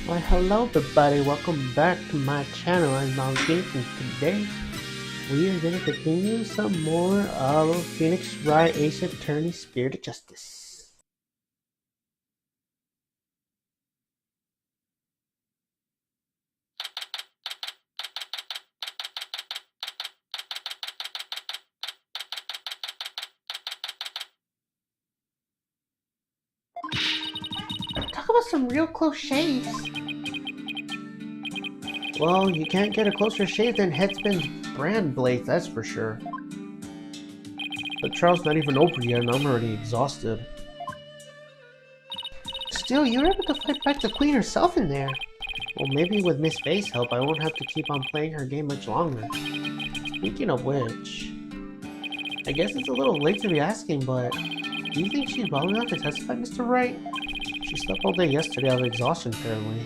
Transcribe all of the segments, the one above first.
Why hello everybody, welcome back to my channel. I'm Mount Phoenix, and today we are going to continue some more of Phoenix Wright Ace Attorney Spirit of Justice. Talk about some real close shaves. Well, you can't get a closer shave than Headspin's brand blades, that's for sure. The trial's not even over yet and I'm already exhausted. Still, you were able to fight back the queen herself in there. Well, maybe with Miss Faye's help I won't have to keep on playing her game much longer. Speaking of which, I guess it's a little late to be asking, but do you think she's well enough to testify, Mr. Wright? She slept all day yesterday out of exhaustion, apparently.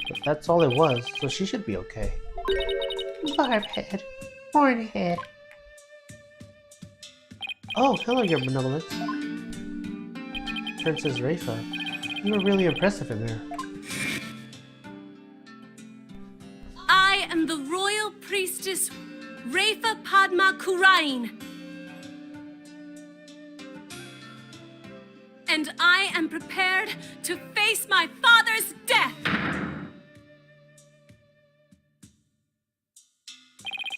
But that's all it was, so she should be okay. Barbhead. Hornhead. Oh, hello, Your Benevolence. Princess Rafa. You were really impressive in there. I am the royal priestess Rafa Padma Kurain. And I am prepared to face my father's death.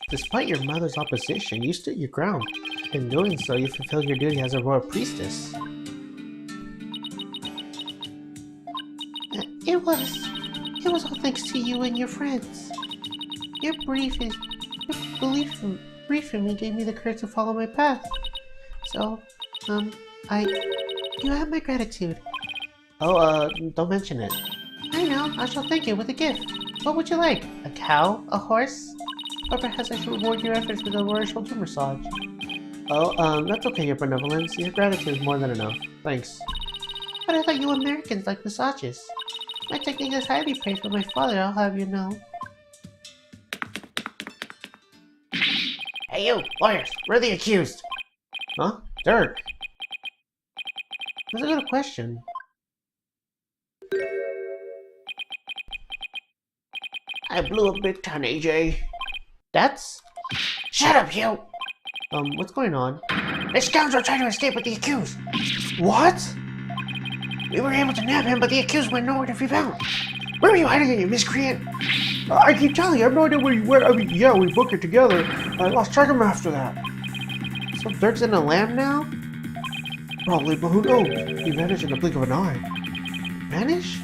Despite your mother's opposition, you stood your ground. In doing so, you fulfilled your duty as a royal priestess. It was all thanks to you and your friends. Your belief in me gave me the courage to follow my path. So, you have my gratitude. Oh, don't mention it. I know, I shall thank you with a gift. What would you like? A cow? A horse? Or perhaps I should reward your efforts with a royal shoulder massage. Oh, that's okay, Your Benevolence. Your gratitude is more than enough. Thanks. But I thought you Americans like massages. My technique is highly praised by my father, I'll have you know. Hey you, lawyers, we're the accused! Huh? Dirk? That's a good question. I blew a big ton, AJ. That's... Shut up, you! What's going on? The scoundrel tried to escape with the accused! What? We were able to nab him, but the accused went nowhere to be found. Where were you hiding it, you miscreant? I keep telling you, I have no idea where you went. I mean, yeah, we booked it together. I lost track of him after that. So Dirk's in a lamb now? Probably, but who knows? He vanished in the blink of an eye. Vanish?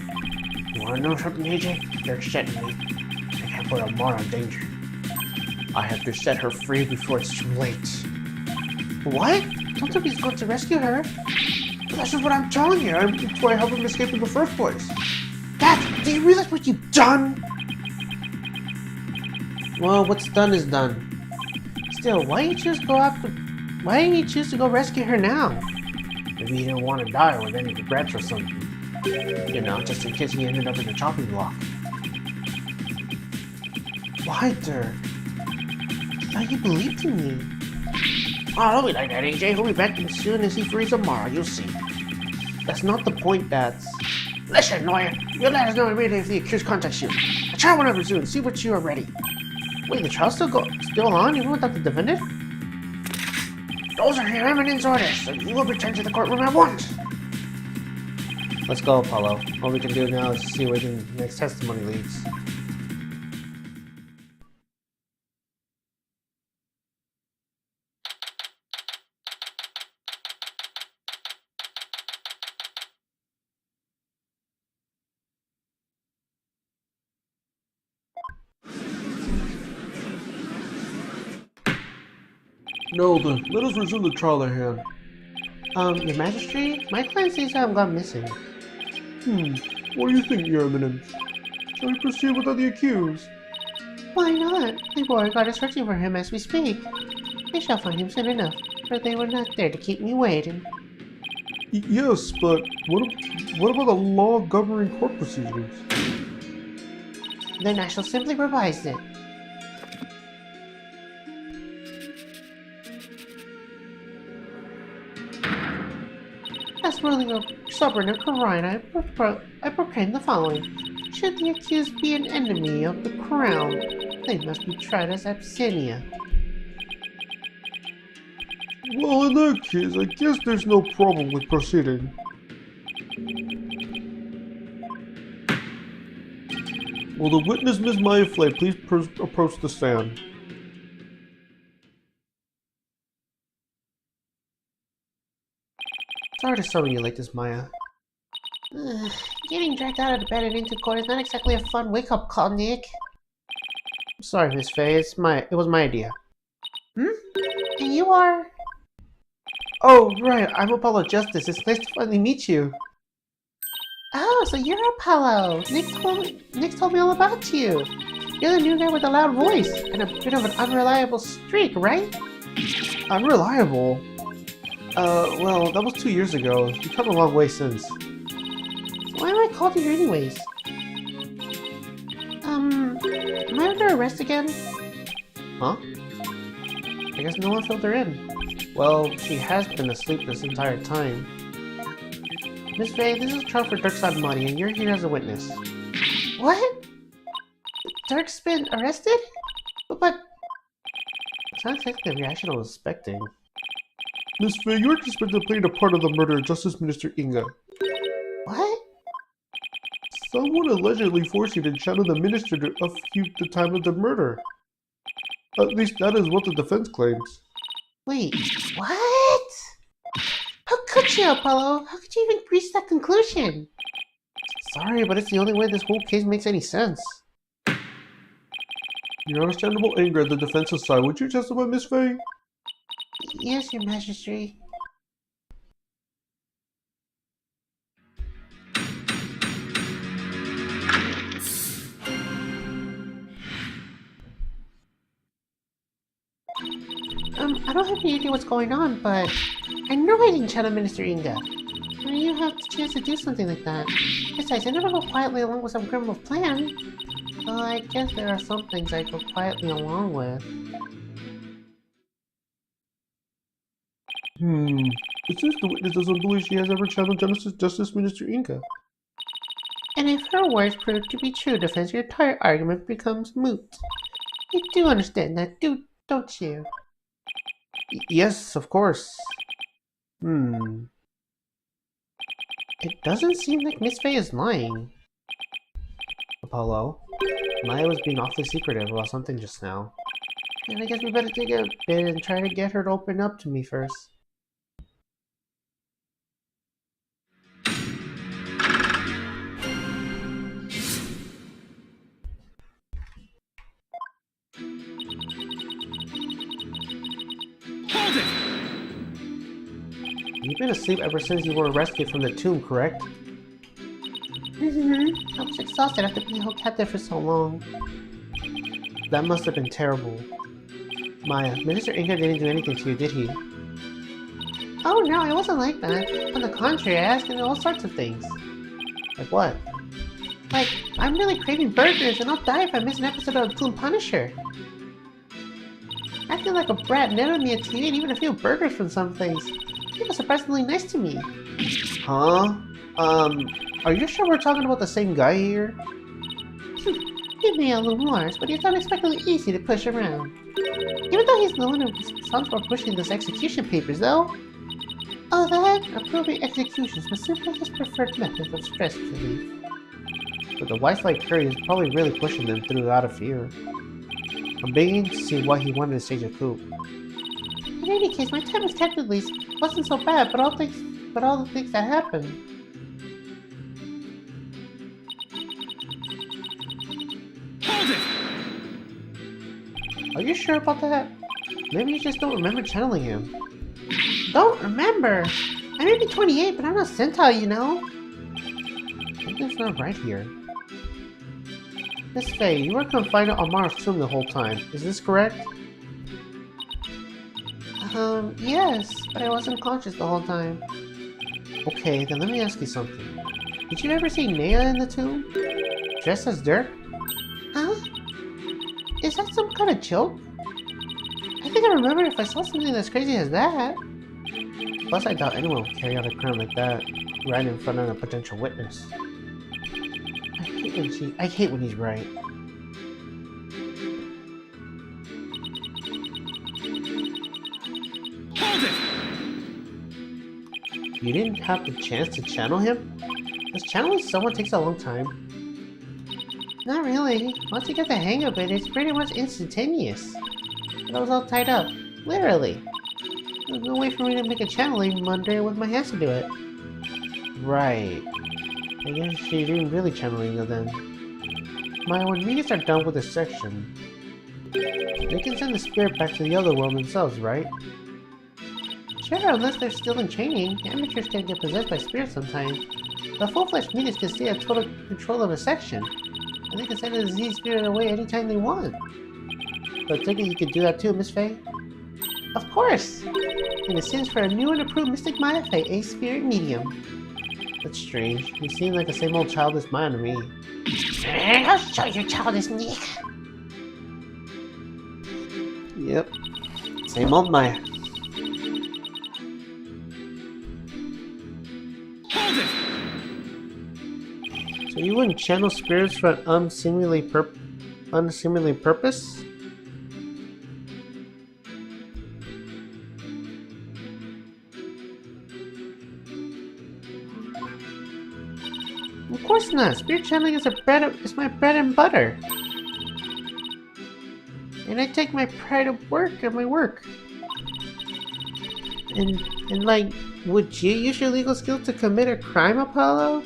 You wanna know something, AJ? Dirk's setting me. I can't put Amara in danger. I have to set her free before it's too late. What? Don't think he's going to rescue her. That's just what I'm telling you. That's why I helped him escape in the first place. Dad, do you realize what you've done? Well, what's done is done. Still, why didn't you choose to go rescue her now? Maybe he didn't want to die with any regrets or something. You know, just in case he ended up in the chopping block. Why, Dirk? I thought you believed in me. Oh, don't be like that, AJ. He'll be back as soon as he frees tomorrow. You'll see. That's not the point, Dad. Listen, lawyer. You let us know immediately if the accused contacts you. The trial will never soon. See what you are ready. Wait, the trial's still on, even without the defendant? Those are your eminence orders, so you will return to the courtroom at once. Let's go, Apollo. All we can do now is see where the next testimony leads. No, then. Let us resume the trial at hand. Your Majesty? My client seems to have gone missing. What do you think, Your Eminence? Shall we proceed without the accused? Why not? The Royal Guard is searching for him as we speak. They shall find him soon enough, for they were not there to keep me waiting. Yes, but what about the law governing court procedures? Then I shall simply revise it. As ruling of Sovereign of Carina, I proclaim the following. Should the accused be an enemy of the crown, they must be tried as Abyssinia. Well, in that case, I guess there's no problem with proceeding. Will the witness, Ms. Maya Flay, please approach the stand? Sorry to summon you like this, Maya. Getting dragged out of bed and into court is not exactly a fun wake-up call, Nick. I'm sorry, Miss Faye. It was my idea. And you are? Oh, right. I'm Apollo Justice. It's nice to finally meet you. Oh, so you're Apollo. Nick told me all about you. You're the new guy with the loud voice and a bit of an unreliable streak, right? Unreliable? Well, that was 2 years ago. You've come a long way since. Why am I called here anyways? Am I under arrest again? Huh? I guess no one filled her in. Well, she has been asleep this entire time. Miss Faye, this is a trial for Dirk's on money, and you're here as a witness. What? Dirk's been arrested? But... It's not exactly the reaction I was expecting. Miss Faye, you are suspected of playing a part of the murder of Justice Minister Inga. What? Someone allegedly forced you to channel the minister to execute the time of the murder. At least that is what the defense claims. Wait, what? How could you, Apollo? How could you even reach that conclusion? Sorry, but it's the only way this whole case makes any sense. Your understandable anger at the defense's side. Would you testify, Miss Faye? Yes, Your Majesty. I don't have any idea what's going on, but I know I didn't channel Minister Inga. I mean, you have the chance to do something like that. Besides, I never go quietly along with some criminal plan. Well, I guess there are some things I go quietly along with. It seems the witness doesn't believe she has ever channeled Justice Minister Inga. And if her words prove to be true, defense, your entire argument becomes moot. You do understand that, don't you? Yes, of course. It doesn't seem like Miss Faye is lying. Apollo, Maya was being awfully secretive about something just now. And I guess we better take a bit and try to get her to open up to me first. Hold it! You've been asleep ever since you were rescued from the tomb, correct? I was exhausted after being held captive for so long. That must have been terrible. Maya, Minister Inga didn't do anything to you, did he? Oh no, it wasn't like that. On the contrary, I asked him all sorts of things. Like what? Like, I'm really craving burgers and I'll die if I miss an episode of Toon Punisher. Acting like a brat, netted me a TV and even a few burgers from some place. He was surprisingly nice to me. Huh? Are you sure we're talking about the same guy here? He may have a little Mars, but he's unexpectedly easy to push around. Even though he's the one who's responsible for pushing those execution papers, though. Oh, that? Approving executions was simply his preferred method of stress relief. But the wife like Curry is probably really pushing them through out of fear. I'm beginning to see why he wanted to stage a coup. In any case, my time as captain least wasn't so bad, but all the things that happened. Hold it! Are you sure about that? Maybe you just don't remember channeling him. Don't remember! I may be 28, but I'm not Sentai, you know? Something's not right here. Miss Faye, you were confined on Mars tomb the whole time. Is this correct? Yes, but I wasn't conscious the whole time. Okay, then let me ask you something. Did you ever see Nea in the tomb? Dressed as Dirk? Huh? Is that some kind of joke? I think I remember if I saw something as crazy as that. Plus, I doubt anyone would carry out a crime like that right in front of a potential witness. I hate when he's right. Hold it! You didn't have the chance to channel him? Does channeling someone takes a long time? Not really. Once you get the hang of it, it's pretty much instantaneous. But I was all tied up. Literally. There's no way for me to make a channeling Monday with my hands to do it. Right. I guess she didn't really channeling it then. When minions are done with this section, they can send the spirit back to the other world themselves, right? Sure, unless they're still in training, amateurs can get possessed by spirits sometimes. The full-fledged minions can stay at total control of a section, and they can send a disease spirit away anytime they want. So I think you could do that too, Miss Faye? Of course! And it seems for a new and approved Mystic Maya Faye, a spirit medium. That's strange. You seem like the same old childish Maya to me. I'll show you, childish Nick! Yep. Same old Maya. Hold it! So you wouldn't channel spirits for an unseemly purpose? Of course not. Spirit channeling is my bread and butter. And I take my pride of work at my work. And like, would you use your legal skill to commit a crime, Apollo?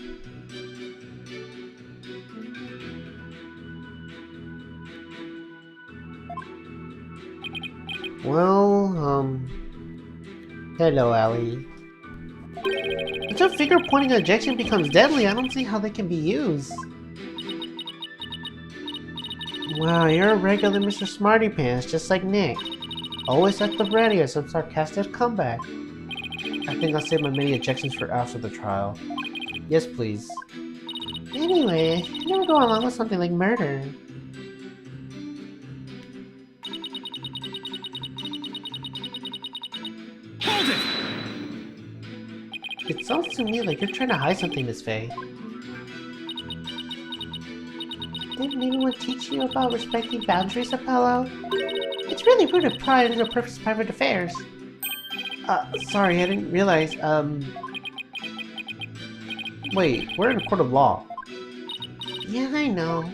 Well, hello, Allie. Until finger pointing ejection becomes deadly, I don't see how they can be used. Wow, you're a regular Mr. Smarty Pants, just like Nick. Always at the ready or some sarcastic comeback. I think I'll save my many ejections for after the trial. Yes, please. Anyway, I never go along with something like murder. Hold it! It sounds to me like you're trying to hide something, Miss Faye. Didn't anyone teach you about respecting boundaries, Apollo? It's really rude to pry into a person's private affairs. Sorry, I didn't realize, Wait, we're in a court of law. Yeah, I know.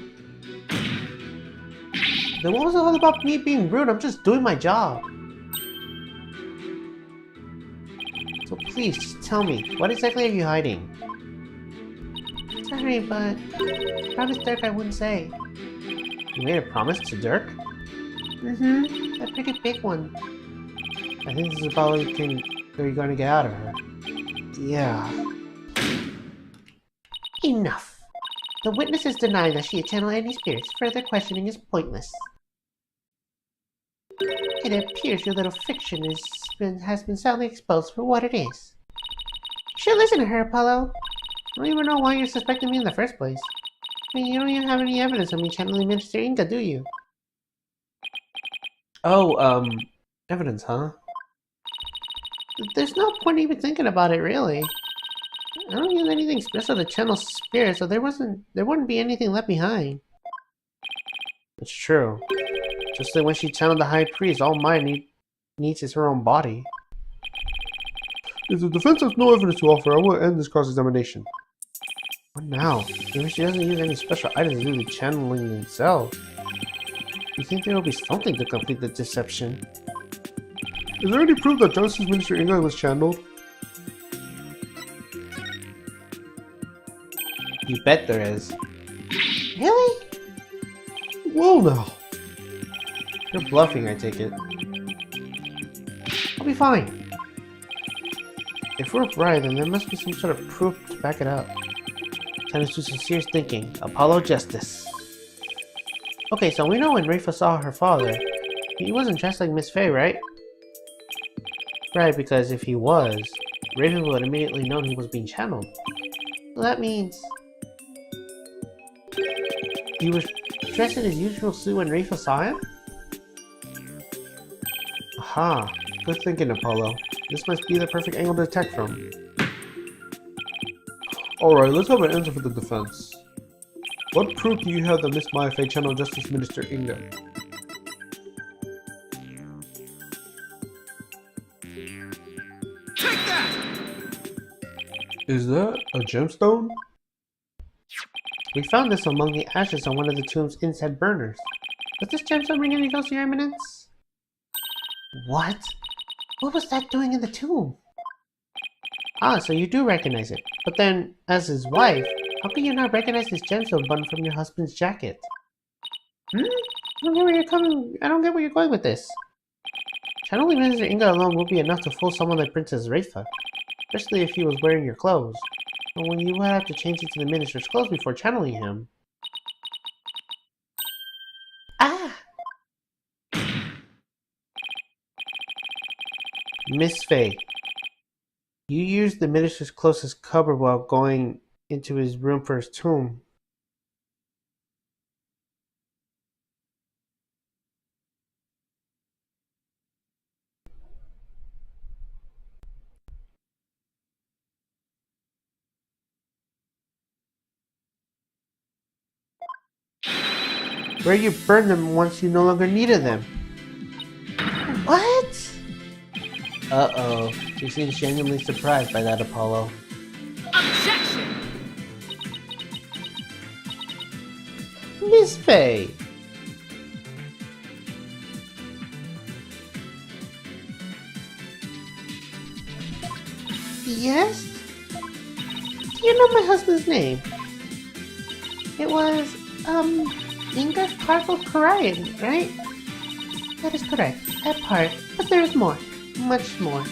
Then what was it all about me being rude? I'm just doing my job. So please, just tell me, what exactly are you hiding? Sorry, but I promised Dirk I wouldn't say. You made a promise to Dirk? Mm-hmm, a pretty big one. I think this is about what you're gonna get out of her. Yeah. Enough! The witness is denying that she had channeled any spirits. Further questioning is pointless. It appears your little fiction has been soundly exposed for what it is. You should listen to her, Apollo. I don't even know why you're suspecting me in the first place. I mean, you don't even have any evidence of me channeling Minister Inga, do you? Oh, evidence, huh? There's no point even thinking about it, really. I don't use anything special to channel spirits, so there wouldn't be anything left behind. It's true. Just like when she channeled the High Priest, all Maya needs is her own body. If the defense has no evidence to offer, I will end this cross-examination. What now? Maybe she doesn't use any special items to do the channeling themselves. You think there will be something to complete the deception? Is there any proof that Johnson's Minister Inga was channeled? You bet there is. Really? Well now. You're bluffing, I take it. I'll be fine. If we're right, then there must be some sort of proof to back it up. Time to do some serious thinking. Apollo Justice. Okay, so we know when Rafa saw her father, he wasn't dressed like Miss Faye, right? Right, because if he was, Raven would have immediately known he was being channeled. So that means he was dressed in his usual suit when Rafa saw him? Aha, good thinking, Apollo. This must be the perfect angle to attack from. Alright, let's have an answer for the defense. What proof do you have that Miss Maya Fey channeled Justice Minister Inga? Take that! Is that a gemstone? We found this among the ashes on one of the tomb's inside burners. Does this gemstone ring any bells, Your Eminence? What? What was that doing in the tomb? Ah, so you do recognize it. But then, as his wife, how can you not recognize this gemstone button from your husband's jacket? I don't get where you're going with this. Channeling Minister Inga alone will be enough to fool someone like Princess Rafa, especially if he was wearing your clothes. But when you would have to change into the minister's clothes before channeling him. Ah! Miss Fey, you used the minister's closest cupboard while going into his room for his tomb. Where you burned them once you no longer needed them. What? Uh-oh. She seems genuinely surprised by that, Apollo. Objection! Miss Fey! Yes? Do you know my husband's name? It was, Inga Cargo Korean, right? That is correct. That part. But there's more. Much more.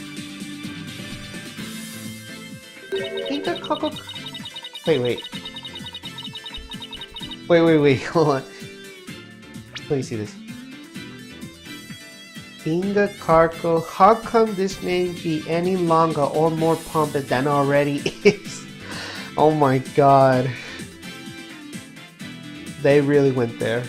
Inga Cargo... Wait. Hold on. Let me see this. Inga Cargo, how come this name be any longer or more pompous than already is? Oh my god. They really went there.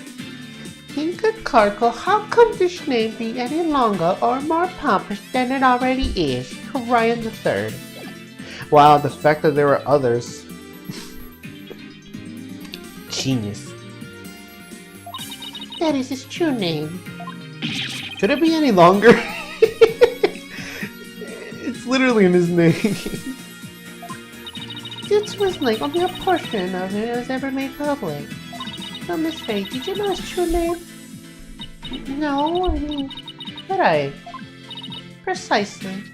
Inga Cargo, how come this name be any longer or more pompous than it already is? Ryan III. Wow, the fact that there were others. Genius. That is his true name. Could it be any longer? It's literally in his name. Due to his name, only a portion of it was ever made public. So, Miss Fey, did you know his true name? No, I mean, did I? Precisely.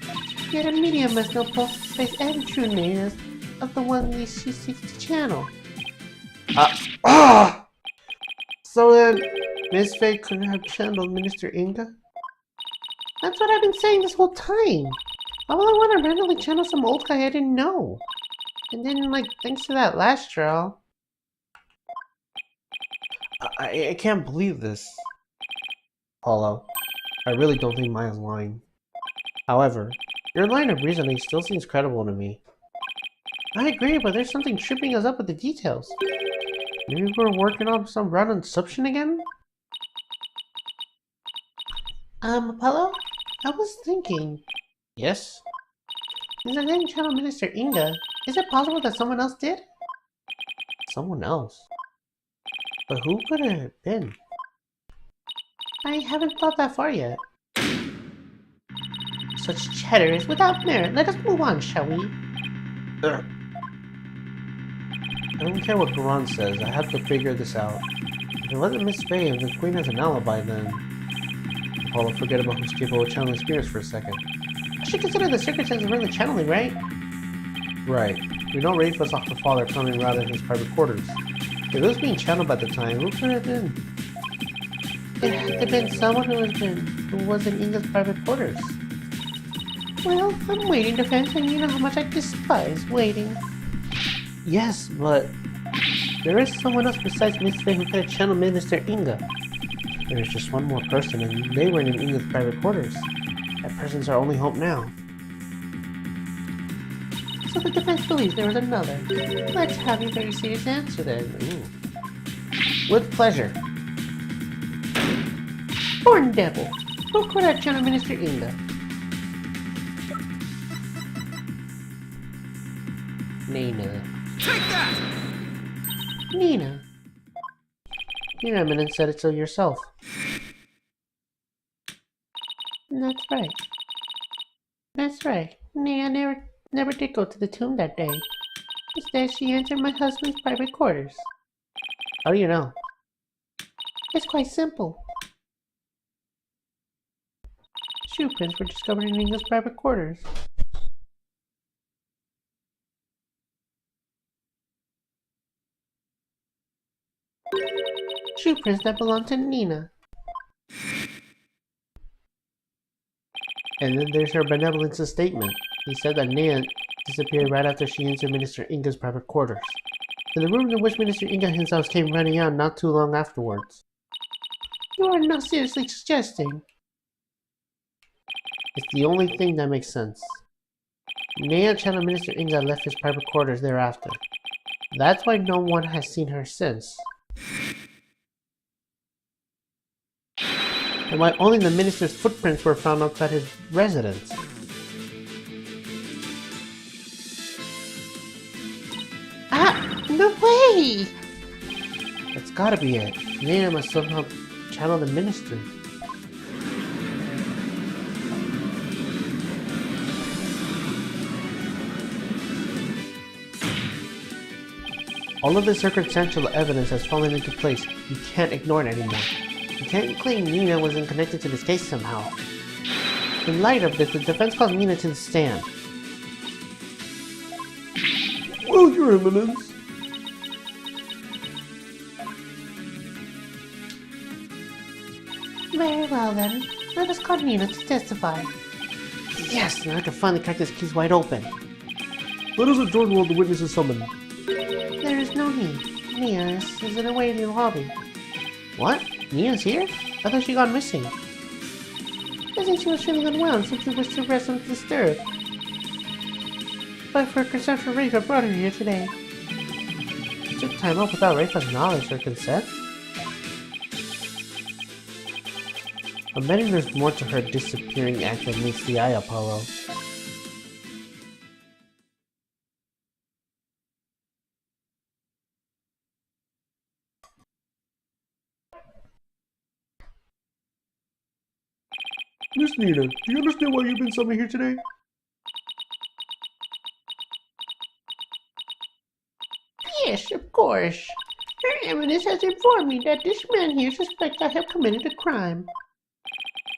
Yet a media must know both his face and true name of the one she seeks to channel. So then, Miss Fey couldn't have channeled Minister Inga? That's what I've been saying this whole time. Why would I want to randomly channel some old guy I didn't know? And then, thanks to that last draw. I can't believe this. Paulo, I really don't think Maya's lying. However, your line of reasoning still seems credible to me. I agree, but there's something tripping us up with the details. Maybe we're working on some random assumption again? Apollo? I was thinking... Yes? Since I didn't channel Minister Inga, is it possible that someone else did? Someone else? But who could it have been? I haven't thought that far yet. Such chatter is without merit. Let us move on, shall we? I don't care what Quran says. I have to figure this out. If it wasn't Miss Fey and the Queen has an alibi, then... Apollo, forget about who's capable of channeling spirits for a second. I should consider the circumstances really channeling, right? Right. We know Rafe was off the father coming around in his private quarters. If it was being channeled by the time, who could it have been? It had to have been someone who was in Inga's private quarters. Well, I'm waiting, Defense, and you know how much I despise waiting. Yes, but there is someone else besides Miss Fey who could have channeled Minister Inga. There is just one more person, and they were in Inga's private quarters. That person's our only hope now. So the defense believes there was another. Let's have a very serious answer then. Ooh. With pleasure. Born Devil, who could have channeled Minister Inga? Nina. Take that! Nina, Your Eminence said it so yourself. That's right. That's right. Nia never did go to the tomb that day. Instead, she entered my husband's private quarters. How do you know? It's quite simple. Shoe prints were discovered in Inga's private quarters. Shoe prints that belonged to Nina. And then there's her benevolence statement. He said that Nia disappeared right after she entered Minister Inga's private quarters. And the room in which Minister Inga himself came running out not too long afterwards. You are not seriously suggesting. It's the only thing that makes sense. Nia channeled Minister Inga left his private quarters thereafter. That's why no one has seen her since. And why only the minister's footprints were found outside his residence. Ah! No way! That's gotta be it. Nina must somehow channel the ministry. All of the circumstantial evidence has fallen into place. You can't ignore it anymore. You can't claim Nina wasn't connected to this case somehow. In light of this, the defense calls Nina to the stand. Well, Your Eminence. Very well then. Let us call Nina to testify. Yes, now I can finally crack this case wide open. Let us adjourn while the witness is summoned. There is no need. Nia is in a waiting lobby. What? Nia's here? I thought she gone missing. I think she was feeling unwell and simply wished to rest undisturbed. But for concern for Rafa brought her here today. She took time off without Rafa's knowledge or consent? I'm betting there's more to her disappearing act than meets the eye, Apollo. Miss Nina, do you understand why you've been summoned here today? Yes, of course. Her Eminence has informed me that this man here suspects I have committed a crime.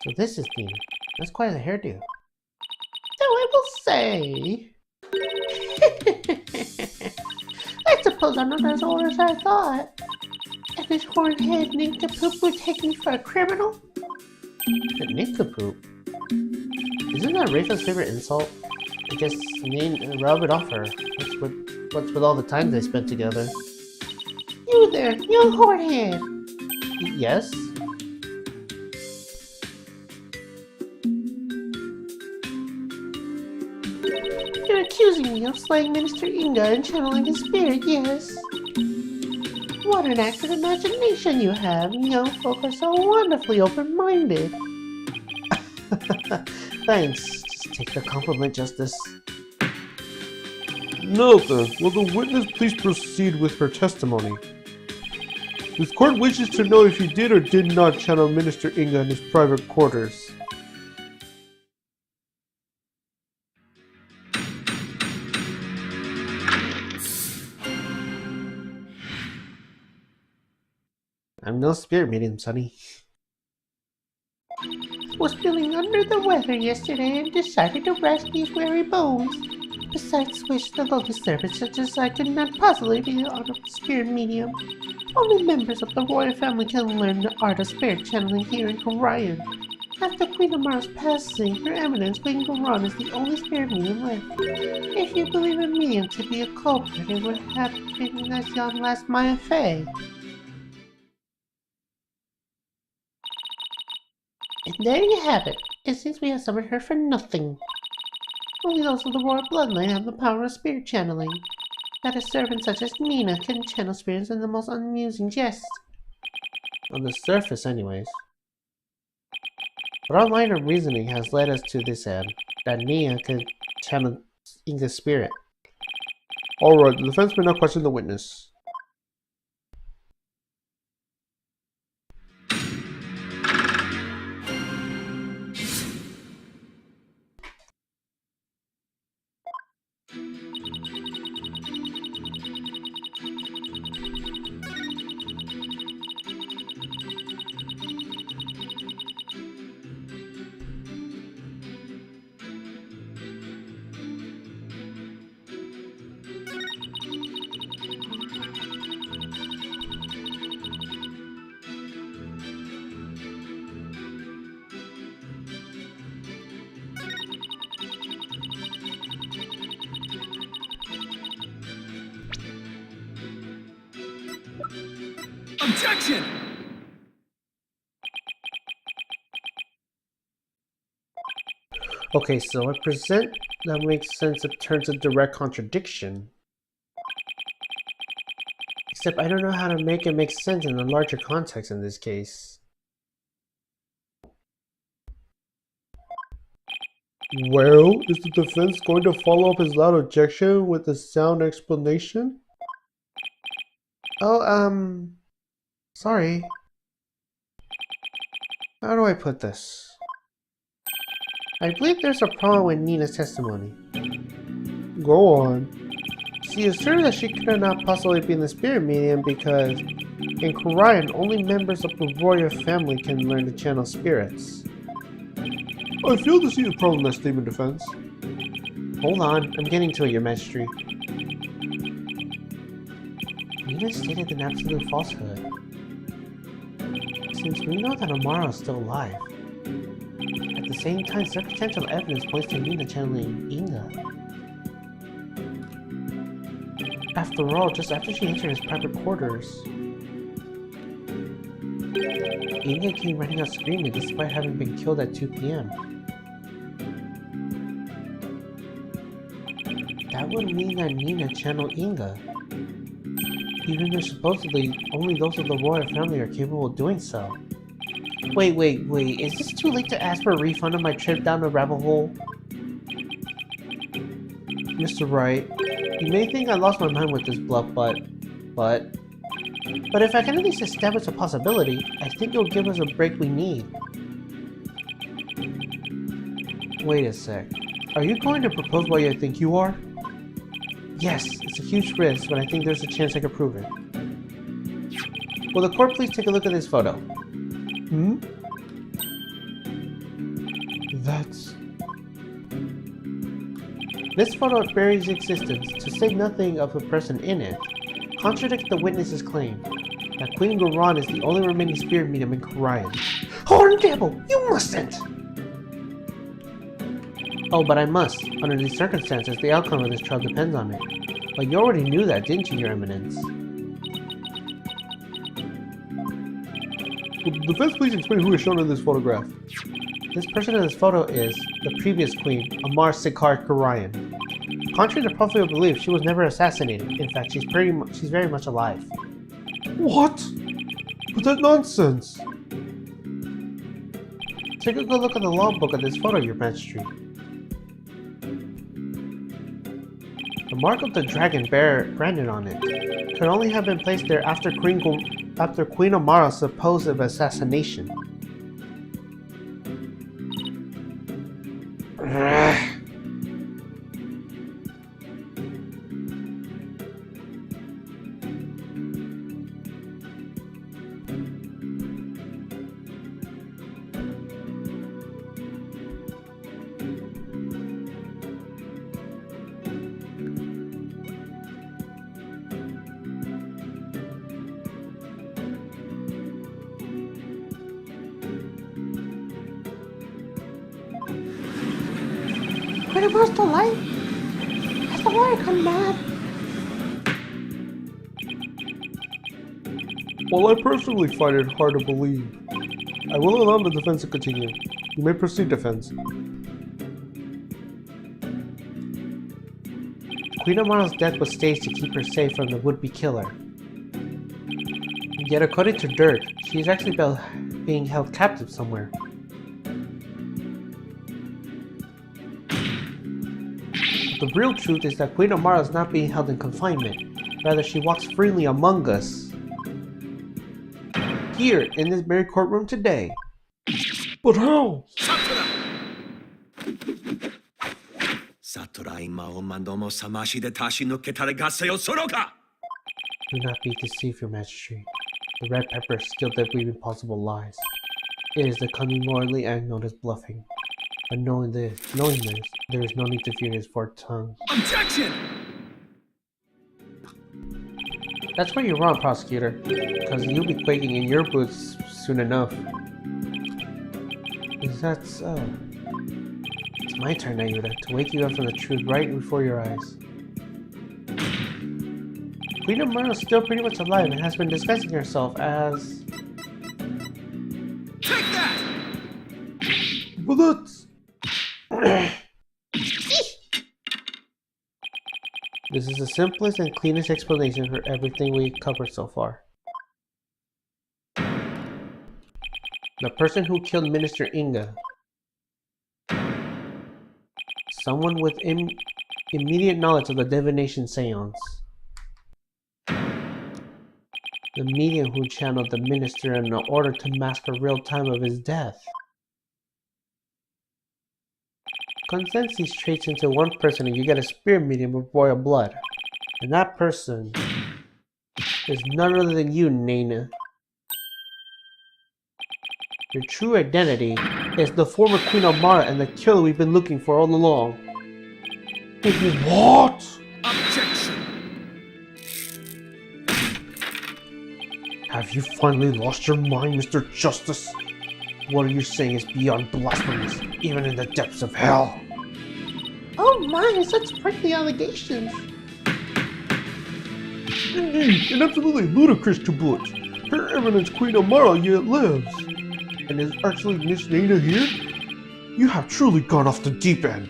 So this is Nina. That's quite a hairdo. So I will say... I suppose I'm not as old as I thought. And this horn-head nincompoop would take me for a criminal? The nincompoop? Isn't that Rafa's favorite insult? I guess rub it off her. What's with all the time they spent together? You there, young hornhead! Yes? You're accusing me of slaying Minister Inga and channeling his spirit, yes? What an active imagination you have! Young folk are so wonderfully open-minded. Thanks. Just take the compliment, Justice. Now then, will the witness please proceed with her testimony? This court wishes to know if you did or did not channel Minister Inga in his private quarters. I'm no spirit medium, Sonny. Was feeling under the weather yesterday and decided to rest these weary bones. Besides which, the lowly servants such as I could not possibly be the art of spirit medium. Only members of the royal family can learn the art of spirit channeling here in Orion. After Queen Amara's passing, Her Eminence Queen Goron is the only spirit medium left. If you believe a medium to be a culprit, it would have been as young as Maya Fey. And there you have it. It seems we have summoned her for nothing. Only those of the royal bloodline have the power of spirit channeling. That a servant such as Nina can channel spirits in the most amusing jest. On the surface, anyways. But our line of reasoning has led us to this end, that Nina could channel Inga's spirit. Alright, the defense may now question the witness. Objection! Okay, so I present that makes sense in terms of direct contradiction. Except I don't know how to make it make sense in a larger context in this case. Well, is the defense going to follow up his loud objection with a sound explanation? Oh, sorry. How do I put this? I believe there's a problem with Nina's testimony. Go on. She asserted that she could not possibly be in the spirit medium because in Korean, only members of the royal family can learn to channel spirits. I fail to see the problem in that statement, defense. Hold on, I'm getting to it, Your Majesty. Nina stated an absolute falsehood. Since we know that Amara is still alive, at the same time, circumstantial evidence points to Nina channeling Inga. After all, just after she entered his private quarters, Inga came running out screaming despite having been killed at 2 p.m. That would mean that Nina channeled Inga, even though supposedly only those of the royal family are capable of doing so. Wait, is this too late to ask for a refund of my trip down the rabbit hole? Mr. Wright, you may think I lost my mind with this bluff, but if I can at least establish a possibility, I think it'll give us a break we need. Wait a sec. Are you going to propose why I think you are? Yes, it's a huge risk, but I think there's a chance I can prove it. Will the court please take a look at this photo? That's... This photo buries existence, to say nothing of the person in it, contradicts the witness's claim that Queen Goran is the only remaining spirit medium in Korean. Horn Devil, you mustn't! Oh, but I must. Under these circumstances, the outcome of this trial depends on it. But you already knew that, didn't you, Your Eminence? Will the defense please explain who is shown in this photograph? This person in this photo is the previous queen, Amar Sikar Karayan. Contrary to popular belief, she was never assassinated. In fact, she's very much alive. What? But that nonsense! Take a good look at the logbook of this photo, Your Majesty. The mark of the dragon branded on it could only have been placed there after Queen Amara's supposed assassination. Queen Amara's still alive? Has the warrior gone mad? While I personally find it hard to believe, I will allow the defense to continue. You may proceed, defense. Queen Amara's death was staged to keep her safe from the would-be killer. Yet according to Dirk, she is actually being held captive somewhere. The real truth is that Queen Amara is not being held in confinement. Rather, she walks freely among us. Here, in this very courtroom today. But how? Satura imao mandomo samashi de tashi no ketare gaseo soroka! Do not be deceived, Your Majesty. The red pepper is still there weaving possible lies. It is the cunning lordly act known as bluffing. But knowing this, there is no need to fear his forked tongue. Objection! That's where you're wrong, prosecutor. Because you'll be quaking in your boots soon enough. Is that so? It's my turn, Ayuda, to wake you up from the truth right before your eyes. Queen Amara is still pretty much alive and has been disguising herself as... Take that! Bullets! This is the simplest and cleanest explanation for everything we covered so far. The person who killed Minister Inga. Someone with immediate knowledge of the divination seance. The medium who channeled the minister in order to mask the real time of his death. Condense these traits into one person and you get a spirit medium of royal blood. And that person is none other than you, Nana. Your true identity is the former Queen Amara and the killer we've been looking for all along. What? Objection! Have you finally lost your mind, Mr. Justice? What you're saying is beyond blasphemous, even in the depths of hell. Oh my, such prickly allegations. Indeed, and absolutely ludicrous to boot. Her eminence Queen Amara yet lives. And is actually Miss Nana here? You have truly gone off the deep end.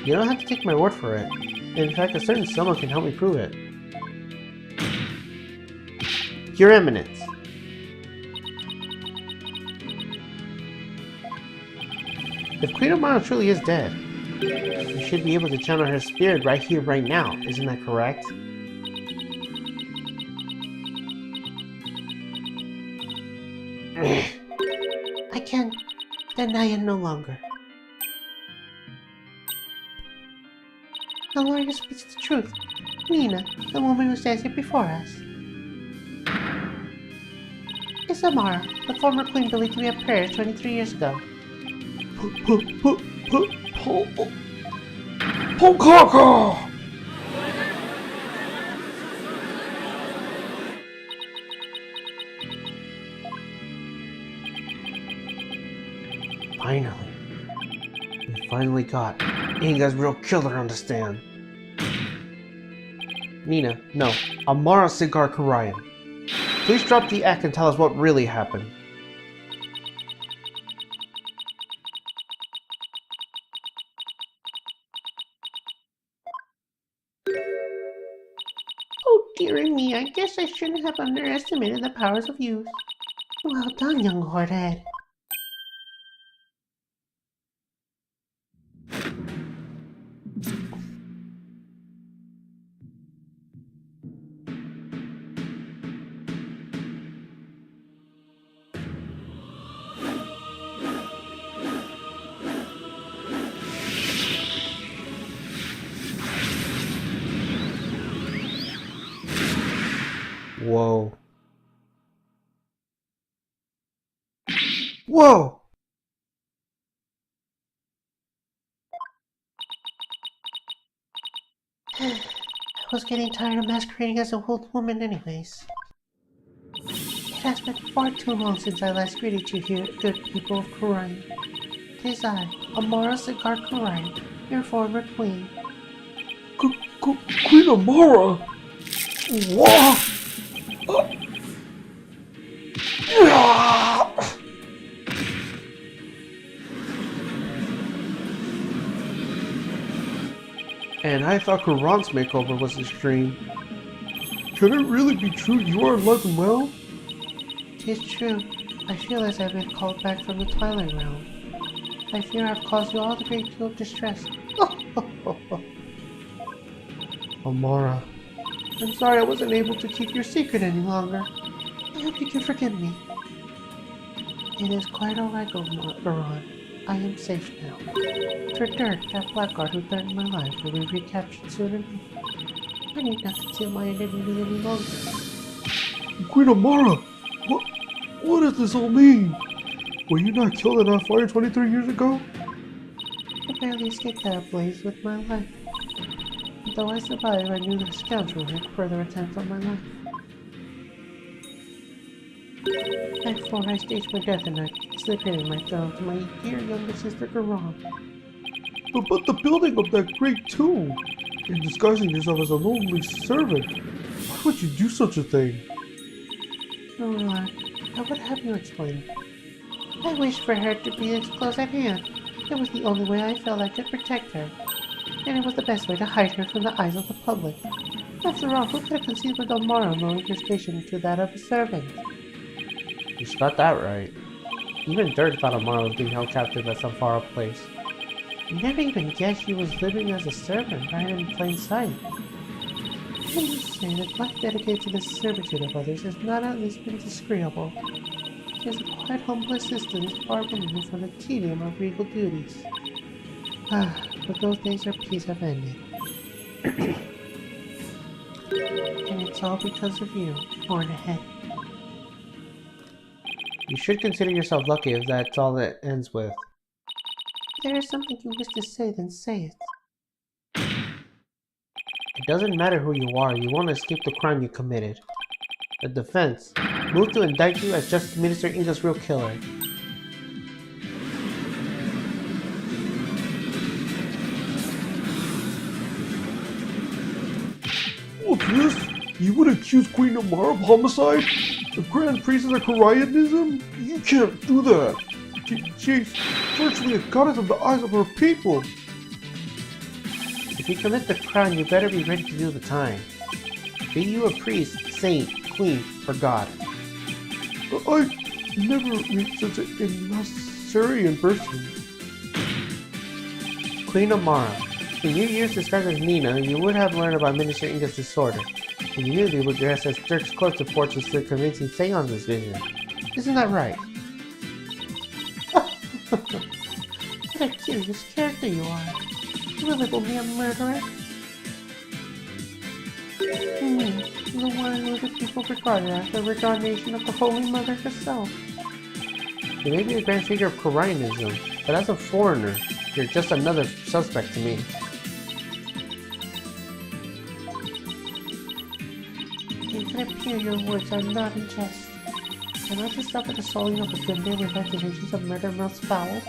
You don't have to take my word for it. In fact, a certain someone can help me prove it. Your Eminence. If Queen Amara truly is dead, you should be able to channel her spirit right here, right now. Isn't that correct? I can deny it no longer. The lawyer speaks the truth. Nina, the woman who stands here before us, is Amara, the former queen believed to be a prayer 23 years ago. Pokaka! Finally. We finally got Inga's real killer on the stand. Nina, no. Amara Sigar Karayan. Please drop the act and tell us what really happened. Oh dearie me, I guess I shouldn't have underestimated the powers of youth. Well done, young Hordhead. Whoa. Whoa! I was getting tired of masquerading as a old woman anyways. It has been far too long since I last greeted you here, good people of Kurain. It is I, Amara Sigar Kurain, your former queen. Queen Amara? What? And I thought Kuran's makeover was his dream. Can it really be true you are alive and well? It is true. I feel as I've been called back from the Twilight Realm. I fear I've caused you all the great deal of distress. Amara. I'm sorry I wasn't able to keep your secret any longer. I hope you can forgive me. It is quite alright, Goran. I am safe now. Dirk, that blackguard who threatened my life, will be recaptured soon enough. I need not conceal my identity any longer. Queen Amara! What does this all mean? Were you not killed in that fire 23 years ago? I barely escaped that blaze with my life. Though I survived, I knew the scoundrel had further attempts on my life. Therefore, I staged my death and I consecrated myself to my dear younger sister Garan. But the building of that great tomb, and disguising yourself as a lonely servant. Why would you do such a thing? No, Lord, I would have you explain. I wished for her to be as close at hand. It was the only way I felt I could protect her. And it was the best way to hide her from the eyes of the public. After all, who could have conceived of Amara lowering her station to that of a servant? You got that right. Even Dirk thought Amara was being held captive at some far-off place. Never even guessed she was living as a servant right in plain sight. Can you say that life dedicated to the servitude of others has not at least been disagreeable? She is a quite humble assistant far removed from the tedium of regal duties. But those days of peace have ended. And it's all because of you, born ahead. You should consider yourself lucky if that's all it ends with. If there is something you wish to say, then say it. It doesn't matter who you are, you won't escape the crime you committed. The defense moved to indict you as Justice Minister Inga's real killer. What's this? You would accuse Queen Amara of homicide? The Grand Priest of Koreanism? You can't do that. She's virtually a goddess of the eyes of her people. If you commit the crime, you better be ready to do the time. Be you a priest, saint, queen, or god. I never met such an Nasurian person. Queen Amara. In your years described as Nina, you would have learned about Minister Inga's disorder. And you knew they would dress as Dirk's close to fortune through convincing seances vision. Isn't that right? What a curious character you are. You label me a murderer? The one who the people regarded as the reincarnation of the Holy Mother herself. You may be the grand figure of Koreanism, but as a foreigner, you're just another suspect to me. It can appear your words are not in jest. Am I to suffer the sullying of the good name with accusations of murder most foul?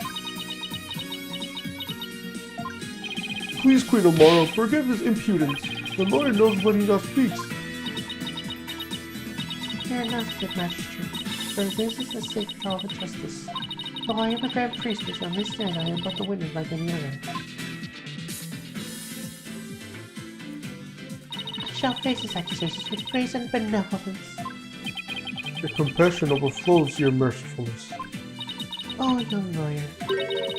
Please, Queen Amara, forgive his impudence. The lawyer knows when he not speaks. Fair enough, good magistrate, for this is the sacred call of justice. Though I am a grand priestess, on this stand I am but the witness like any other. I shall face these accusations with grace and benevolence. Your compassion overflows your mercifulness. Oh, young lawyer,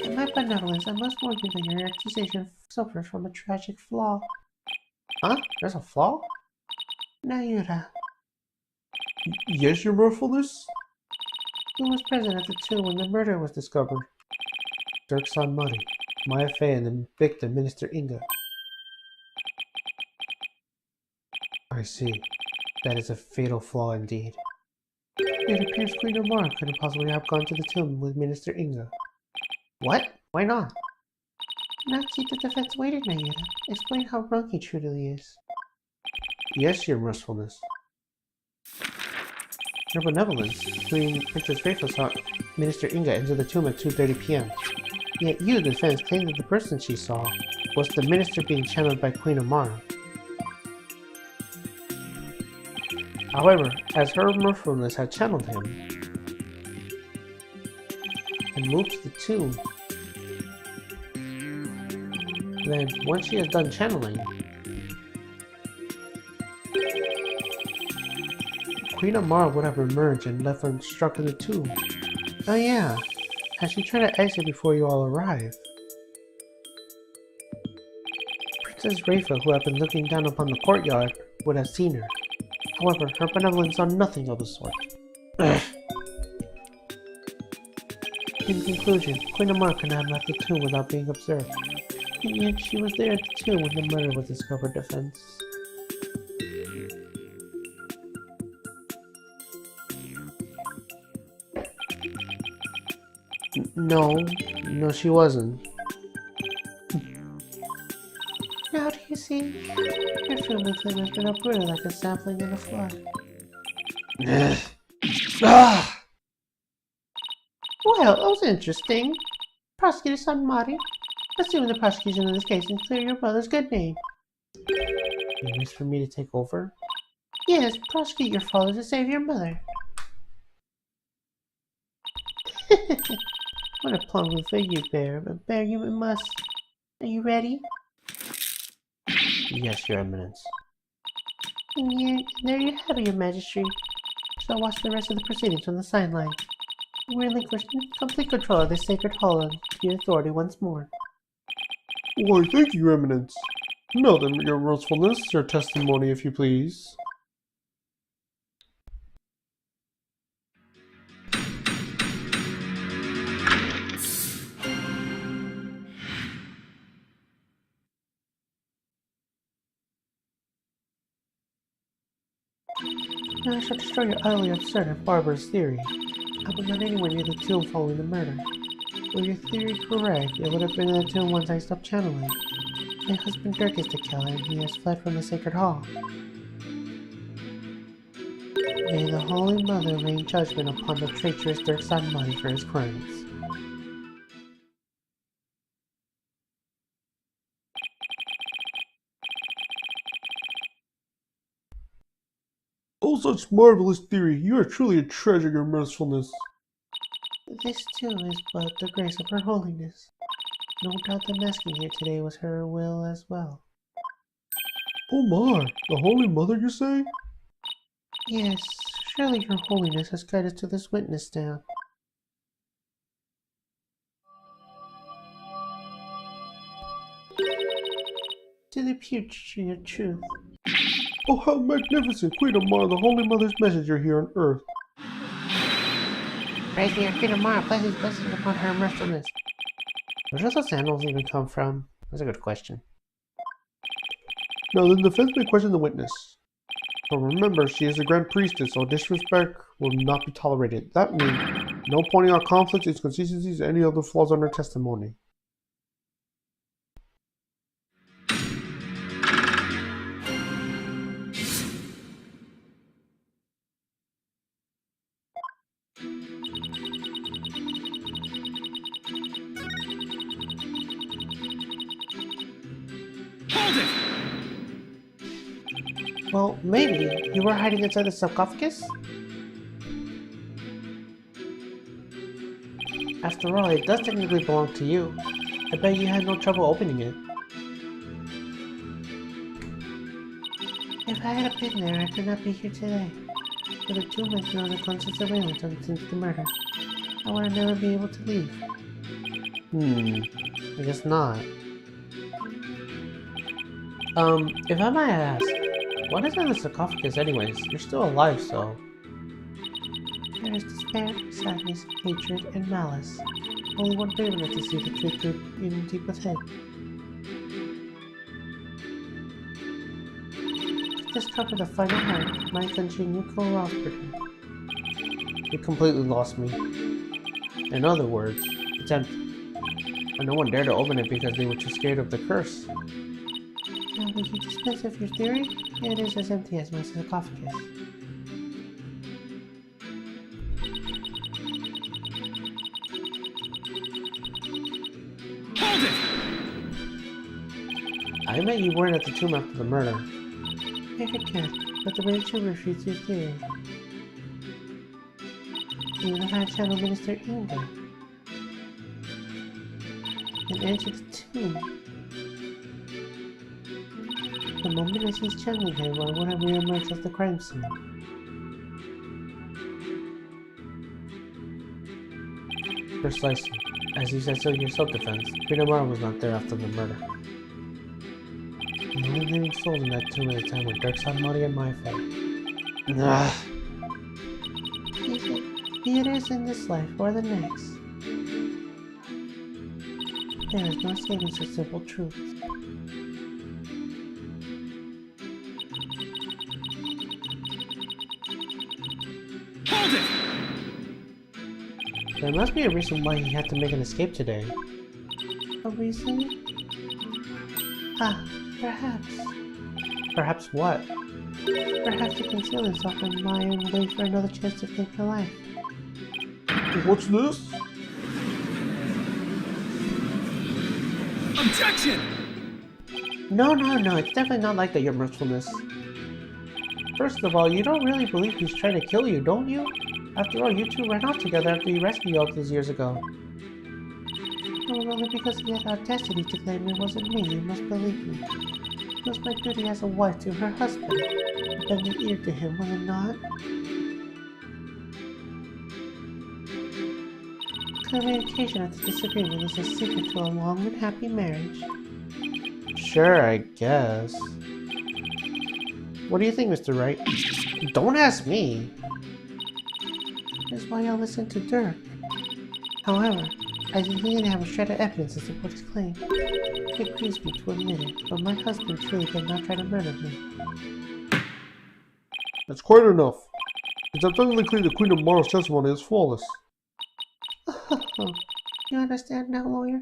in my benevolence I must warn you that your accusation suffers from a tragic flaw. Huh? There's a flaw? Nayura, Yes, your mercifulness? who was present at the tomb when the murder was discovered? Dirk's son Muddy, Maya Fey, and the victim, Minister Inga. I see. That is a fatal flaw indeed. It appears Queen Amara couldn't possibly have gone to the tomb with Minister Inga. What? Why not? Not keep the defense waiting, Nayura. Explain how wrong he truly is. Yes, your mercifulness. Your benevolence, Queen Princess Faithful saw Minister Inga enter the tomb at 2:30 p.m. Yet you, the defense, claim that the person she saw was the minister being channeled by Queen Amara. However, as her mercifulness had channeled him and moved to the tomb, then once she has done channeling, Queen Amara would have emerged and left unstruck in the tomb. Oh yeah, as she tried to exit before you all arrive. Princess Rafa, who had been looking down upon the courtyard, would have seen her. However, her benevolence saw nothing of the sort. In conclusion, Queen Amara could not have left the tomb without being observed. And yet she was there at the tomb when the murder was discovered, defense. No, she wasn't. Now do you see? Your filming flame has been uprooted like a sapling in a flood. Ah! Well, that was interesting. Prosecutor son Marty, assume the prosecution in this case and clear your brother's good name. You wish for me to take over? Yes, prosecute your father to save your mother. What a plum for you, Bear, but Bear, you must. Are you ready? Yes, Your Eminence. And there you have it, Your Majesty. Shall watch the rest of the proceedings from the sidelines. We relinquish complete control of this sacred hall to your authority once more. Why, thank you, Your Eminence. Now then, Your Mercifulness, your testimony, if you please. Now I shall destroy your utterly absurd and barbarous theory. I was not anywhere near the tomb following the murder. Were your theory correct, it would have been in the tomb once I stopped channeling. My husband Dirk is the killer, and he has fled from the sacred hall. May the Holy Mother rain judgment upon the traitorous Dirk Sanmari for his crimes. Oh, such marvelous theory! You are truly a treasure, Your Mercifulness. This too is but the grace of her holiness. No doubt the masking here today was her will as well. Oh my, the Holy Mother, you say? Yes, surely your holiness has guided us to this witness stand. To the pure truth. Oh, how magnificent! Queen Amar, the Holy Mother's messenger here on earth. Praise the Queen Amar, place his blessings upon her mercifulness. Where does those sandals even come from? That's a good question. Now then, the defense may question the witness. But remember, she is the Grand Priestess, so disrespect will not be tolerated. That means no pointing out conflicts, inconsistencies, and any other flaws on her testimony. Hold it! Well, maybe. You were hiding inside the sarcophagus? After all, it does technically belong to you. I bet you had no trouble opening it. If I had been there, I could not be here today. For the tomb has been under constant surveillance since the murder. I would never be able to leave. I guess not. If I might ask, what is in the sarcophagus anyways? You're still alive, so... There is despair, sadness, hatred, and malice. Only one brave enough to see the truth in deep within. Discover the final heart, my congenial co-operative. You completely lost me. In other words, it's empty. And no one dared to open it because they were too scared of the curse. Now, will you dispense of your theory? It is as empty as my sarcophagus. Hold it! I meant you weren't at the tomb after the murder. Very good, but the Rachel refutes your theory. Even if I channel Minister Inga and enter the tomb. The moment I cease channeling him, why would I re-emerge as the crime scene? Precisely. As you said so in your self-defense, Pinamara was not there after the murder. The only living soul in that tomb at the time were Dirk Sanmari and my father. Be it is in this life or the next. There is no escaping such simple truths. Hold it! There must be a reason why he had to make an escape today. A reason? Ah, perhaps. Perhaps what? Perhaps to conceal himself and lie and wait for another chance to take your life. What's this? Objection! No, it's definitely not like that, your mercifulness. First of all, you don't really believe he's trying to kill you, don't you? After all, you two ran off together after you rescued you all those years ago. No, only because he had audacity to claim it wasn't me, you must believe me. It was my duty as a wife to her husband. To bend the ear to him, was it not? Communication of the disagreement is a secret to a long and happy marriage. Sure, I guess. What do you think, Mr. Wright? Don't ask me! That's why I'll listen to Dirk. However, I didn't have a shred of evidence to support his claim. It grieves me to admit it, but my husband truly did not try to murder me. That's quite enough. It's abundantly clear the Queen of Mara's testimony is flawless. You understand now, lawyer?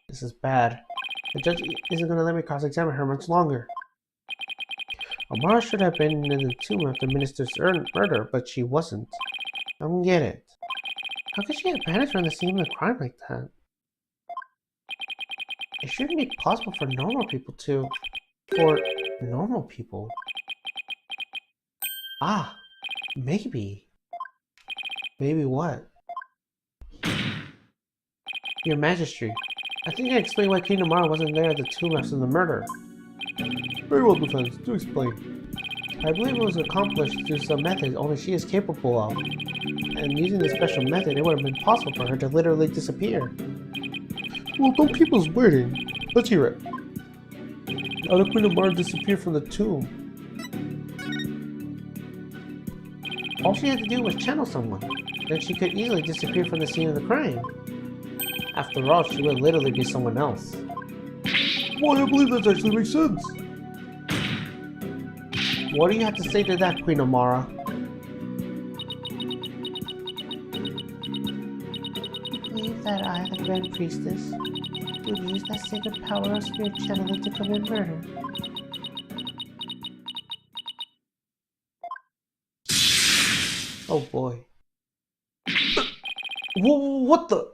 This is bad. The judge isn't going to let me cross-examine her much longer. Amara should have been in the tomb after Minister's murder, but she wasn't. I don't get it. How could she have vanished from the scene of the crime like that? It shouldn't be possible for normal people to... For normal people? Ah, maybe. Maybe what? Your Majesty, I think I explained why Queen Amara wasn't there at the tomb after the murder. Very well, defense. Do explain. I believe it was accomplished through some method only she is capable of. And using this special method, it would have been possible for her to literally disappear. Well, don't keep us waiting. Let's hear it. How did Queen Amara disappear from the tomb? All she had to do was channel someone. Then she could easily disappear from the scene of the crime. After all, she would literally be someone else. Why, I believe that actually makes sense. What do you have to say to that, Queen Amara? I believe that I, the Grand Priestess, would use that sacred power of spirit channeling to commit murder. Oh boy. What the?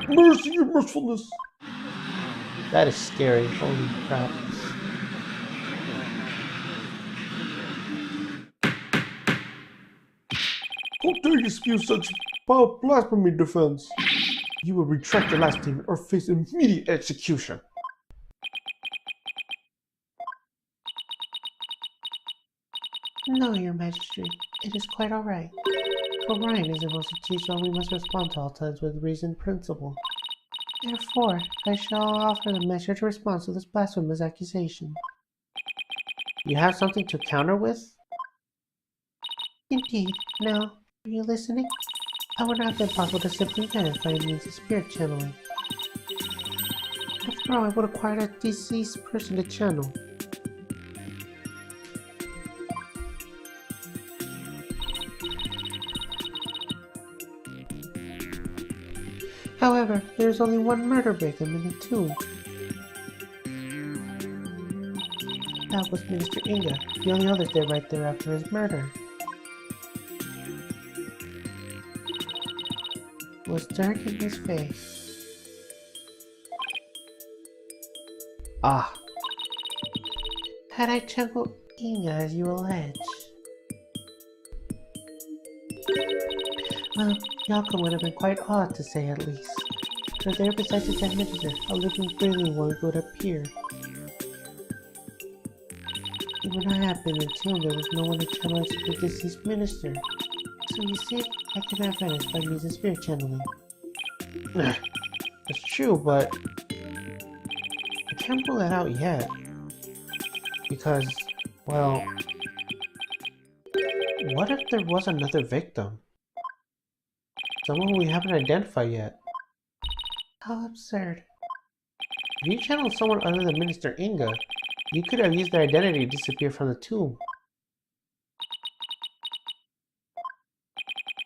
Mercy, your mercifulness. That is scary. Holy crap. How dare you spew such foul blasphemy, defense? You will retract your last statement or face immediate execution. No, Your Majesty. It is quite alright. Orion is supposed to teach how we must respond to all times with reason and principle. Therefore, I shall offer the measured response to this blasphemous accusation. You have something to counter with? Indeed. Now, are you listening? I would not have been possible to simply vanish by means of spirit channeling. After all, I would acquire a deceased person to channel. However, there is only one murder victim in the tomb. That was Minister Inga. The only others dead right there after his murder. Was dark in his face. Ah. Had I channeled Inga as you allege? Well, the outcome would have been quite odd to say at least. For there besides its administrator, a living, breathing one would appear. Even I had been entombed, there was no one to channel except the deceased minister. So you see, I cannot vanish by means of spirit channeling. That's true, but I can't rule that out yet. Because, well, what if there was another victim? Someone we haven't identified yet. How absurd. If you channeled someone other than Minister Inga, you could have used their identity to disappear from the tomb.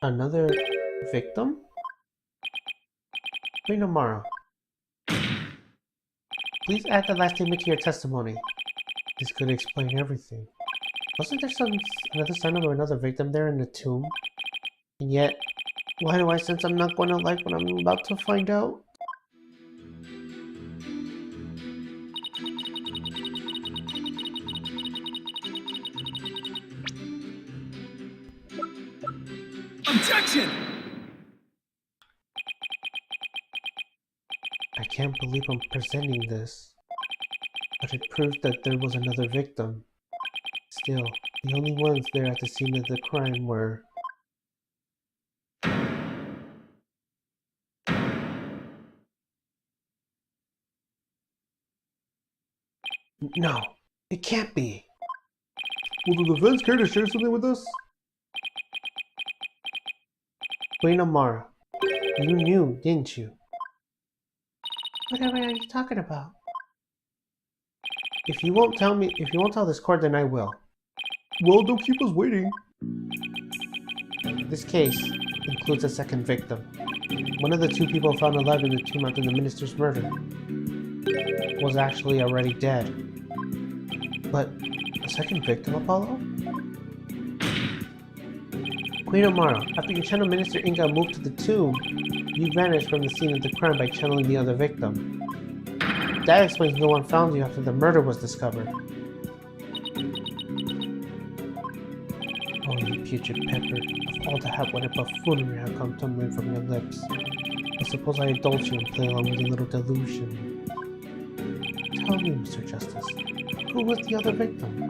Another victim? Queen Amara. Please add the last statement to your testimony. This could explain everything. Wasn't there another sign of another victim there in the tomb? And yet, why do I sense I'm not going to like what I'm about to find out? Objection! I can't believe I'm presenting this, but it proves that there was another victim. Still, the only ones there at the scene of the crime were... No, it can't be. Will the defense care to share something with us? Queen Amara, you knew, didn't you? Whatever are you talking about? If you won't tell this court, then I will. Well, don't keep us waiting. This case includes a second victim. One of the two people found alive in the tomb after the minister's murder was actually already dead. But a second victim, Apollo? Queen Amara, after you channeled Minister Inga moved to the tomb, you vanished from the scene of the crime by channeling the other victim. That explains no one found you after the murder was discovered. Oh, you putrid pepper, of all the hot-water buffoonery have come tumbling from your lips. I suppose I indulge you and play along with a little delusion. Tell me, Mr. Justice, who was the other victim?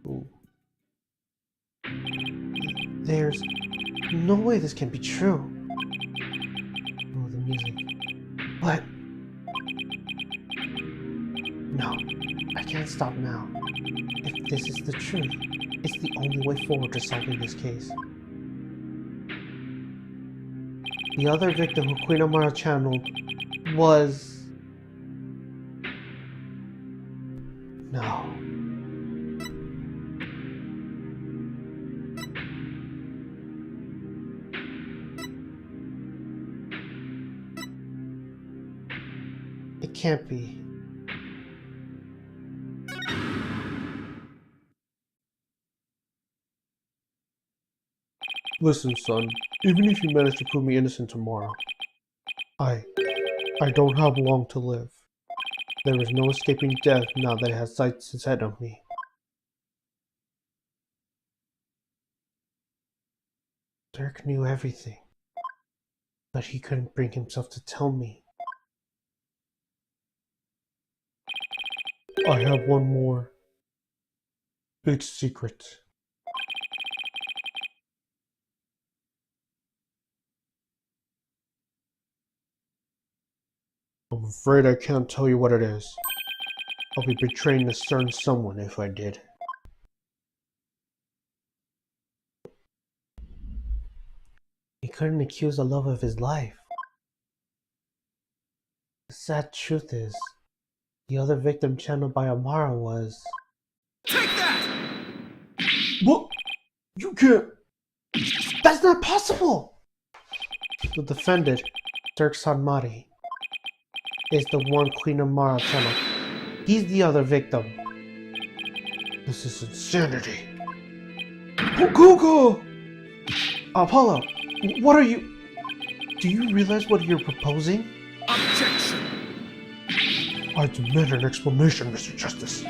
Ooh. There's no way this can be true. Oh, the music. But... no, I can't stop now. If this is the truth, it's the only way forward to solving this case. The other victim who Queen Amara channeled was... no. It can't be. Listen, son, even if you manage to prove me innocent tomorrow, I don't have long to live. There is no escaping death now that it has sights set on me. Dirk knew everything, but he couldn't bring himself to tell me. I have one more big secret. I'm afraid I can't tell you what it is. I'll be betraying a certain someone if I did. He couldn't accuse the love of his life. The sad truth is, the other victim channeled by Amara was... Take that! What? You can't... That's not possible! The defendant, Dirk Sanmari, is the one Queen Amara channeled. He's the other victim. This is insanity. Pokuko! Apollo, what are you... Do you realize what you're proposing? Objection! I demand an explanation, Mr. Justice.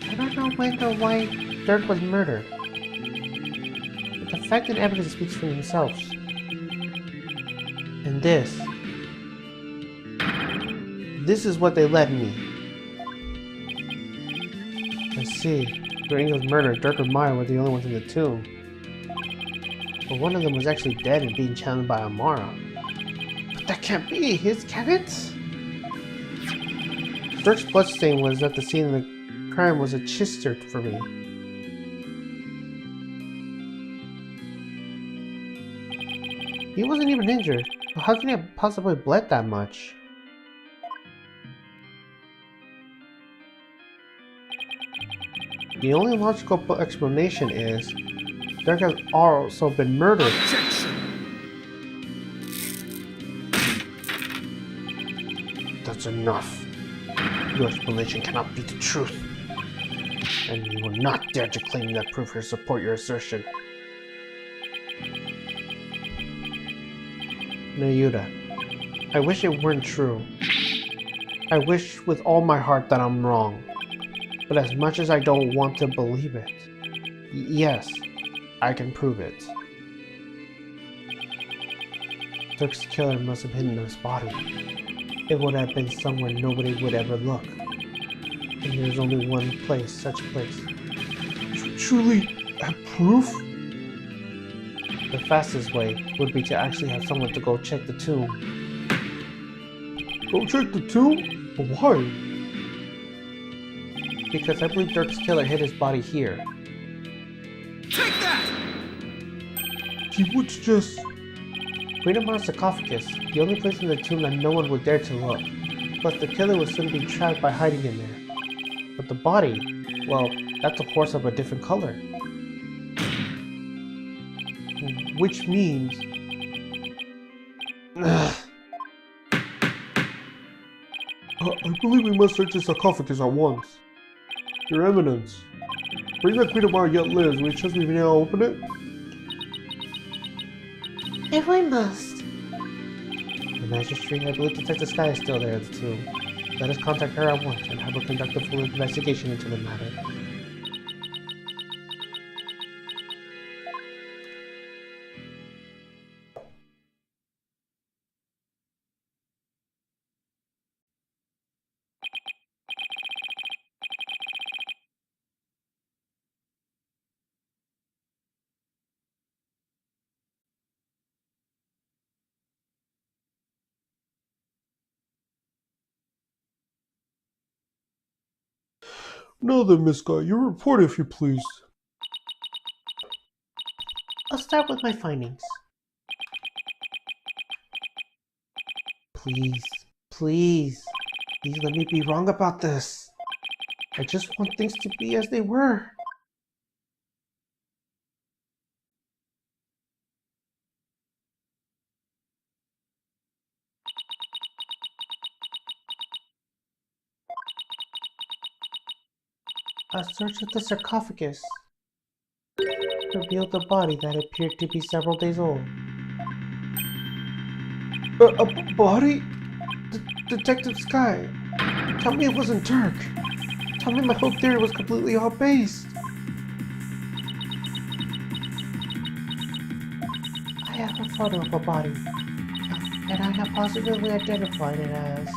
I don't know when or why Dirk was murdered. But the fact and evidence speaks for themselves. And this is what they led me. I see. During his murder, Dirk and Maya were the only ones in the tomb. But one of them was actually dead and being challenged by Amara. But that can't be! Can it? Dirk's bloodstain was at the scene of the crime was a chister for me. He wasn't even injured. How can he have possibly bled that much? The only logical explanation is Dirk has also been murdered. Objection! That's enough. Your explanation cannot be the truth. And you will not dare to claim that proof or support your assertion. Nayuda, I wish it weren't true. I wish with all my heart that I'm wrong. But as much as I don't want to believe it, yes, I can prove it. Dirk's killer must have hidden his body. It would have been somewhere nobody would ever look. And there's only one place, such place. You truly have proof? The fastest way would be to actually have someone to go check the tomb. Go check the tomb? But why? Because I believe Dirk's killer hid his body here. Take that! He would just... Queen of Mars sarcophagus, the only place in the tomb that no one would dare to look. Plus the killer would soon be trapped by hiding in there. But the body, well, that's a horse of a different color. Which means... I believe we must search the sarcophagus at once. Your Eminence, bring that Queen of Mars yet lives. We trust we've been able to open it? If we must. The Magistrate, I believe Detective Sky is still there at the tomb. Let us contact her at once and have her conduct a full investigation into the matter. Now then, Miss Guy, your report if you please. I'll start with my findings. Please, please let me be wrong about this. I just want things to be as they were. A search of the sarcophagus revealed a body that appeared to be several days old. A body? Detective Sky, tell me it wasn't Turk. Tell me my whole theory was completely off base. I have a photo of a body, and I have positively identified it as...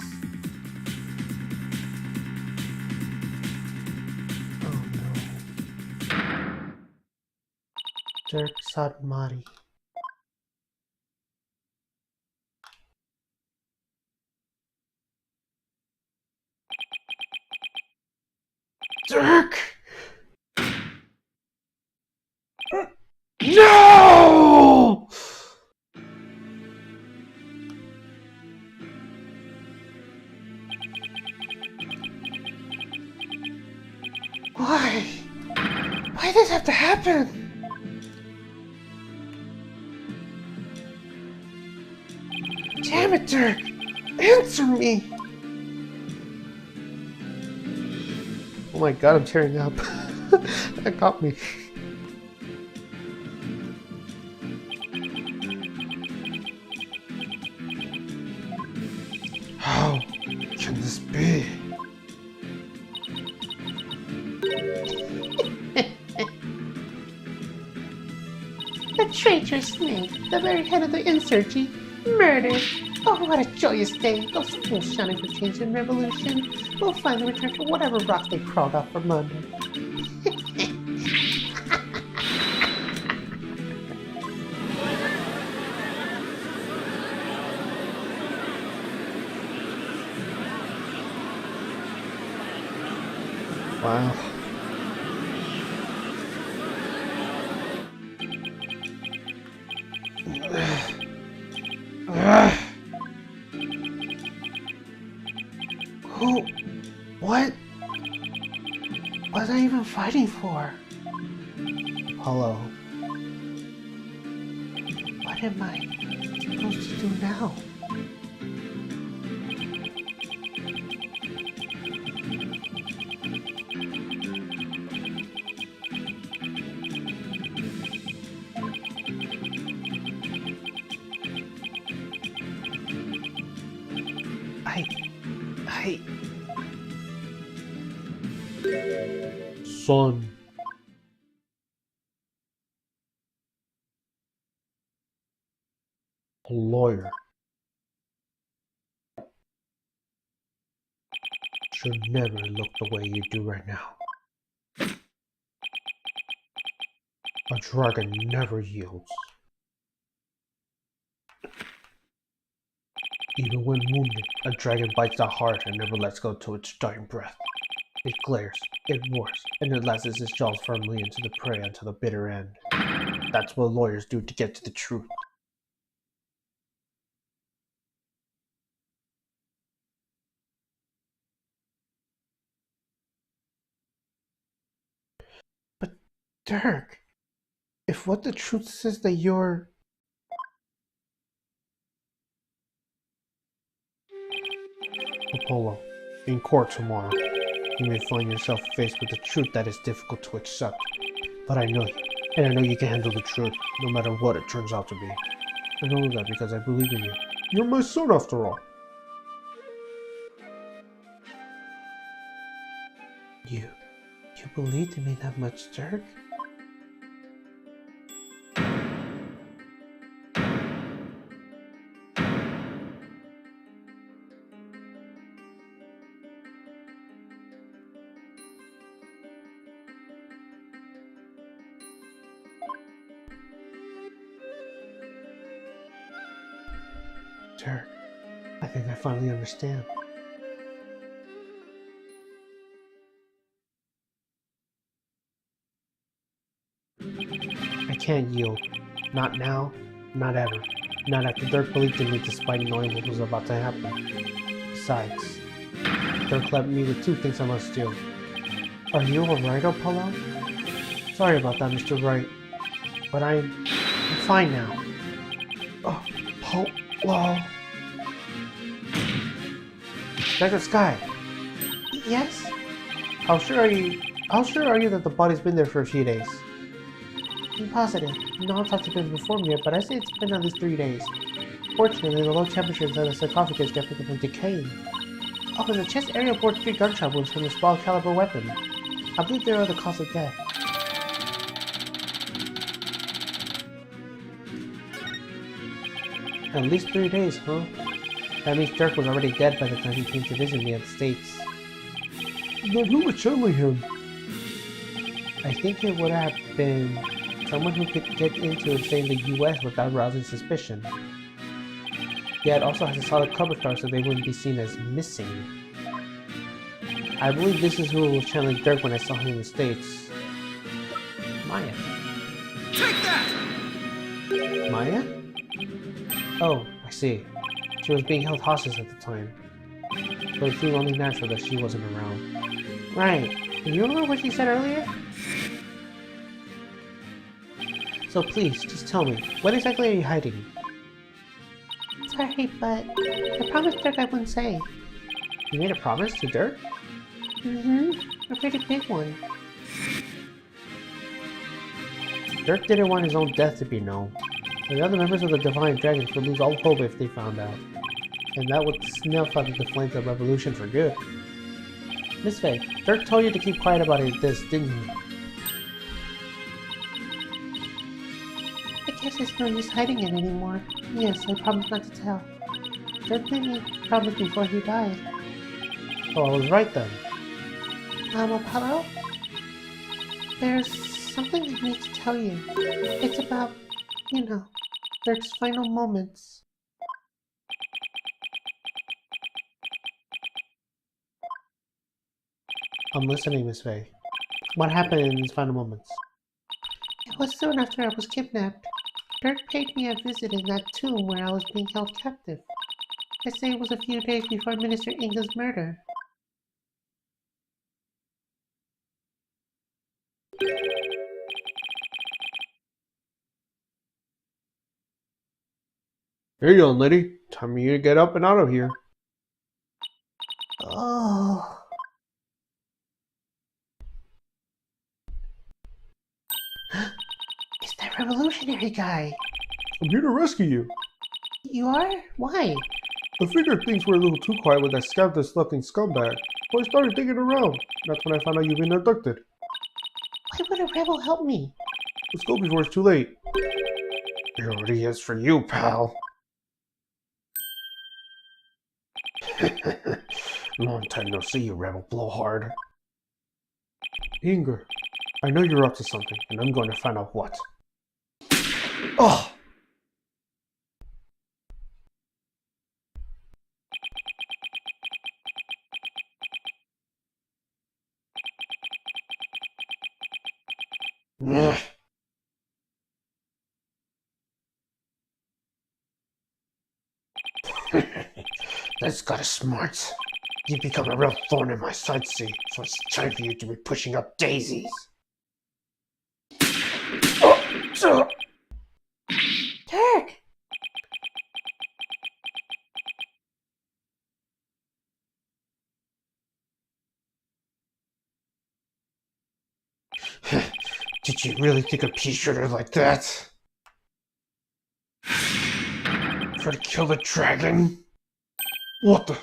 Oh no. Dirk Sadmati. Dirk! No! Why? Why did this have to happen? Damn it, Dirk! Answer me! Oh my god, I'm tearing up. That got me. How can this be? The traitor Snake, the very head of the insurgency, murdered. Oh, what a joyous day. Those fools shouting for change and revolution will finally return to whatever rock they crawled out from under. Wow. Who? What? What was I even fighting for? Hello. What am I supposed to do now? I I... Son. A lawyer should never look the way you do right now. A dragon never yields. Even when wounded, a dragon bites the heart and never lets go to its dying breath. It glares, it roars, and it lashes its jaws firmly into the prey until the bitter end. That's what lawyers do to get to the truth. But, Dirk, if what the truth says that you're... Apollo, in court tomorrow, you may find yourself faced with a truth that is difficult to accept. But I know you, and I know you can handle the truth, no matter what it turns out to be. I know that because I believe in you. You're my son after all. You believed in me that much, Dirk? Dirk, I think I finally understand. I can't yield. Not now, not ever. Not after Dirk believed in me despite knowing what was about to happen. Besides, Dirk left me with 2 things I must do. Are you alright, Apollo? Sorry about that, Mr. Wright. But I'm fine now. Apollo. Dr. Sky. Yes? How sure are you that the body's been there for a few days? I'm positive. No one's talked to been informed yet, but I say it's been at least 3 days. Fortunately, the low temperatures of the sarcophagus kept it from decaying. Oh, and the chest area bore 3 gunshot wounds from a small caliber weapon. I believe they are the cause of death. At least 3 days, huh? That means Dirk was already dead by the time he came to visit me at the States. Then who was channeling him? I think it would have been someone who could get into and stay in the US without rousing suspicion. Yet also has a solid cover star so they wouldn't be seen as missing. I believe this is who was channeling Dirk when I saw him in the States. Maya. Take that! Maya? Oh, I see. She was being held hostage at the time. So it seemed only natural that she wasn't around. Right. Do you remember what she said earlier? So please, just tell me, what exactly are you hiding? Sorry, but I promised Dirk I wouldn't say. You made a promise to Dirk? Mm-hmm. A pretty big one. Dirk didn't want his own death to be known. The other members of the Divine Dragons would lose all hope if they found out. And that would snuff out the flames of revolution for good. Miss Faye, Dirk told you to keep quiet about this, didn't he? I guess there's no use hiding it anymore. Yes, I promised not to tell. Dirk made me promise before he died. Oh, I was right then. Apollo? There's something I need to tell you. It's about, you know, Dirk's final moments. I'm listening, Miss Faye. What happened in these final moments? It was soon after I was kidnapped. Dirk paid me a visit in that tomb where I was being held captive. I say it was a few days before Minister Inga's murder. Hey, young lady. Time for you to get up and out of here. Oh. It's that revolutionary guy. I'm here to rescue you. You are? Why? I figured things were a little too quiet with that scandalous-looking scumbag, so I started digging around. That's when I found out you've been abducted. Why would a rebel help me? Let's go before it's too late. Here it is for you, pal. Long time no see, you rebel blowhard. Inga, I know you're up to something, and I'm going to find out what. Oh! Ugh. That's got us smart. You've become a real thorn in my side, see, so it's time for you to be pushing up daisies. Oh, Turk! did you really think a pea shooter like that? Try to kill the dragon? What the?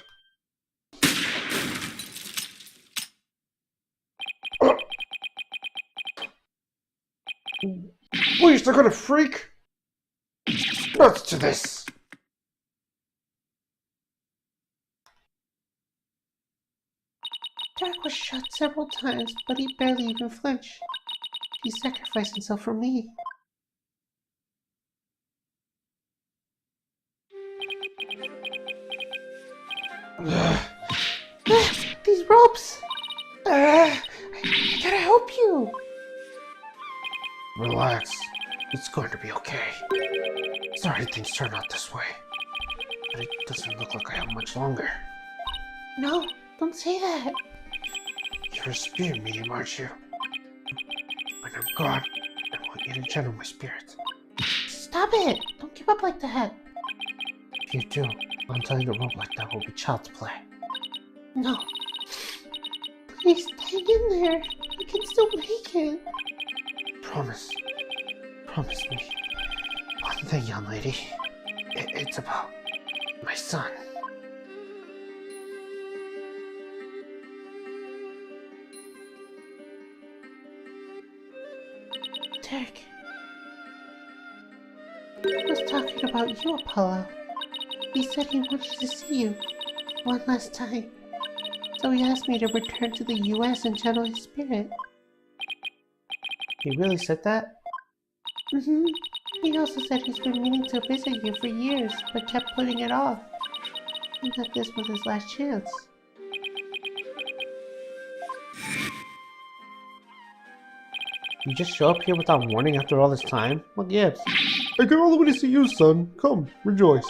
Please, they're gonna freak! Nuts to this! Turk was shot several times, but he barely even flinched. He sacrificed himself for me. These ropes! I gotta help you! Relax. It's going to be okay. Sorry things turned out this way. But it doesn't look like I have much longer. No, don't say that. You're a spirit medium, aren't you? When I'm gone, I want you to channel my spirit. Stop it! Don't give up like that. If you do, untying a rope like that will be child's play. No. Please, hang in there. You can still make it. Promise. Promise me. One thing, young lady. It's about my son. Turk. I was talking about you, Apollo. He said he wanted to see you one last time. So he asked me to return to the US and channel his spirit. He really said that? Mm-hmm. He also said he's been meaning to visit you for years, but kept putting it off. And that this was his last chance. You just show up here without warning after all this time? What gives? I came all the way to see you, son. Come, rejoice.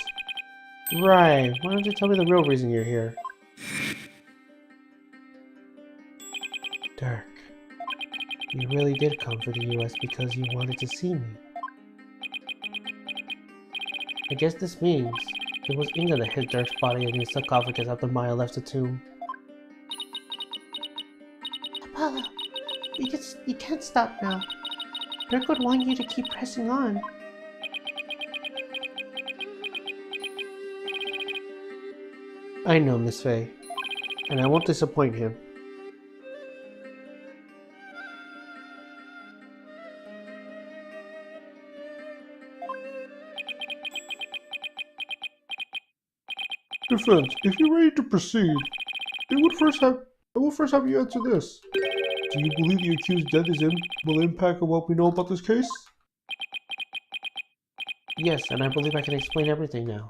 Right, why don't you tell me the real reason you're here? Dirk, you really did come for the US because you wanted to see me. I guess this means it was Inga that hid Dirk's body in his sarcophagus after Maya left the tomb. Apollo, you can't stop now. Dirk would want you to keep pressing on. I know, Miss Faye, and I won't disappoint him. Defense, if you're ready to proceed, I will first have you answer this. Do you believe the accused death will impact on what we know about this case? Yes, and I believe I can explain everything now.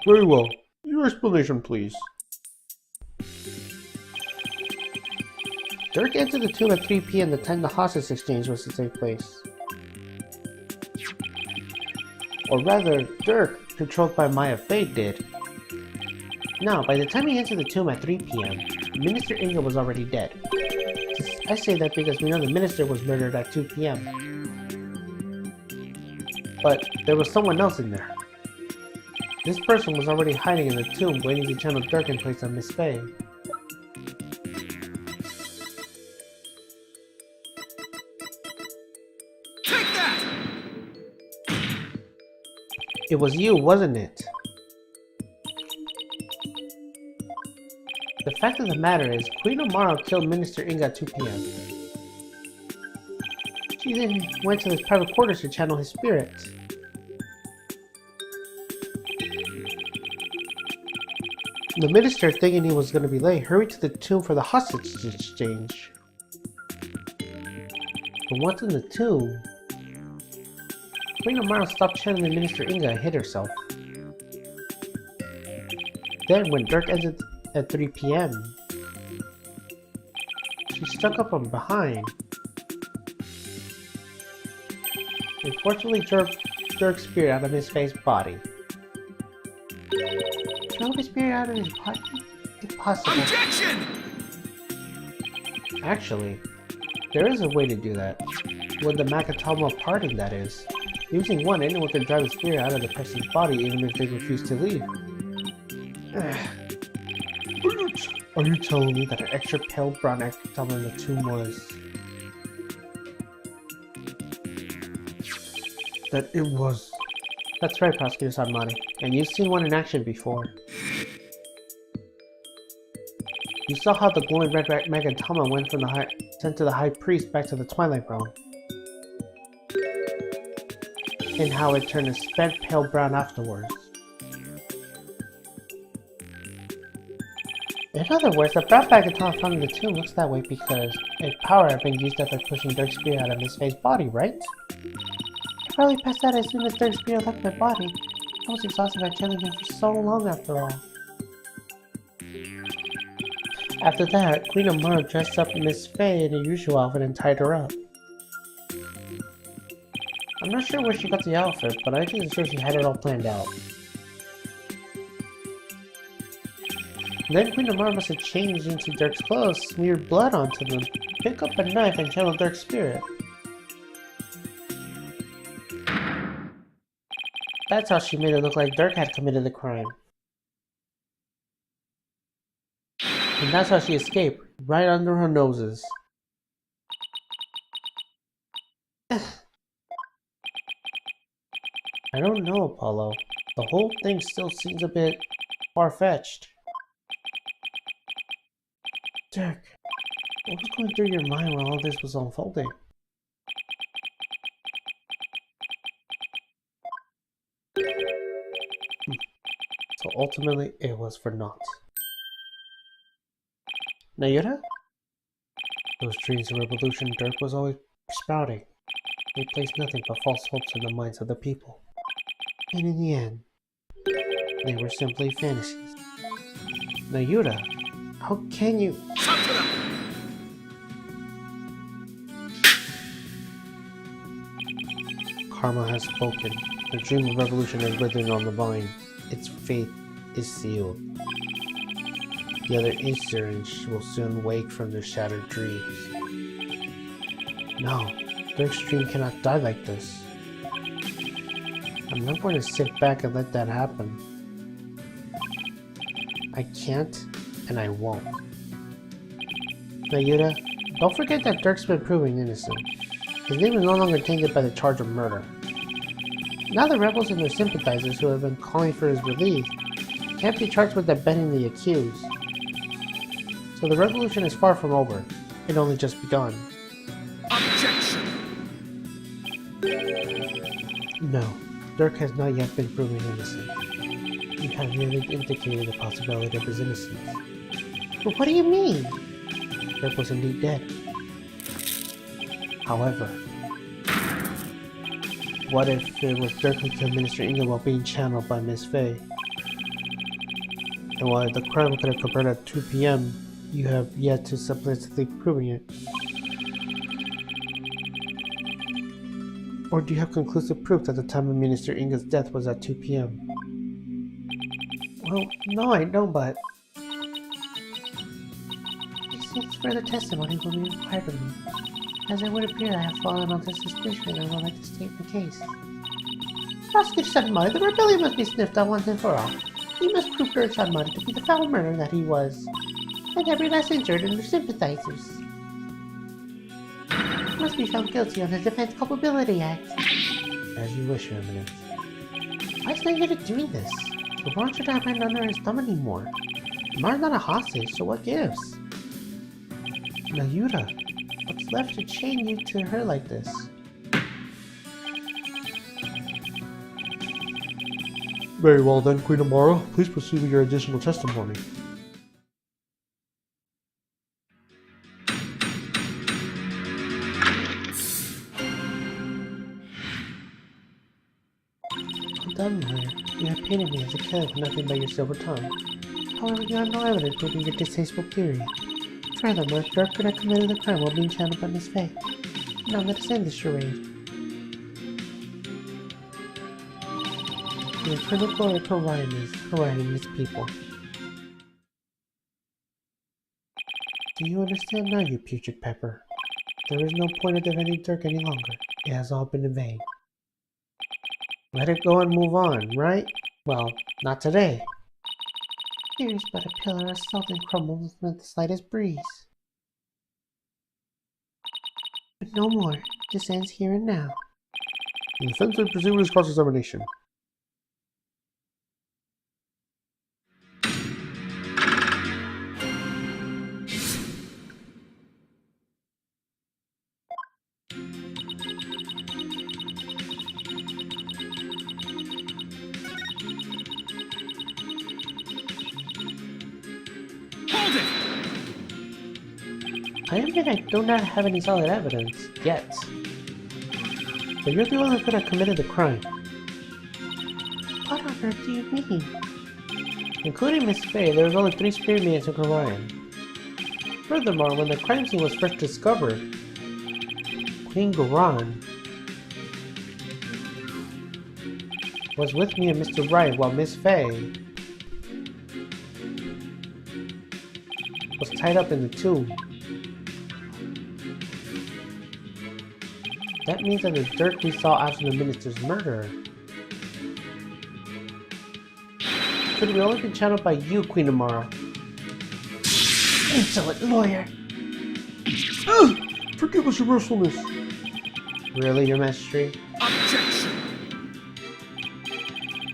Very well. Your explanation, please. Dirk entered the tomb at 3 p.m. the time the hostage exchange was to take place. Or rather, Dirk, controlled by Maya Fate, did. Now, by the time he entered the tomb at 3 p.m., Minister Inga was already dead. I say that because we know the minister was murdered at 2 p.m. But there was someone else in there. This person was already hiding in the tomb, waiting to channel Dirk in place of Miss Faye. It was you, wasn't it? The fact of the matter is, Queen Amaro killed Minister Inga at 2 p.m. She then went to his private quarters to channel his spirit. The minister, thinking he was going to be late, hurried to the tomb for the hostage exchange. But once in the tomb, Queen Amaro stopped channeling Minister Inga and hid herself. Then, when Dirk entered at 3 p.m., she struck up from behind. It fortunately drove Dirk's spirit out of his face body. Drove his spirit out of his body? Impossible. Objection! Actually, there is a way to do that. With the Makatama pardon, that is. Using one, anyone can drive the spirit out of the person's body even if they refuse to leave. Are you telling me that an extra pale brown Akatama in the tomb was... That it was... That's right, Prosecutor Sanmari, and you've seen one in action before. You saw how the glowing red Magatama went from the sent to the High Priest back to the Twilight Realm. And how it turned a spent pale brown afterwards. In other words, the brown Magatama found in the tomb looks that way because its power had been used up by pushing Dirk's spirit out of Miss Faye's body, right? I probably passed out as soon as Dirk's spirit left my body. I was exhausted by killing him for so long after all. After that, Queen Amaro dressed up Miss Faye in her usual outfit and tied her up. I'm not sure where she got the outfit, but I think it's sure she had it all planned out. Then Queen Amaro must have changed into Dirk's clothes, smeared blood onto them, picked up a knife and channeled Dirk's spirit. That's how she made it look like Dirk had committed the crime. And that's how she escaped, right under her noses. I don't know, Apollo. The whole thing still seems a bit far-fetched. Dirk, what was going through your mind while all this was unfolding? So ultimately, it was for naught. Nayura? Those dreams of revolution Dirk was always sprouting. They placed nothing but false hopes in the minds of the people. And in the end, they were simply fantasies. Nayura, how can you... Karma has spoken. The dream of revolution is withered on the vine. Its fate is sealed. The other insurgents will soon wake from their shattered dreams. No, Dirk's dream cannot die like this. I'm not going to sit back and let that happen. I can't, and I won't. Nayura, don't forget that Dirk's been proven innocent. His name is no longer tainted by the charge of murder. Now the rebels and their sympathizers who have been calling for his release can't be charged with abetting the accused. So the revolution is far from over. It only just begun. Objection! No, Dirk has not yet been proven innocent. You have merely indicated the possibility of his innocence. But what do you mean? Dirk was indeed dead. However, what if it was Dirk who killed Minister Inga while being channeled by Miss Faye? And while the crime could have occurred at 2 p.m., you have yet to supplicitly proving it. Or do you have conclusive proof that the time of Minister Inga's death was at 2 p.m.? Well, no, I don't, but... It seems further testimony will be required of me. As it would appear I have fallen onto suspicion and would like to state the case. Prosecutor Sanmari, the rebellion must be sniffed out once and for all. He must prove Dirk Sanmari to be the foul murderer that he was. And every last injured and their sympathizers must be found guilty on the Defense Culpability Act. As you wish, Your Eminence. Why is Nayuta doing this? The world should not have under his thumb anymore. Mara's not a hostage, so what gives? Nayuta, what's left to chain you to her like this? Very well then, Queen Amara. Please proceed with your additional testimony. Well done, lawyer. You have painted me as a killer with nothing but your silver tongue. However, you have no evidence proving your distasteful theory. Furthermore, Dirk could have committed the crime while being channeled by Miss Faye. Now let's end this charade. The eternal glory of Orion is Orion and its people. Do you understand now, you putrid pepper? There is no point of defending Dirk any longer. It has all been in vain. Let it go and move on, right? Well, not today. Here is but a pillar of salt and crumbles with the slightest breeze. But no more. This ends here and now. The defense will proceed with his cross-examination. Hold it! I admit I do not have any solid evidence, yet. But you're the one who could have committed the crime. What on earth do you mean? Including Miss Faye, there was only 3 spirit mediums in Orion. Furthermore, when the crime scene was first discovered, Queen Garan was with me and Mr. Wright while Miss Faye was tied up in the tomb. That means that the Dirk we saw after the minister's murder could have only been channeled by you, Queen Amara. Insolent lawyer! Forgive us, your mercifulness. Really, your mastery? Objection!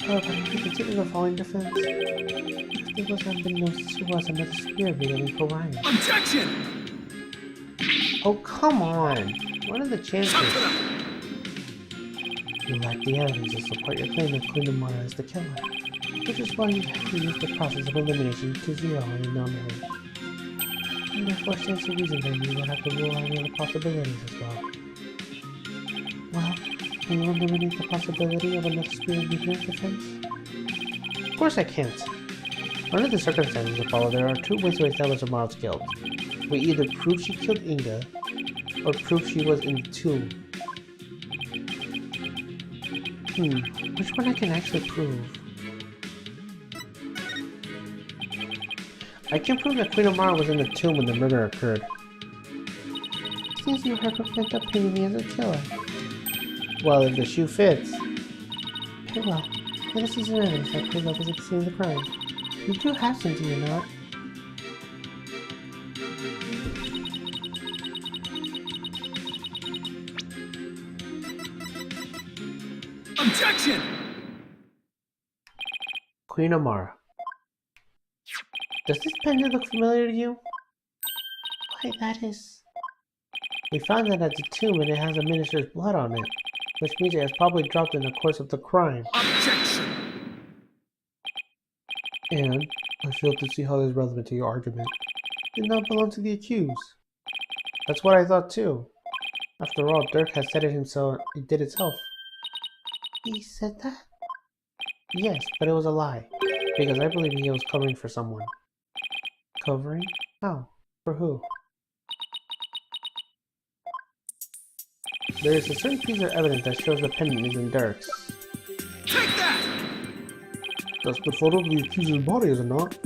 However, if you consider the following defense, it was unbeknownst to us another spirit being in Orion. Objection! Oh, come on! What are the chances? Shut it up! You lack the evidence to support your claim that Queen Amara is the killer, which is why you have to use the process of elimination to zero any non-memory. And therefore stands to reason that you will have to rule out any other possibilities as well. Well, can you eliminate the possibility of another spirit being defense? Of course I can't. Under the circumstances that follow, there are 2 ways to establish Amara's guilt. We either prove she killed Inga, or prove she was in the tomb. Which one I can actually prove? I can prove that Queen Amara was in the tomb when the murder occurred. Since you have bent up painting me as a killer. Well, if the shoe fits. Very well. Let us see some evidence that proves I was at the scene of the crime. You do have some, do you not? Objection! Queen Amara. Does this pendant look familiar to you? Why, that is... We found that at the tomb and it has a minister's blood on it, which means it has probably dropped in the course of the crime. Objection! And I fail to see how this is relevant to your argument. It did not belong to the accused. That's what I thought too. After all, Dirk has said it himself. It did itself. He said that? Yes, but it was a lie. Because I believe he was covering for someone. Covering? How? For who? There is a certain piece of evidence that shows the pendant is in Dirk's. Take that! That's the photo of the accuser's body, is it not?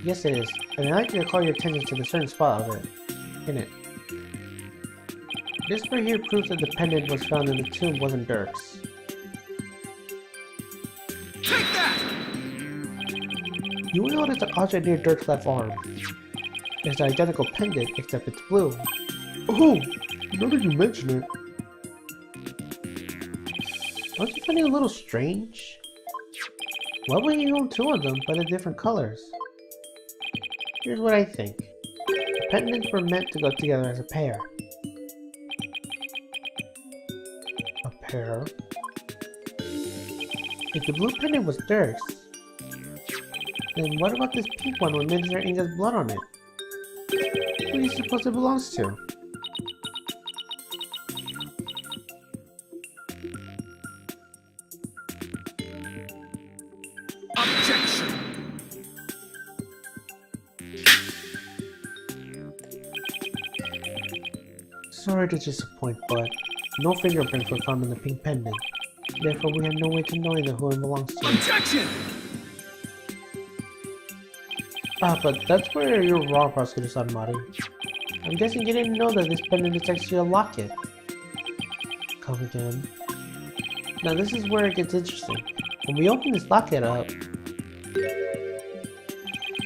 Yes, it is. And I'd like you to call your attention to the certain spot of it. In it. This right here proves that the pendant was found in the tomb wasn't Dirk's. Take that! You will notice the object near Dirk's left arm. It's an identical pendant, except it's blue. Oh! Now that you mention it. Don't you find it a little strange? Why would you own two of them, but in different colors? Here's what I think. The pendants were meant to go together as a pair. A pair? If the blue pendant was Dirk's, then what about this pink one with Miniature Inga's blood on it? Who do you suppose it belongs to? Objection! Sorry to disappoint, but no fingerprints were found in the pink pendant. Therefore, we have no way to know either who it belongs to. Objection! Ah, but that's where you're wrong, Prosecutor Mari. I'm guessing you didn't know that this pendant is actually a locket. Come again. Now this is where it gets interesting. When we open this locket up,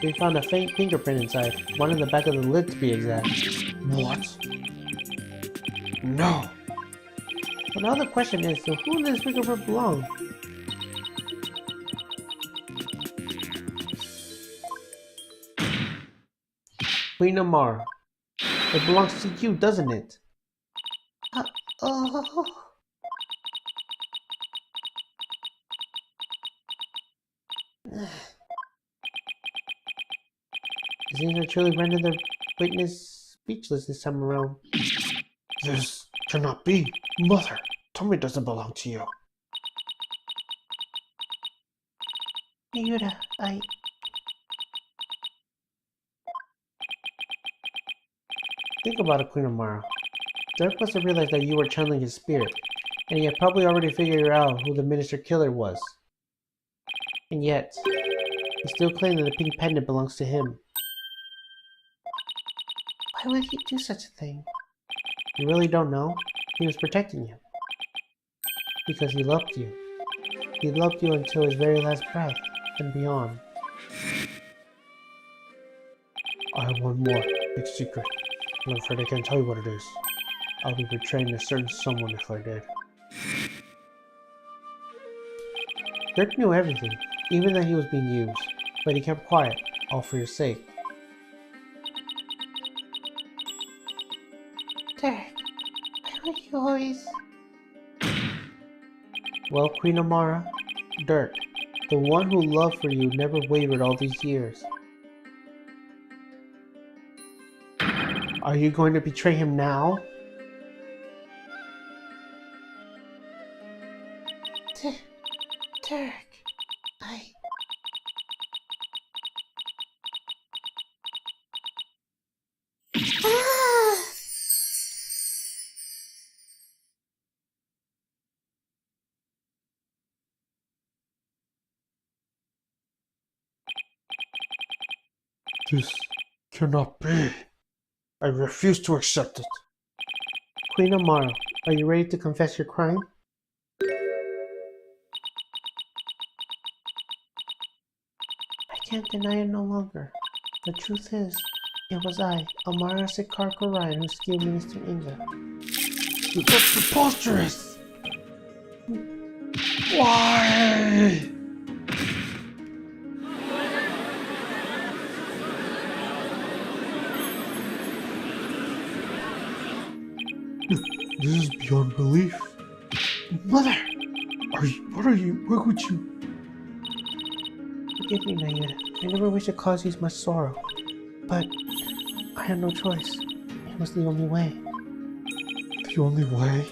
we found a faint fingerprint inside. One in the back of the lid to be exact. What? No. But now the question is, so who does this fingerprint belong? Queen Amara. It belongs to you, doesn't it? Oh. It seems I truly rendered the witness speechless this time around. This cannot be. Mother, tell me it doesn't belong to you. Yuta, Think about it, Queen Amara. Dirk must have realized that you were channeling his spirit, and he had probably already figured out who the Minister Killer was. And yet, he still claimed that the pink pendant belongs to him. Why would he do such a thing? You really don't know? He was protecting you. Because he loved you. He loved you until his very last breath, and beyond. I have one more big secret, and I'm afraid I can't tell you what it is. I'll be betraying a certain someone if I did. Dirk knew everything, even that he was being used, but he kept quiet, all for your sake. Dirk, why would you always... Well, Queen Amara, Dirk, the one who loved for you never wavered all these years. Are you going to betray him now? Dirk, This cannot be. I refuse to accept it. Queen Amara, are you ready to confess your crime? I can't deny it no longer. The truth is, it was I, Amara Sikar Ryan, who killed Minister Inga. That's preposterous! Why? This is beyond belief. Mother! Why would you? Forgive me, Nayuda. I never wished to cause you much sorrow. But I had no choice. It was the only way. The only way?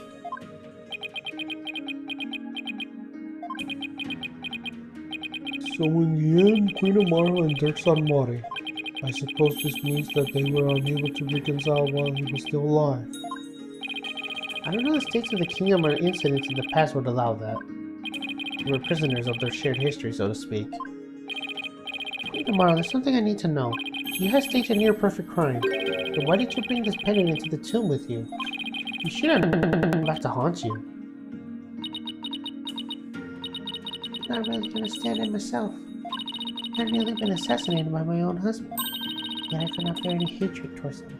So in the end, Queen Amara and Dirk Sanmari. I suppose this means that they were unable to reconcile while he was still alive. I don't know the states of the kingdom or incidents in the past would allow that. They were prisoners of their shared history, so to speak. Queen Amara, there's something I need to know. You had staged a near-perfect crime, but why did you bring this pendant into the tomb with you? You should have left to haunt you. I'm not really gonna stand it myself. I've nearly been assassinated by my own husband, yet I could not bear any hatred towards him.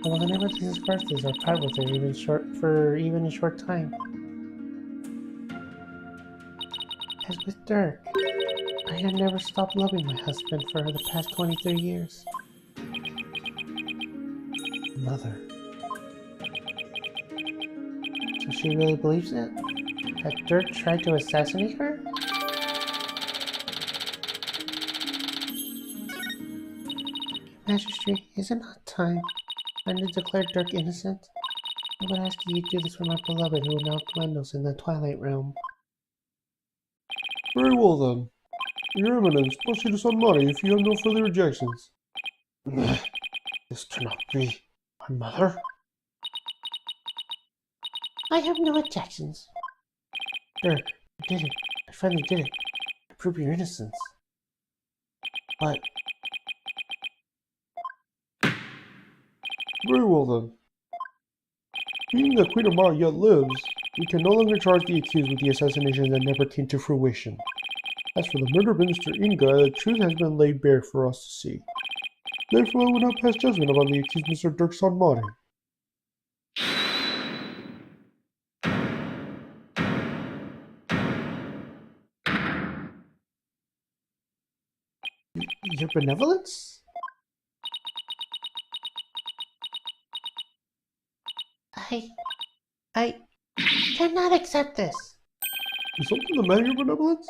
I wasn't able to disperse this or part with it even a short time. As with Dirk, I have never stopped loving my husband for the past 23 years. Mother. So she really believes it? That Dirk tried to assassinate her? Magistrate, is it not time? I to declare Dirk innocent? I would ask you to do this for my beloved who now dwindles in the Twilight Realm. Very well then. Your Eminence, proceed to some money if you have no further objections. This cannot be. My mother? I have no objections. Dirk, I did it. I finally did it. I prove your innocence. But Very well then. Being that Queen Amara yet lives, we can no longer charge the accused with the assassination that never came to fruition. As for the murder of Minister Inga, the truth has been laid bare for us to see. Therefore, I will not pass judgment upon the accused Mr. Dirk Sanmari. your benevolence? I cannot accept this. Is something the matter, Your Benevolence?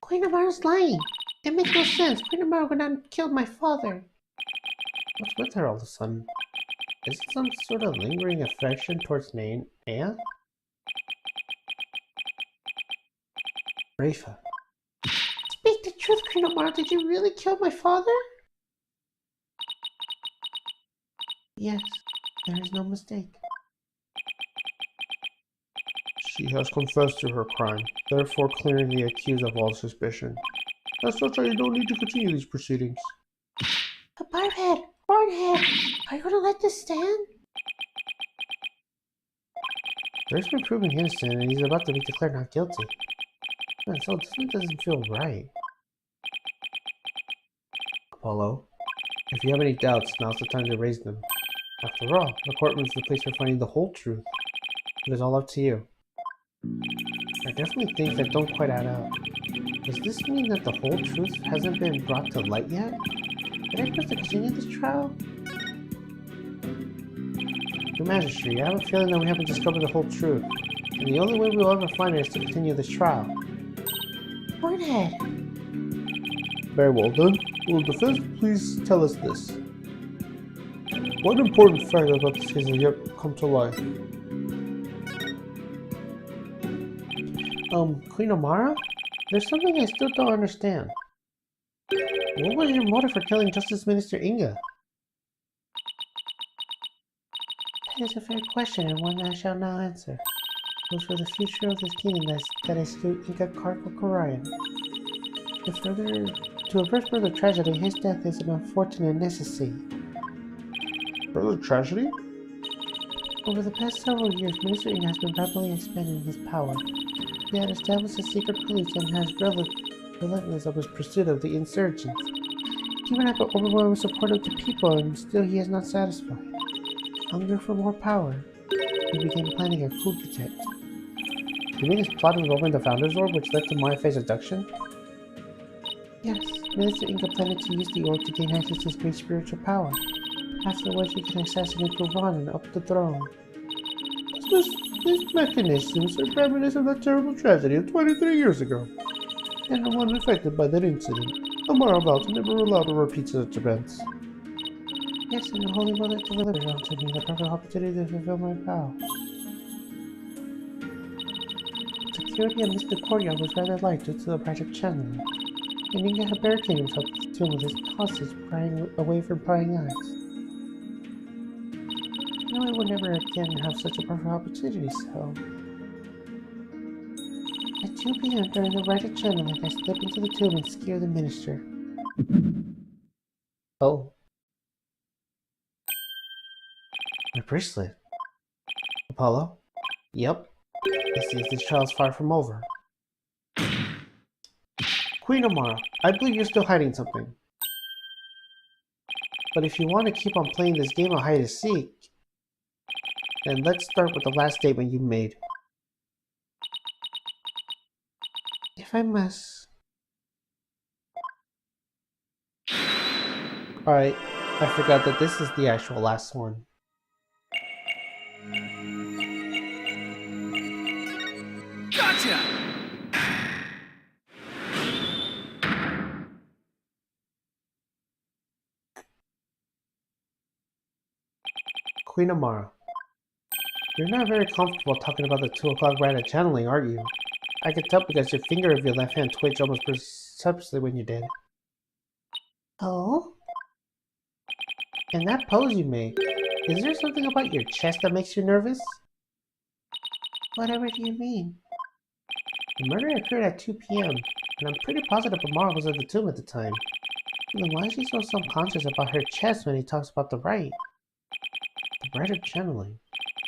Queen Amara's lying. It makes no sense. Queen Amara would not have killed my father. What's with her all of a sudden? Is it some sort of lingering affection towards Nane? Aya? Rafa. Speak the truth, Queen Amara. Did you really kill my father? Yes, there is no mistake. She has confessed to her crime, therefore clearing the accused of all suspicion. As such, I don't need to continue these proceedings. Barhead! Barhead! Are you gonna let this stand? Dirk's been proven innocent and he's about to be declared not guilty. Man, so this one doesn't feel right. Apollo, if you have any doubts, now's the time to raise them. After all, the courtroom is the place for finding the whole truth. It is all up to you. There are definitely things that don't quite add up. Does this mean that the whole truth hasn't been brought to light yet? Did I supposed to continue this trial? Your Majesty, I have a feeling that we haven't discovered the whole truth, and the only way we'll ever find it is to continue this trial. Bonehead! Very well then. Will the defense please tell us this? What important fact about this case has yet come to light? Queen Amara? There's something I still don't understand. What was your motive for killing Justice Minister Inga? That is a fair question, and one I shall now answer. It was for the future of this kingdom that I slew Inga Karkokarayan. To avert further tragedy, his death is an unfortunate necessity. Further tragedy? Over the past several years, Minister Inga has been rapidly expanding his power. He had established a secret police and has relentless of his pursuit of the insurgents. He even had the overwhelming support of the people, and still he is not satisfied. Hunger for more power, he began planning a coup d'etat. You mean his plot involving the Founder's Orb, which led to Mayafei's abduction? Yes, Minister Inga planned to use the orb to gain access to his great spiritual power. Afterwards, he can assassinate Gurvan and up the throne. These mechanisms are reminiscent of that terrible tragedy of 23 years ago, and the one affected by that incident. Amara vowed to never allow to repeat such events. Yes, and the Holy Mother delivered unto me the perfect opportunity to fulfill my vow. Security in Mr. Courtyard was rather light due to the bright of channeling. And Inga had barricaded himself in the tomb with his hostage prying away from prying eyes. I know I will never again have such a perfect opportunity, so... At 2 p.m. during the rite of channeling, I slip into the tomb and scare the minister. Oh. My bracelet. Apollo? Yep. I see this trial's far from over. Queen Amara, I believe you're still hiding something. But if you want to keep on playing this game of hide-and-seek, then let's start with the last statement you made. If I must, Alright, I forgot that this is the actual last one. Gotcha! Queen Amara. You're not very comfortable talking about the 2 o'clock ride at channeling, are you? I could tell because your finger of your left hand twitched almost perceptibly when you did. Oh? And that pose you make, is there something about your chest that makes you nervous? Whatever do you mean? The murder occurred at 2 p.m., and I'm pretty positive Amara was at the tomb at the time. Then why is he so self-conscious about her chest when he talks about the right? The right of channeling.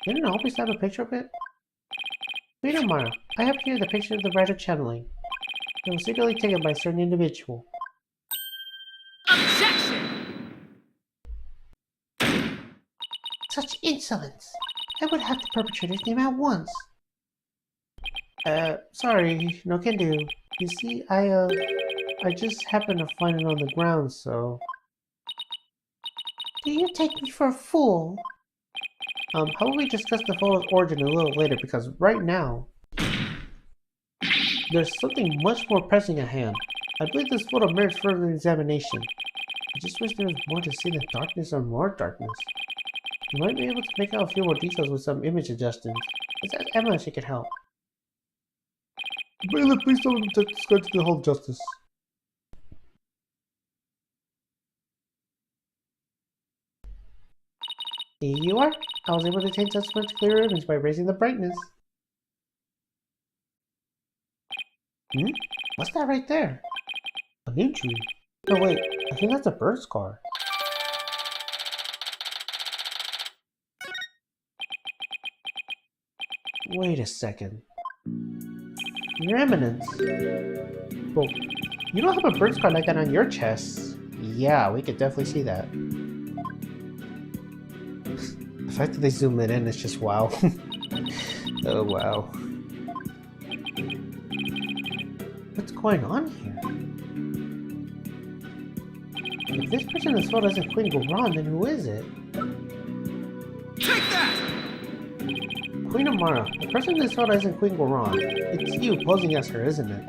Didn't I always have a picture of it? Wait, Amara, I have here the picture of the right of channeling. It was secretly taken by a certain individual. Objection! Such insolence! I would have to perpetrate his name at once. Sorry, no can do. You see, I just happened to find it on the ground, so... Do you take me for a fool? How about we discuss the photo's origin a little later, because right now, there's something much more pressing at hand. I believe this photo merits further examination. I just wish there was more to see than darkness or more darkness. You might be able to make out a few more details with some image adjustments. Let's ask Emma if she could help. Bailiff, please don't take this guy to the Hall of Justice. Here you are. I was able to obtain such much clearer image by raising the brightness. What's that right there? An injury? No, wait. I think that's a bird scar. Wait a second. Your Eminence. Well, you don't have a bird scar like that on your chest. Yeah, we could definitely see that. The fact that they zoom it in is just wow. Oh, wow. What's going on here? If this person in this photo isn't Queen Goran, then who is it? Take that! Queen Amara. The person in this photo isn't Queen Goran. It's you posing as her, isn't it?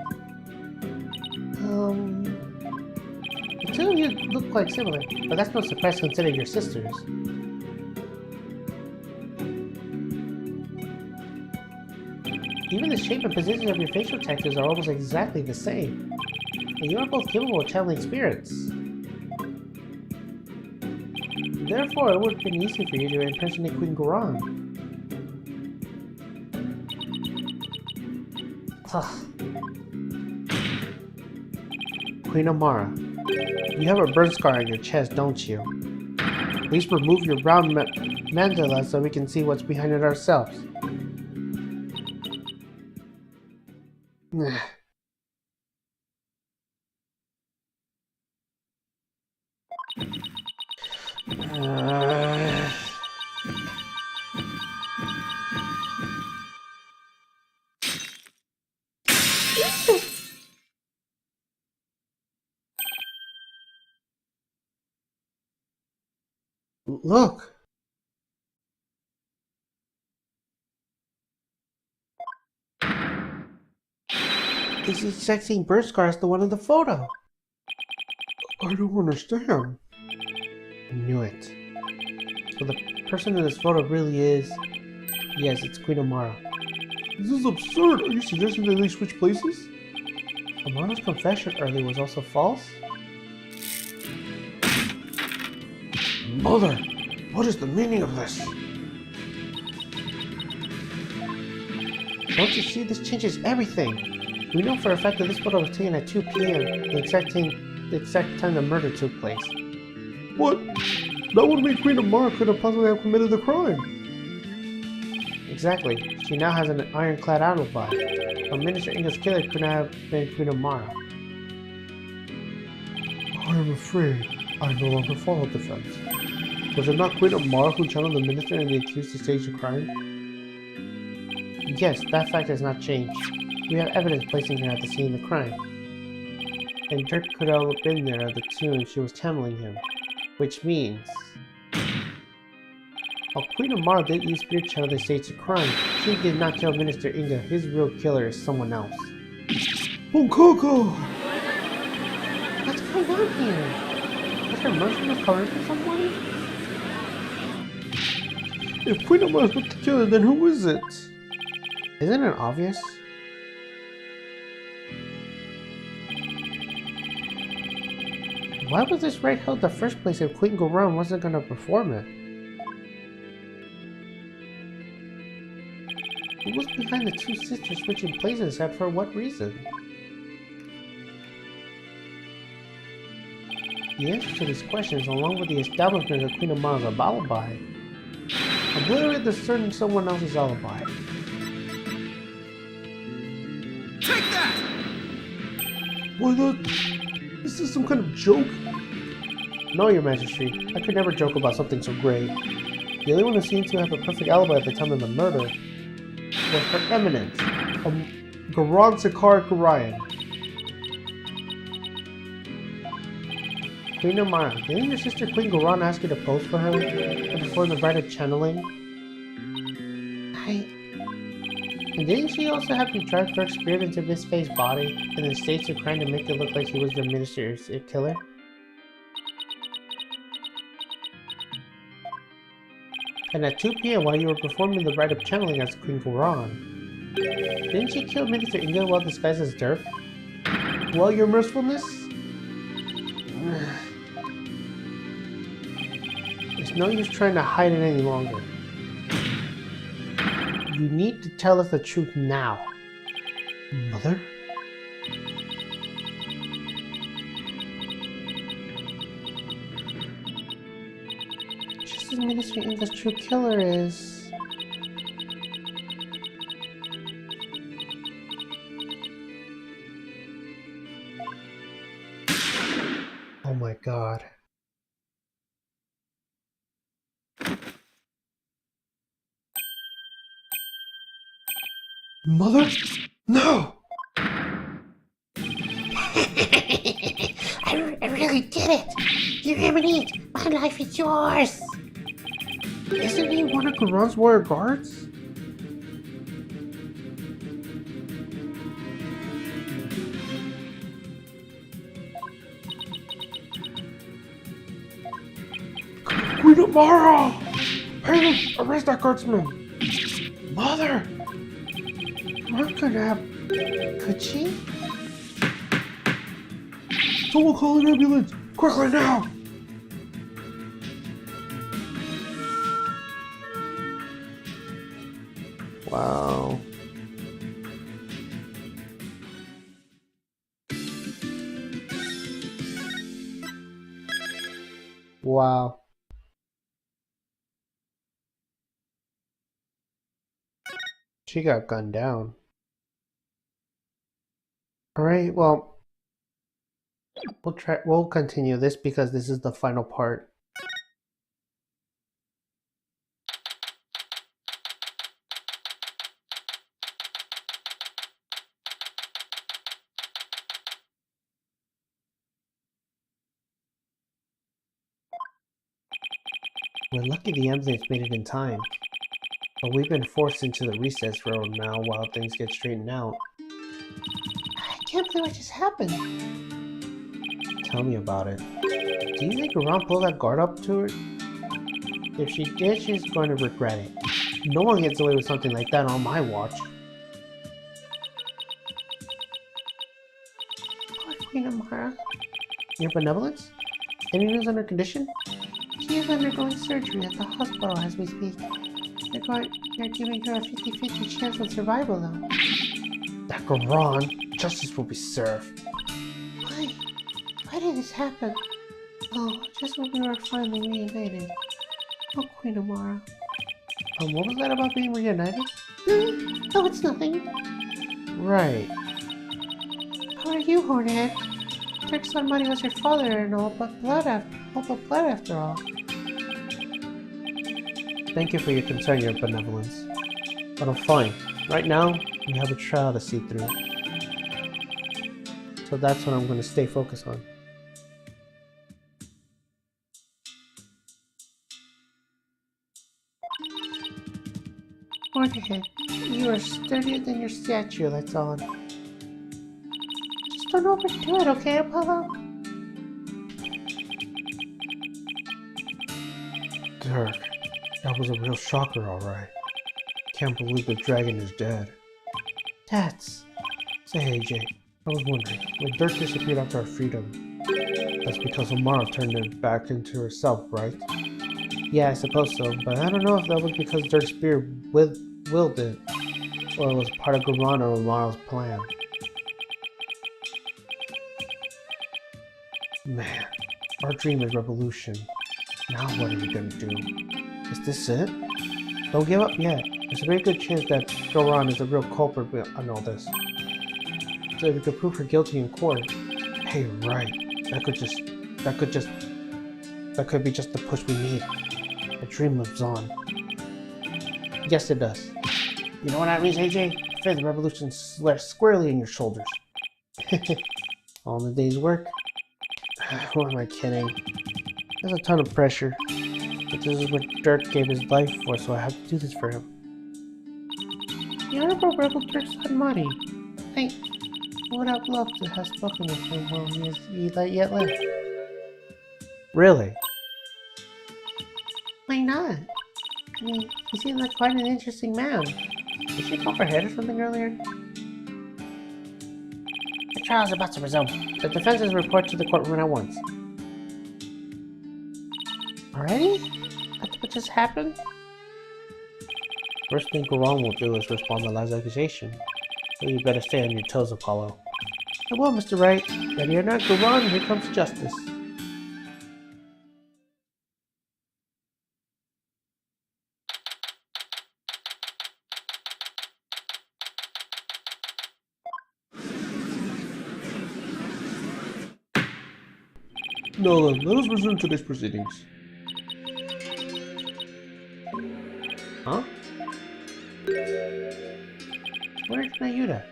The two of you look quite similar, but that's no surprise considering you're sisters. Even the shape and position of your facial tattoos are almost exactly the same. And you are both capable of channeling spirits. Therefore, it would have been easy for you to impersonate Queen Goran. Queen Amara, you have a burn scar on your chest, don't you? Please remove your brown mandala so we can see what's behind it ourselves. Look! It's the exact same bird scar as the one in the photo. I don't understand. Knew it. So the person in this photo really is... Yes, it's Queen Amara. This is absurd. Are you suggesting that they switch places? Amara's confession earlier was also false? Mother, what is the meaning of this? Don't you see? This changes everything. We know for a fact that this photo was taken at 2 p.m., the exact time the murder took place. What? That would mean Queen Amara could have possibly have committed the crime. Exactly. She now has an ironclad alibi. But Minister Ingo's killer could not have been Queen Amara. I am afraid I no longer follow the fence. Was it not Queen Amara who channeled the minister and the accused to stage the crime? Yes, that fact has not changed. We have evidence placing her at the scene of the crime. And Dirk could have been there at the tomb she was channeling him. Which means... While Queen Amara did use Spirit Channel to stage a crime, she did not kill Minister Inga. His real killer is someone else. Coco! What's going on here? Was her mercenary calling for someone? If Queen Amara's not the killer, then who is it? Isn't it obvious? Why was this raid held in the first place if Queen Goran wasn't gonna perform it? Who was behind the two sisters switching places and for what reason? The answer to these questions, along with the establishment of Queen Amara's alibi, obliterate the certain someone else's alibi. Take that! Why not? Is this some kind of joke? No, Your Majesty. I could never joke about something so great. The only one who seemed to have a perfect alibi at the time of the murder was Her Eminence, Garan Sakar Garayan. Queen Amara, didn't your sister Queen Goran ask you to pose for her and perform the rite of channeling? And didn't she also have you drive her spirit into Miss Faye's body and then stage the crime to make it look like he was the minister's killer? And at 2 PM while you were performing the rite of channeling as Queen Goran, didn't she kill Minister Inga while disguised as Dirk? Well, your mercifulness? There's no use trying to hide it any longer. You need to tell us the truth now. Mother? Just as Minister Inga's true killer is... Oh my god. Mother? No! I really did it! You emanate! My life is yours! Isn't he one of Garon's warrior guards? Queen Amara! Hey, arrest that guardsman! Mother! What could have... Could she? Someone call an ambulance! Quickly now! Wow. Wow. She got gunned down. Alright, well, we'll continue this because this is the final part. We're lucky the ambulance made it in time, but we've been forced into the recess room now while things get straightened out. I can't believe what just happened. Tell me about it. Do you think Garan pulled that guard up to her? If she did, she's going to regret it. No one gets away with something like that on my watch. Poor Queen Amara. Your benevolence? Any news on her condition? She is undergoing surgery at the hospital as we speak. They're giving her a 50-50 chance of survival, though. That Garan, justice will be served. Why? Why did this happen? Oh, just when we were finally reunited. Oh, Queen Amara. What was that about being reunited? Oh, it's nothing. Right. How are you, Hornhead? Dirk's son money was your father and all but blood after all. Thank you for your concern, your benevolence. But I'm fine. Right now, we have a trial to see through. So that's what I'm going to stay focused on. on your head. You are sturdier than your statue, that's all. Just don't overdo it, okay, Apollo? Dirk, that was a real shocker, alright. Can't believe the dragon is dead. That's... Say, AJ, I was wondering, when Dirk disappeared after our freedom, that's because Amara turned it back into herself, right? Yeah, I suppose so, but I don't know if that was because Dirk's spirit willed it, or it was part of Garan or Amara's plan. Man, our dream is revolution. Now what are we gonna do? Is this it? Don't give up yet. There's a very good chance that Garan is the real culprit on all this. So we could prove her guilty in court. Hey, Wright, that could be just the push we need. The dream lives on. Yes, it does. You know what that means, AJ? I fear the revolution squarely in your shoulders. All in the day's work? What am I kidding? There's a ton of pressure. But this is what Dirk gave his life for, so I have to do this for him. The Honorable Rebel Dirk's son Marty. I would have loved to have spoken with him while he yet lived. Really? Why not? I mean, he seemed like quite an interesting man. Did she pop her head or something earlier? The trial is about to resume. The defense's report to the courtroom at once. Already? That's what just happened? First thing Garan will do is respond to Lai's accusation. So you better stay on your toes, Apollo. I will, Mr. Wright. Ready or not, Garan, here comes justice. Now then, let us resume today's proceedings. Huh? Where's Nayuta?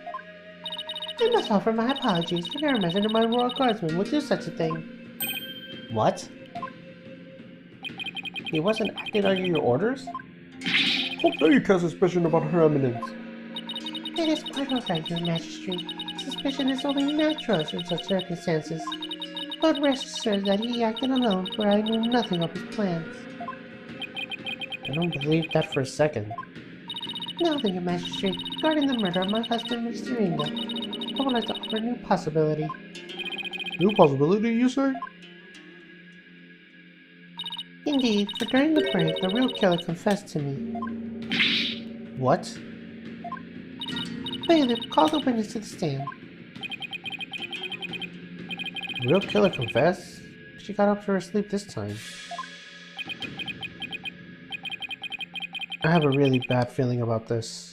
I must offer my apologies. I never imagined my royal guardsman would do such a thing. What? He wasn't acting under your orders? Hope now you cast suspicion about her eminence. It is quite alright, your majesty. Suspicion is only natural in such circumstances. But rest assured that he acted alone, for I knew nothing of his plans. I don't believe that for a second. Now then, your majesty, regarding the murder of my husband, Mr. Inga, I would like to offer a new possibility. New possibility, you say? Indeed, for during the break, the real killer confessed to me. What? Bailiff, call the witness to the stand. The real killer confessed? She got up for her sleep this time. I have a really bad feeling about this.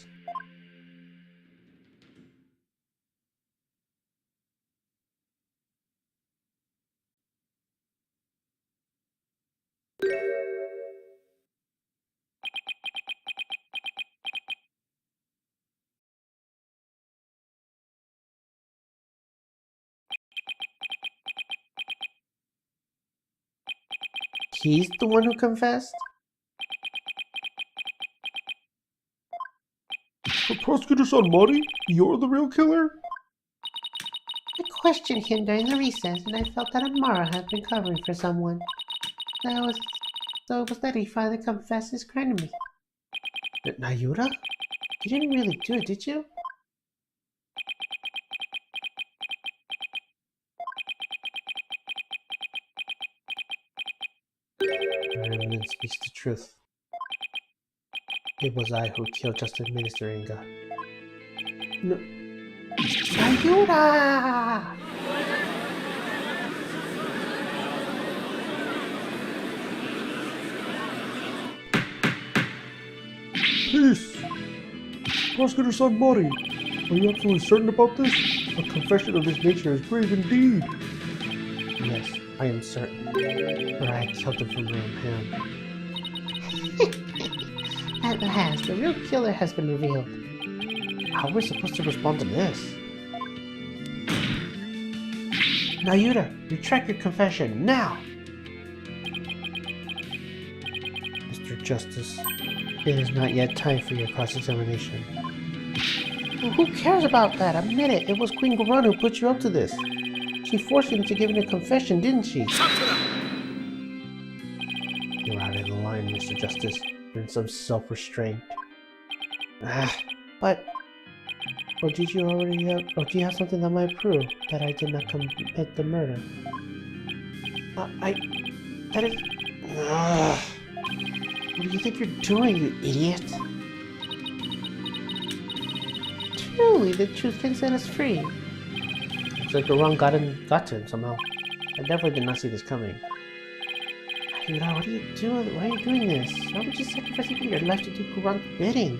He's the one who confessed? The prosecutor's son, Marty? You're the real killer? I questioned him during the recess, and I felt that Amara had been covering for someone. So it was that he finally confessed his crime to me. Nayuta? You didn't really do it, did you? Your evidence speaks the truth. It was I who killed Justice Minister Inga. No. Nayuta! Peace! Prosecutor's son, Marty. Are you absolutely certain about this? A confession of this nature is grave indeed. Yes, I am certain. But I killed him from my own hand. At last, the real killer has been revealed. How are we supposed to respond to this? Nayuta, retract your confession, now! Mr. Justice, It is not yet time for your cross-examination. Well, who cares about that? Admit it. It was Queen Garana who put you up to this. She forced you into giving a confession, didn't she? You're out of the line, Mr. Justice. Learn some self-restraint. But Or do you have something that might prove that I did not commit the murder? that is... What do you think you're doing, you idiot? Truly, the truth can set us free. Looks like the wrong got to him somehow. I definitely did not see this coming. Ayuda, what are you doing? Why are you doing this? Why would you sacrifice even your life to do Kuran's bidding?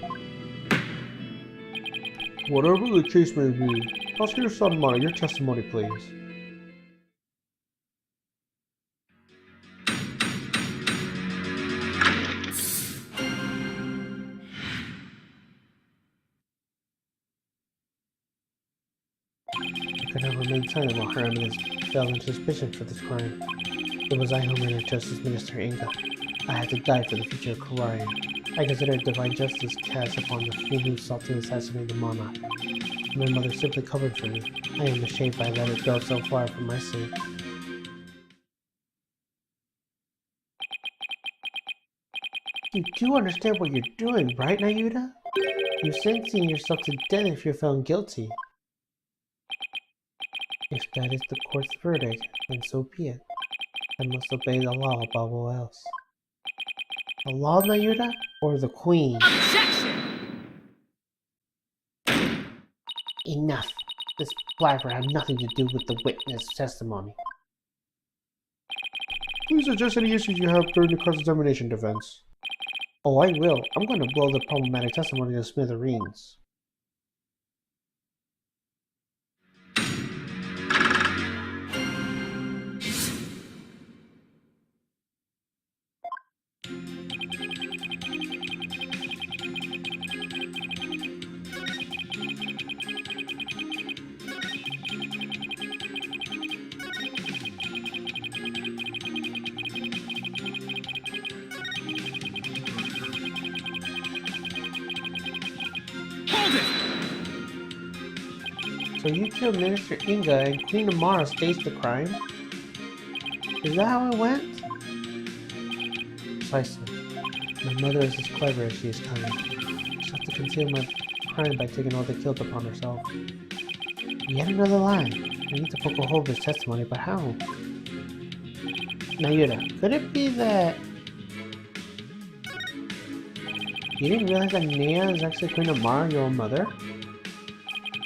Whatever the case may be, Prosecutor Sadamada, your testimony, please. I could not remain silent while Her Eminence fell into suspicion for this crime. It was I who murdered Justice Minister Inga. I had to die for the future of Karian. I consider divine justice cast upon the fool who sought to assassinate the monarch. My mother simply covered for me. I am ashamed I let it go so far for my sake. You do understand what you're doing, right, Nayuda? You're sentencing yourself to death if you're found guilty. If that is the court's verdict, then so be it. I must obey the law above all else. The law, Nayuda? Or the Queen? Objection! Enough. This blabber had nothing to do with the witness testimony. Please address any issues you have during the cross-examination, defense. Oh, I will. I'm going to blow the problematic testimony to smithereens. So you killed Minister Inga and Queen Amara staged the crime? Is that how it went? Precisely. My mother is as clever as she is kind. She sought to conceal my crime by taking all the guilt upon herself. Yet another lie. I need to poke a hole in this testimony, but how? Nayuda, could it be that you didn't realize that Nia is actually Queen Amara, your own mother?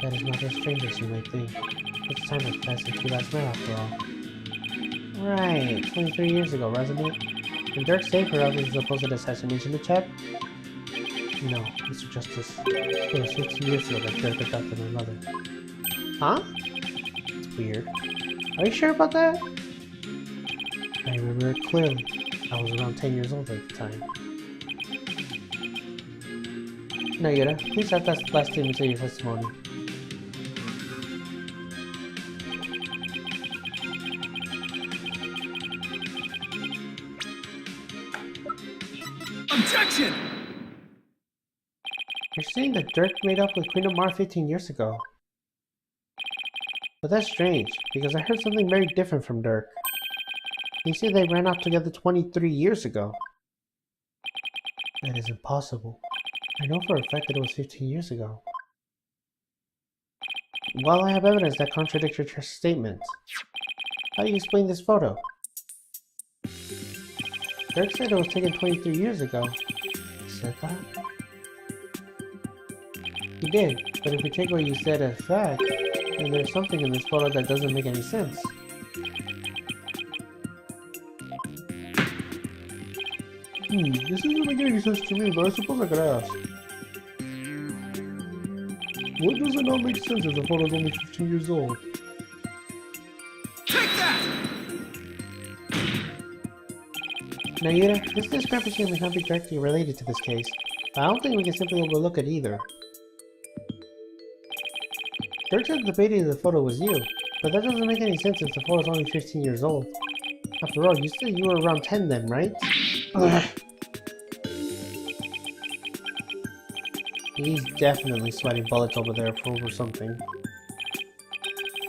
That is not as strange as you might think. Much time has passed since we last met, after all. Right, 23 years ago, wasn't it? Did Dirk save her of his supposed assassination attempt? No, Mr. Justice. It was 15 years ago that Dirk adopted my mother. Huh? It's weird. Are you sure about that? I remember it clearly. I was around 10 years old at the time. Nayuda, please add that last statement to your testimony. Objection! You're saying that Dirk made up with Queen Amara 15 years ago. But that's strange, because I heard something very different from Dirk. He said they ran off together 23 years ago. That is impossible. I know for a fact that it was 15 years ago. Well, I have evidence that contradicts your statement. How do you explain this photo? Dirk said it was taken 23 years ago. He said that? He did, but if we take what you said as fact, then there's something in this photo that doesn't make any sense. This doesn't make any sense to me, but I suppose I could ask. What does it not make sense if the photo's only 15 years old? Take that! Nayuda, this discrepancy may not be directly related to this case, but I don't think we can simply overlook it either. Dirk said the baby in the photo was you, but that doesn't make any sense since the photo's only 15 years old. After all, you said you were around 10 then, right? He's definitely sweating bullets over there over something.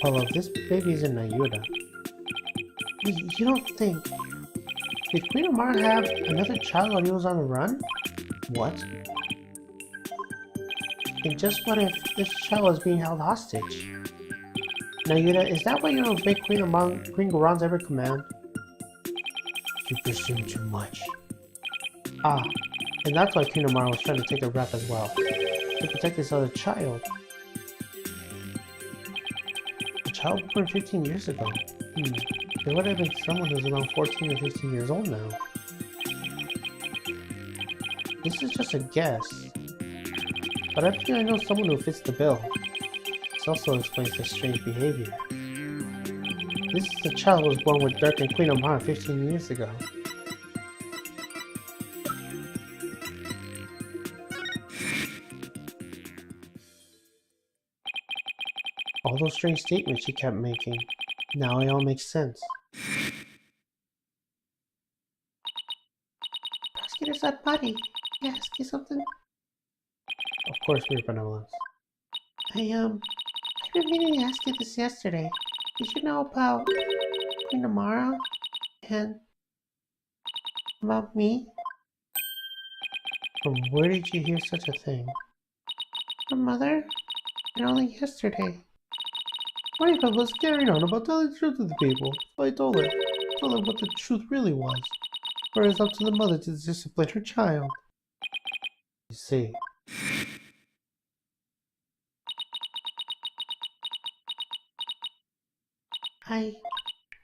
Although this baby's in Nayuda. You don't think... Did Queen Amara have another child while he was on the run? What? And just what if this child was being held hostage? Nayuda, is that what you obey Queen Goron's every command? You presume too much. Ah, and that's why Queen Amara was trying to take a rep as well. To protect this other child. A child born 15 years ago. There would have been someone who's around 14 or 15 years old now. This is just a guess. But I think I know someone who fits the bill. This also explains his strange behavior. This is the child who was born with Dirk and Queen Amara 15 years ago. All those strange statements she kept making. Now it all makes sense. Prosecutor's that buddy. May I ask you something? Of course, Your Benevolence. I've been meaning to ask you this yesterday. Did you know about Queen Amara? And about me? From where did you hear such a thing? From Mother? And only yesterday. Wright was carrying on about telling the truth to the people, so I told her what the truth really was. For it's up to the mother to discipline her child. You see.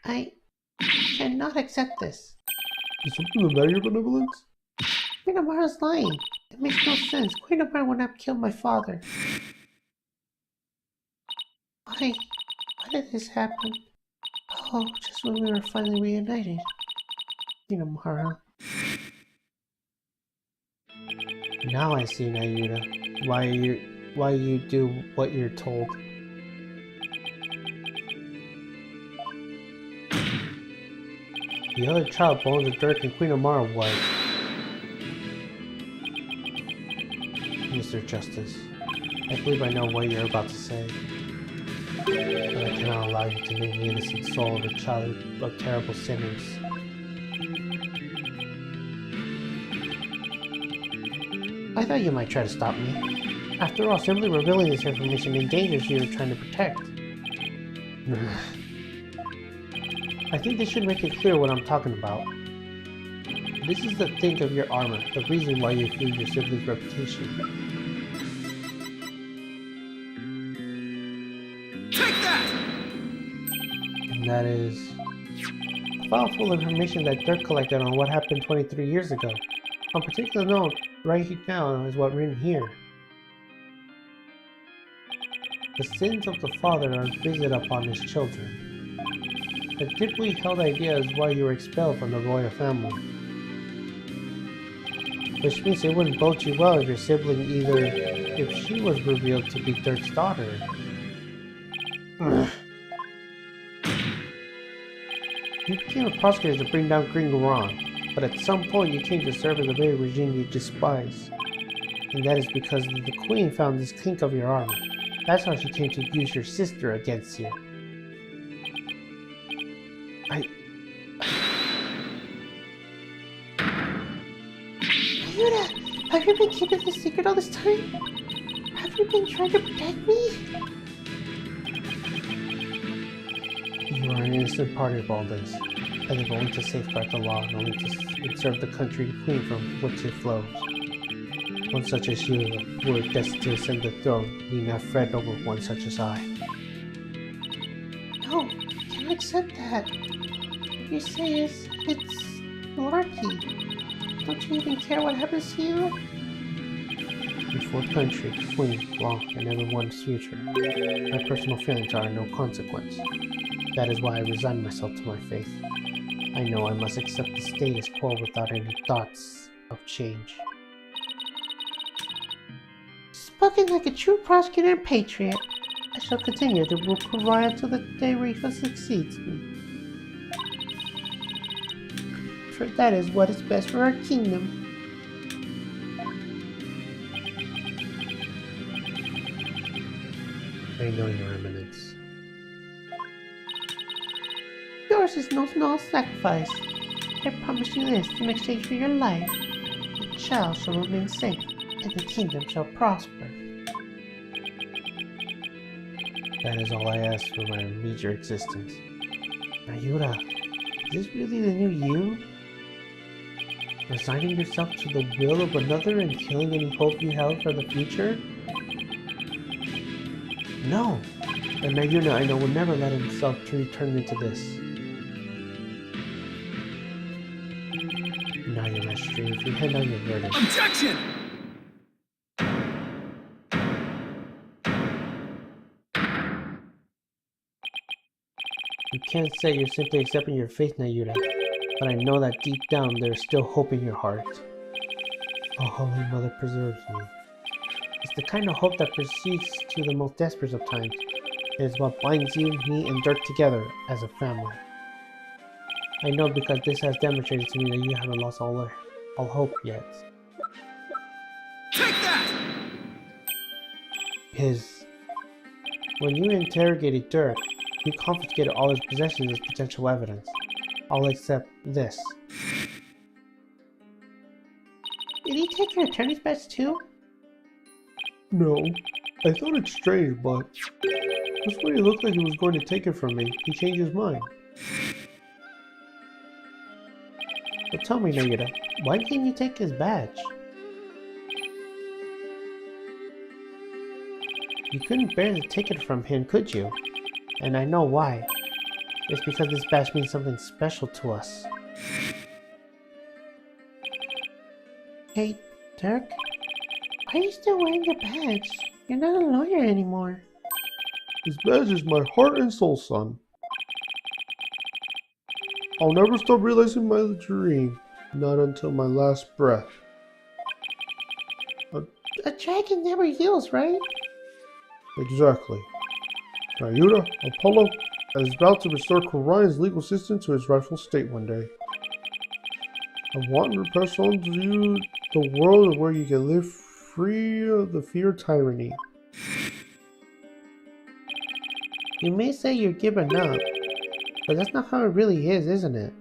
I cannot accept this. Is something the matter, Your Benevolence? Queen Amara's lying. It makes no sense. Queen Amara would not have killed my father. Why did this happen? Oh, just when we were finally reunited. Queen Amara. Now I see, Nayuda. Why you do what you're told. The other child born to Dirk and Queen Amara was... Mr. Justice, I believe I know what you're about to say. But I cannot allow you to name the innocent soul of a child of terrible sinners. I thought you might try to stop me. After all, simply revealing this information endangers you you're trying to protect. I think this should make it clear what I'm talking about. This is the think of your armor, the reason why you fear your sibling's reputation. Take that! And that is... a file full of information that Dirk collected on what happened 23 years ago. On particular note, right now is what written here. The sins of the father are visited upon his children. A deeply held idea is why you were expelled from the royal family. Which means it wouldn't bode you well if your sibling if she was revealed to be Dirk's daughter. You became a prosecutor to bring down Queen Goron, but at some point you came to serve in the very regime you despise. And that is because the queen found this kink of your armor. That's how she came to use your sister against you. Yuda, have you been keeping this secret all this time? Have you been trying to protect me? You are an innocent party of all this. I live only to safeguard the law and only to serve the country and queen from which it flows. One such as you, who are destined to ascend the throne, need not fret over one such as I. No, I can't accept that. What you say is, it's malarkey. Don't you even care what happens to you? Before country, queen, law, and everyone's future, my personal feelings are no consequence. That is why I resign myself to my faith. I know I must accept the status quo without any thoughts of change. Spoken like a true prosecutor and patriot, I shall continue to rule Korea until the day Rifa succeeds me. For that is what is best for our kingdom. I know your eminence. Yours is no small sacrifice. I promise you this in exchange for your life. The child shall remain safe, and the kingdom shall prosper. That is all I ask for my immediate existence. Mayura, is this really the new you? Resigning yourself to the will of another and killing any hope you held for the future? No! And Mayuna, I know, will never let himself to return into this. Now, Your Majesty, if you hand down your verdict. Objection! You can't say you're simply accepting your fate, Nayura, but I know that deep down there's still hope in your heart. Oh, Holy Mother preserves me. It's the kind of hope that proceeds to the most desperate of times. It is what binds you, me, and Dirk together as a family. I know because this has demonstrated to me that you haven't lost all hope yet. Take that! When you interrogated Dirk, you confiscated all his possessions as potential evidence. All except this. Did he take your attorney's badge too? No. I thought it strange, but just when he looked like he was going to take it from me, he changed his mind. But tell me, Nayura, why didn't you take his badge? You couldn't bear to take it from him, could you? And I know why. It's because this badge means something special to us. Hey, Dirk? Why are you still wearing your badge? You're not a lawyer anymore. This badge is my heart and soul, son. I'll never stop realizing my dream, not until my last breath. A dragon never heals, right? Exactly. Mayura, Apollo is about to restore Korion's legal system to its rightful state one day. I want to press on to you the world where you can live free of the fear of tyranny. You may say you're giving up, but that's not how it really is, isn't it?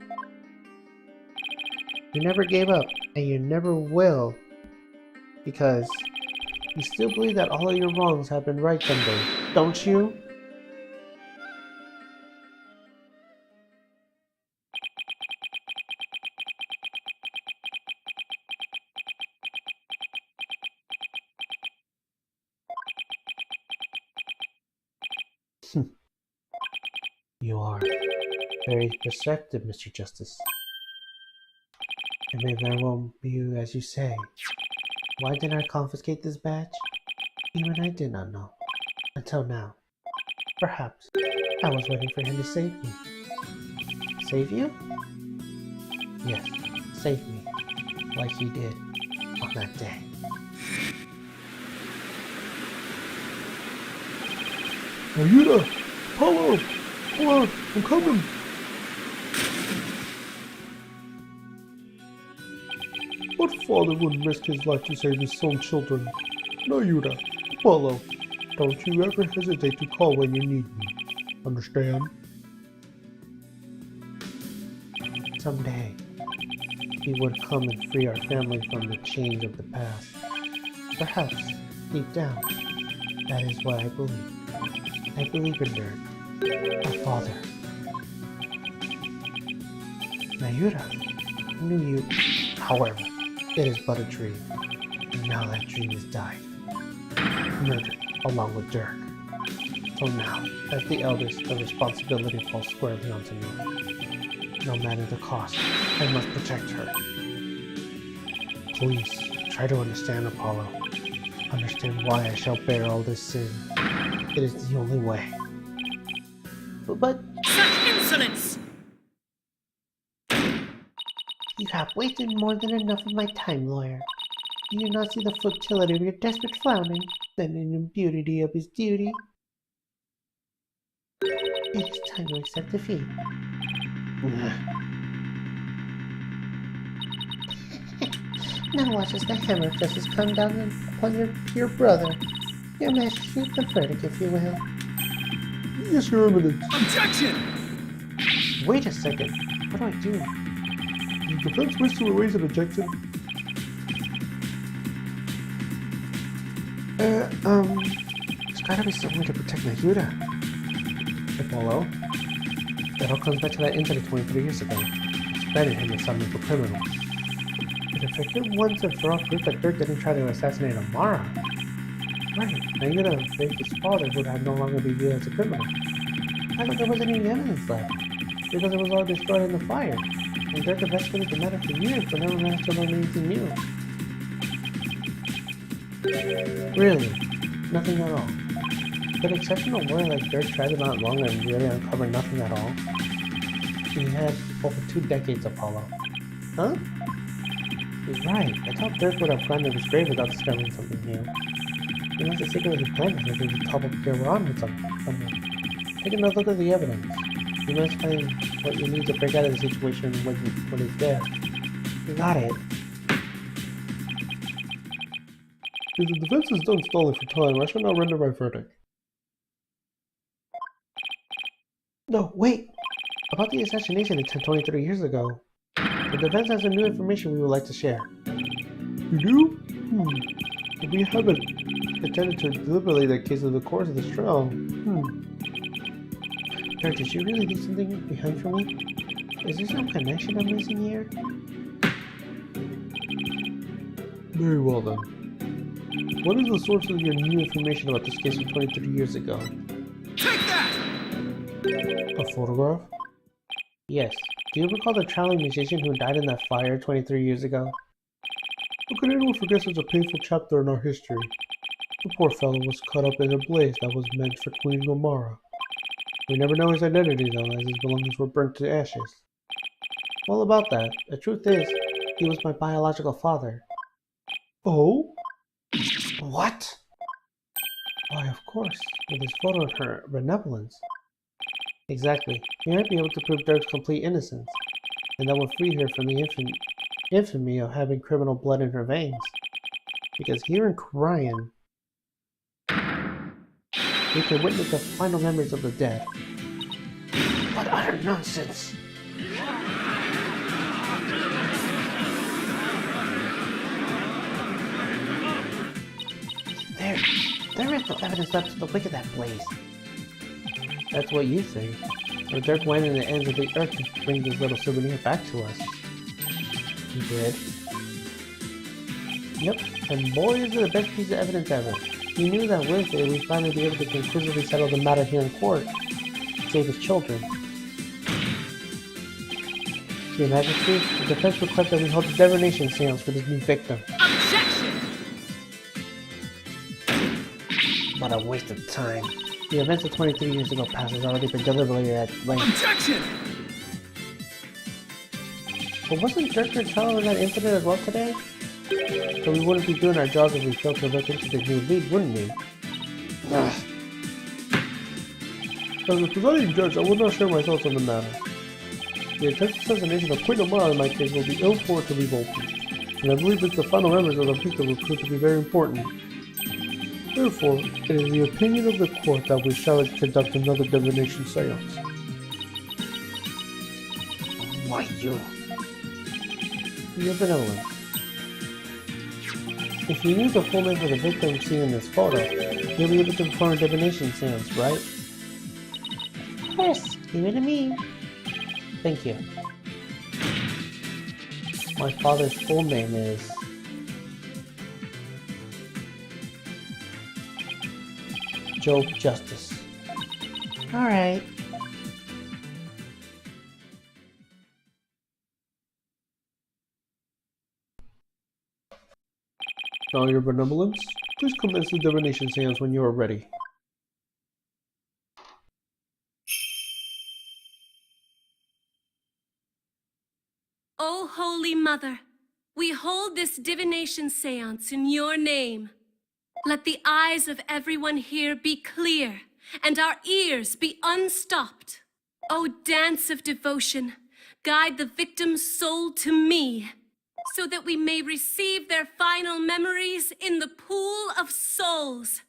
You never gave up, and you never will, because you still believe that all of your wrongs have been right someday, don't you? You are very perceptive, Mr. Justice. It may very well be as you say. Why did I confiscate this badge? Even I did not know. Until now. Perhaps I was waiting for him to save me. Save you? Yes, save me. Like he did on that day. Mayura! Apollo! Hold on, I'm coming! What father would risk his life to save his own children? Mayura, Apollo, don't you ever hesitate to call when you need me. Understand? Someday, he would come and free our family from the chains of the past. Perhaps, deep down, that is what I believe. I believe in Dirk, our father. Mayura, I knew you. However, it is but a dream, and now that dream has died. Murdered along with Dirk. So now, as the eldest, the responsibility falls squarely onto me. No matter the cost, I must protect her. Please, try to understand, Apollo. Understand why I shall bear all this sin. It is the only way. But Such insolence! you have wasted more than enough of my time, lawyer. Do you not see the futility of your desperate floundering, then the impunity of his duty? It is time to accept defeat. Now watch as the hammer of justice come down upon your brother. Your Majesty, the verdict, if you will. Yes, Your Eminence. Objection! Wait a second. What do I do? The defense wishes to raise an objection. There's gotta be some way to protect Nahuda. Apollo. It all comes back to that incident 23 years ago. Suspended him as something for criminals. But if I could once and for all prove that Dirk didn't try to assassinate Amara. Right, Nahuda faked his father would have no longer be viewed as a criminal. I thought there wasn't any evidence left, because it was all destroyed in the fire. And Dirk investigated the matter for years, but never managed to learn anything new. Really? Nothing at all? Could exceptional warrior like Dirk try them out long and really uncover nothing at all? He had over 2 decades, Apollo. Huh? He's right. I thought Dirk would have gone to his grave without discovering something new. He must have secretly planned it to the top of your on with someone. Take another look at the evidence. You must find what you need to break out of the situation when it's there. You got it. If the defense is done stalling for time, I shall now render my verdict. No, wait! About the assassination attempt 23 years ago. The defense has some new information we would like to share. You do? We haven't attempted to deliberate that case of the course of this trial. Dirk, did you really leave something behind for me? Is there some connection I'm missing here? Very well then. What is the source of your new information about this case from 23 years ago? Take that! A photograph? Yes. Do you recall the traveling musician who died in that fire 23 years ago? How could anyone forget such a painful chapter in our history? The poor fellow was caught up in a blaze that was meant for Queen Gomara. We never know his identity though, as his belongings were burnt to ashes. Well, about that, the truth is, he was my biological father. Oh? What? Why, of course, with his photo of her benevolence. Exactly. We might be able to prove Dirk's complete innocence, and that will free her from the infamy of having criminal blood in her veins. Because here in Korean, we can witness the final memories of the dead. What utter nonsense! There is no evidence left to the wake of that blaze. That's what you think. Or Dirk went in the ends of the earth to bring this little souvenir back to us. He did. Yep, and boy is it the best piece of evidence ever. He knew that with it we'd finally be able to conclusively settle the matter here in court. Save his children. Your Majesty, the defense requests that we hold a divination seance for this new victim. Objection! What a waste of time. The events of 23 years ago past has already been deliberated at length. Objection! But wasn't Dirk in trial in that incident as well today? So we wouldn't be doing our jobs if we failed to look into the new lead, wouldn't we? As the presiding judge, I will not share my thoughts on the matter. The attempted assassination of Queen Amara in my case will be ill for to be voted, and I believe that the final members of the victim will prove to be very important. Therefore, it is the opinion of the court that we shall conduct another divination seance. Why you? Your benevolence. If you knew the full name of the victim seen in this photo, you'll be able to perform a divination seance, right? Of course, give it to me. Thank you. My father's full name is... Job Justice. Alright. Now, your benevolence, please commence the divination seance when you are ready. O Holy Mother, we hold this divination seance in your name. Let the eyes of everyone here be clear, and our ears be unstopped. O dance of devotion, guide the victim's soul to me, so that we may receive their final memories in the pool of souls.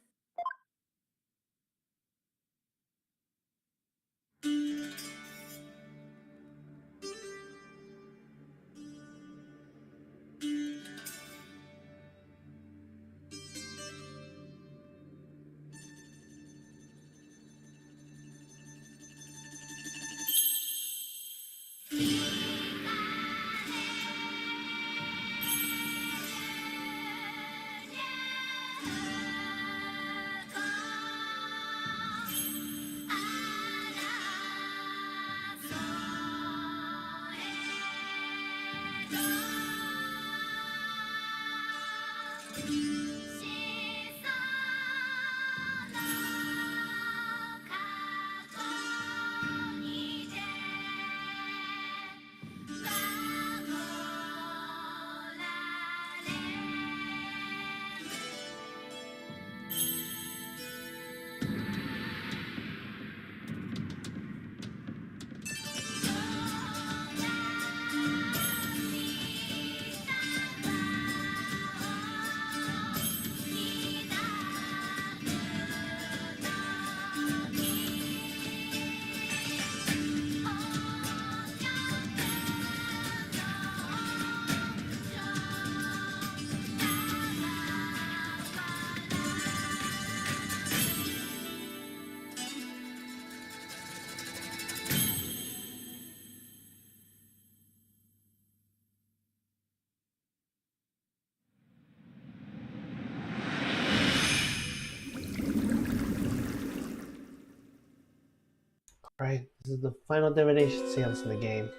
Right, this is the final divination seance in the game.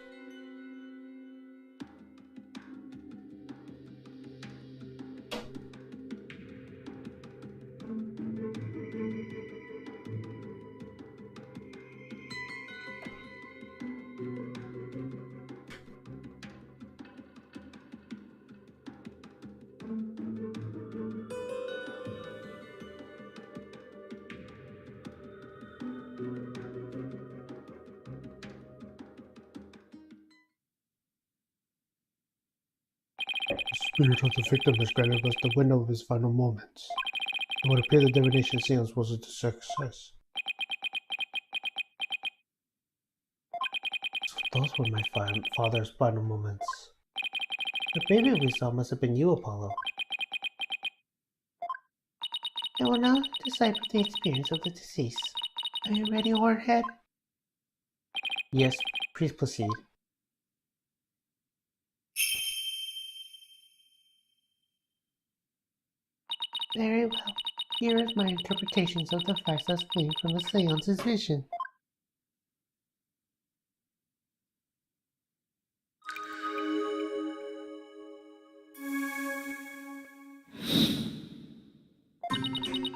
The spirit of the victim has granted us the window of his final moments. It would appear the divination seance was a success. So those were my father's final moments. The baby we saw must have been you, Apollo. I will now decipher the experience of the deceased. Are you ready, Hornhead? Yes, please proceed. Very well. Here is my interpretations of the facts as gleaned from the seance's vision.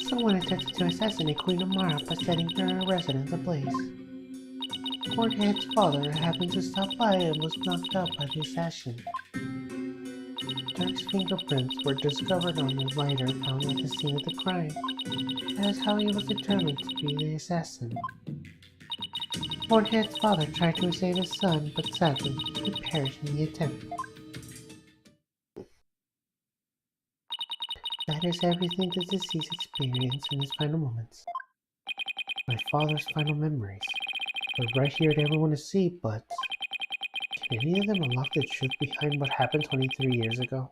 Someone attempted to assassinate Queen Amara by setting her residence ablaze. Hornhead's father happened to stop by and was knocked out by the assassin. Dirk's fingerprints were discovered on the lighter found at the scene of the crime. That is how he was determined to be the assassin. Hornhead's father tried to save his son, but sadly, he perished in the attempt. That is everything the deceased experienced in his final moments. My father's final memories. They're right here for everyone to see, but can any of them unlock the truth behind what happened 23 years ago?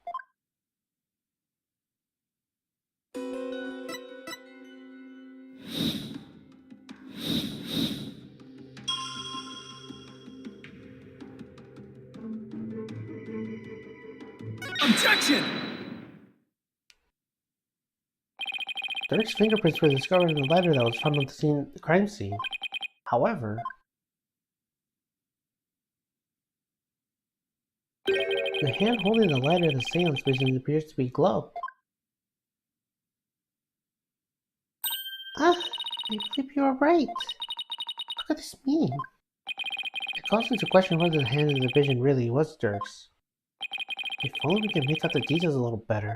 Objection! Dirk's fingerprints were discovered in the lighter that was found at the crime scene. However, the hand holding the lighter in the seance vision appears to be gloved. I believe you are right. What could this mean? It calls into question whether the hand in the vision really was Dirk's. If only we can make out the details a little better.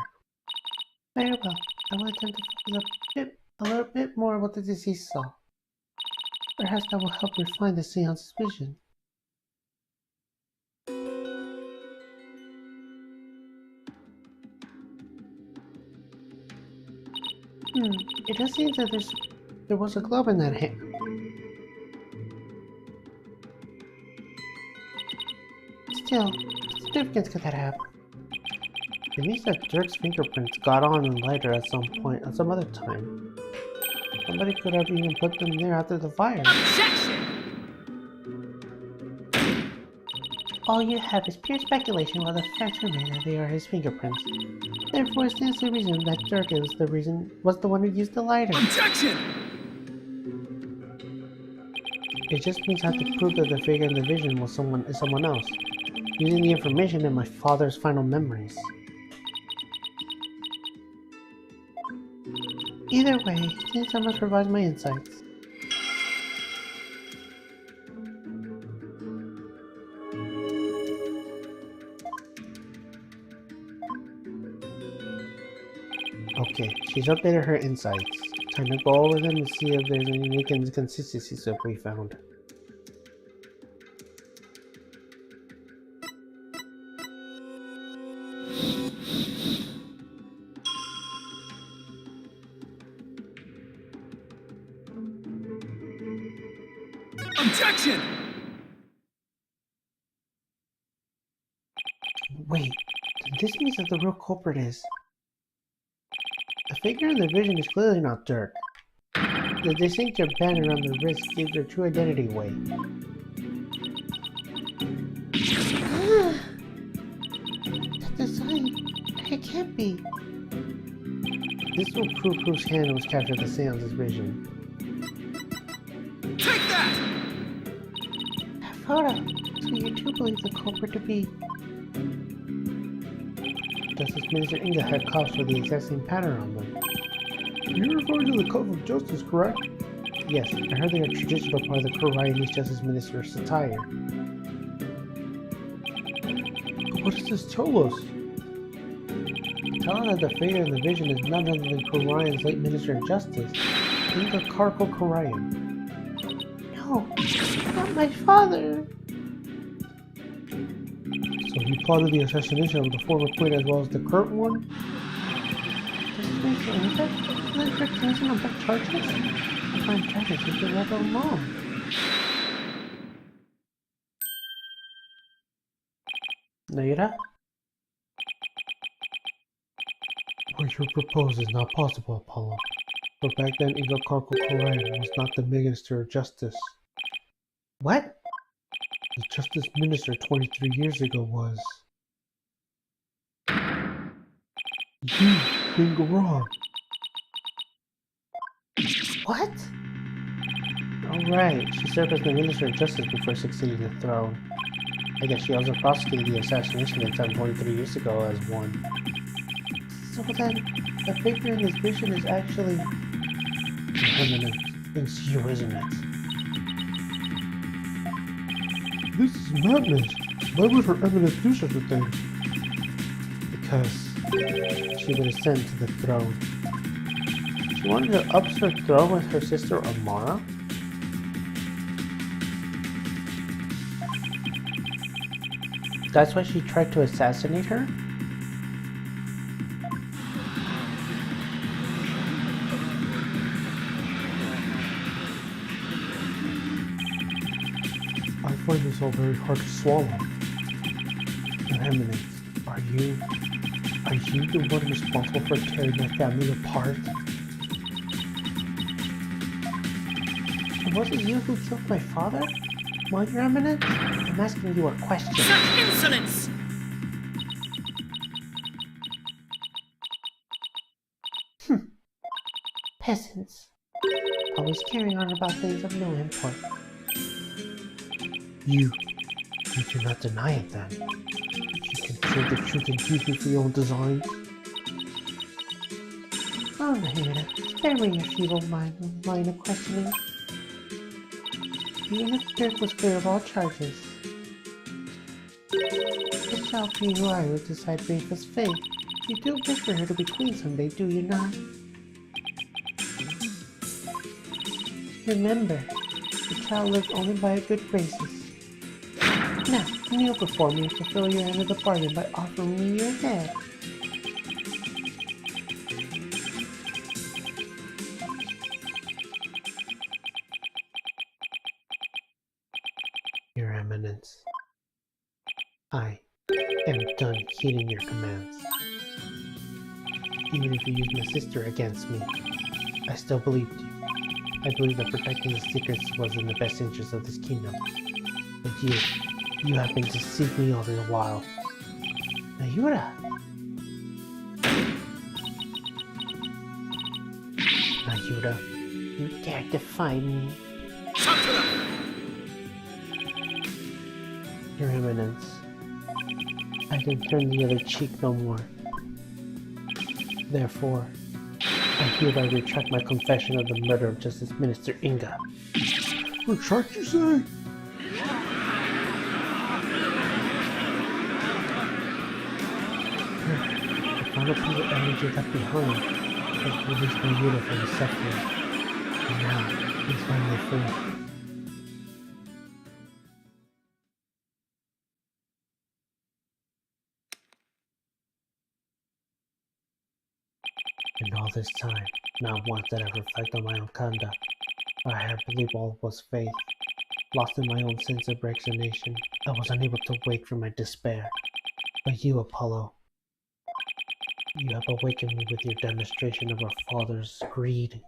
Very well. I will attempt to focus a little bit more on what the deceased saw. Perhaps that will help refine the seance's vision. It does seem that there was a glove in that hand. Still, what significance could that have? It means that Dirk's fingerprints got on the lighter at some point, at some other time. Somebody could have even put them there after the fire. Objection! All you have is pure speculation while the facts remain that they are his fingerprints. Therefore, it stands to reason that Dirk was the one who used the lighter. Objection! It just means I have to prove that the figure in the vision is someone else, using the information in my father's final memories. Either way, it seems I must revise my insights. Okay, she's updated her insights. Time to go over them and see if there's any unique inconsistencies that we found. Objection! Wait, then this means that the real culprit is... The figure in the vision is clearly not Dirk. The distinctive band around the wrist gave their true identity away. That design... It can't be. This will prove whose hand was captured at the seance's vision. Take that! Hold on. So you do believe the culprit to be... Justice Minister Inga had cuffs with the exact same pattern on them. You're referring to the cuff of justice, correct? Yes, I heard they are traditional part of the Koreanese Justice Minister's attire. What does this tell us? Tell us that the figure in the vision is none other than Korean's late Minister of Justice, Inga Karko Korean. No, not my father! So he plotted the assassination of the former queen as well as the current one? Justice Minister Inga? Then for treason on back charges? I find charges with your rebel mom. Naira? What you propose is not possible, Apollo. But back then, Inga Karko Korean was not the Minister of Justice. What? The Justice Minister 23 years ago was... you, Inga. What? Alright, she served as the Minister of Justice before succeeding the throne. I guess she also prosecuted the assassination attempt 23 years ago as one. So then, the figure in this vision is actually... Eminence. It's you, isn't it? This is madness. Why would Her Eminence do such a thing? Because she would ascend to the throne. She wanted to up her throne with her sister Amara? That's why she tried to assassinate her? I find this all very hard to swallow. Your Eminence, are you the one responsible for tearing my family apart? And was it you who killed my father? Well, Your Eminence, I'm asking you a question. Such insolence! Peasants. Always carrying on about things of no import. You do not deny it then. You conceal the truth and use me for your own designs. Oh, Naira, spare me your feeble line of questioning. Even if Dirk was clear of all charges, it shall be who I would decide Rafa's fate. You do wish for her to be queen someday, do you not? Remember, the child lives only by her good graces. Now, kneel before me and fulfill your end of the bargain by offering me your head. Your Eminence, I am done heeding your commands. Even if you used my sister against me, I still believed you. I believed that protecting the secrets was in the best interest of this kingdom. But you have been deceiving me all the while. Naira! Naira, you dare defy me? Your Eminence, I can turn the other cheek no more. Therefore, I hereby retract my confession of the murder of Justice Minister Inga. Retract, you say? The final piece of energy left behind has released my unit from the suffering, and now he's finally free. And all this time, not once did I reflect on my own conduct, for I had believed all was faith. Lost in my own sense of resignation, I was unable to wake from my despair. But you, Apollo, you have awakened me with your demonstration of our father's greed.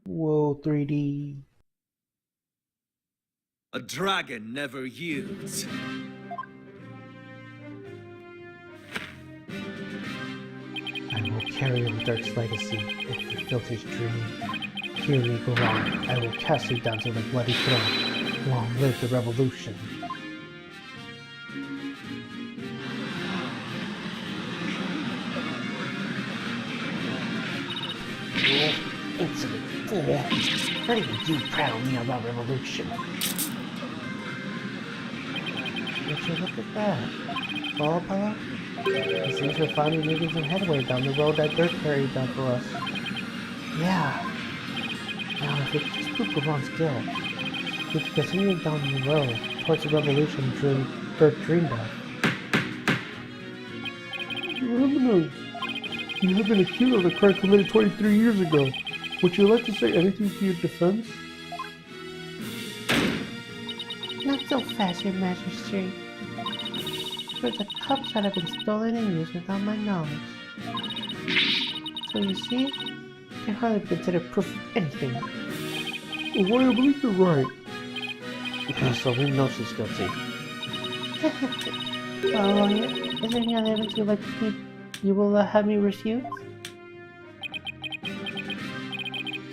Whoa, 3D. A dragon never yields. I will carry on Dirk's legacy and fulfill his dream. Hear me, Goron. I will cast you down to the bloody throne. Long live the revolution. You insolent fool. Not even you prattle me about revolution. Would you look at that? Well, Apollo? It seems we're finally making some headway down the road that Dirk carried down for us. Yeah. Now, if we just prove Goron's guilt, we can continue down the road towards the revolution Dirk dreamed of. You have been accused of the crime committed 23 years ago. Would you like to say anything to your defense? Not so fast, Your Majesty. There's a cups that have been stolen and used without my knowledge. So you see, it can hardly be considered proof of anything. Well, I believe you're right. So we know she's guilty. Well, is there any other evidence you will have me refute?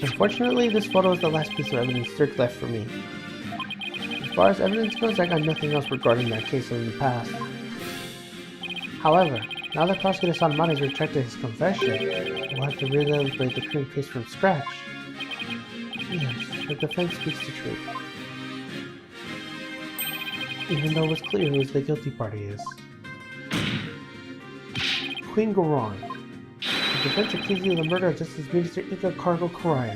Unfortunately, this photo is the last piece of evidence Dirk left for me. As far as evidence goes, I got nothing else regarding that case in the past. However, now that Prosecutor Sanmari has retracted his confession, we'll have to re-evaluate the current case from scratch. Yes, the defense speaks the truth. Even though it's clear who the guilty party is. Queen Goron. The defense accuses you of the murder of Justice Minister Ika Cardinal Korian.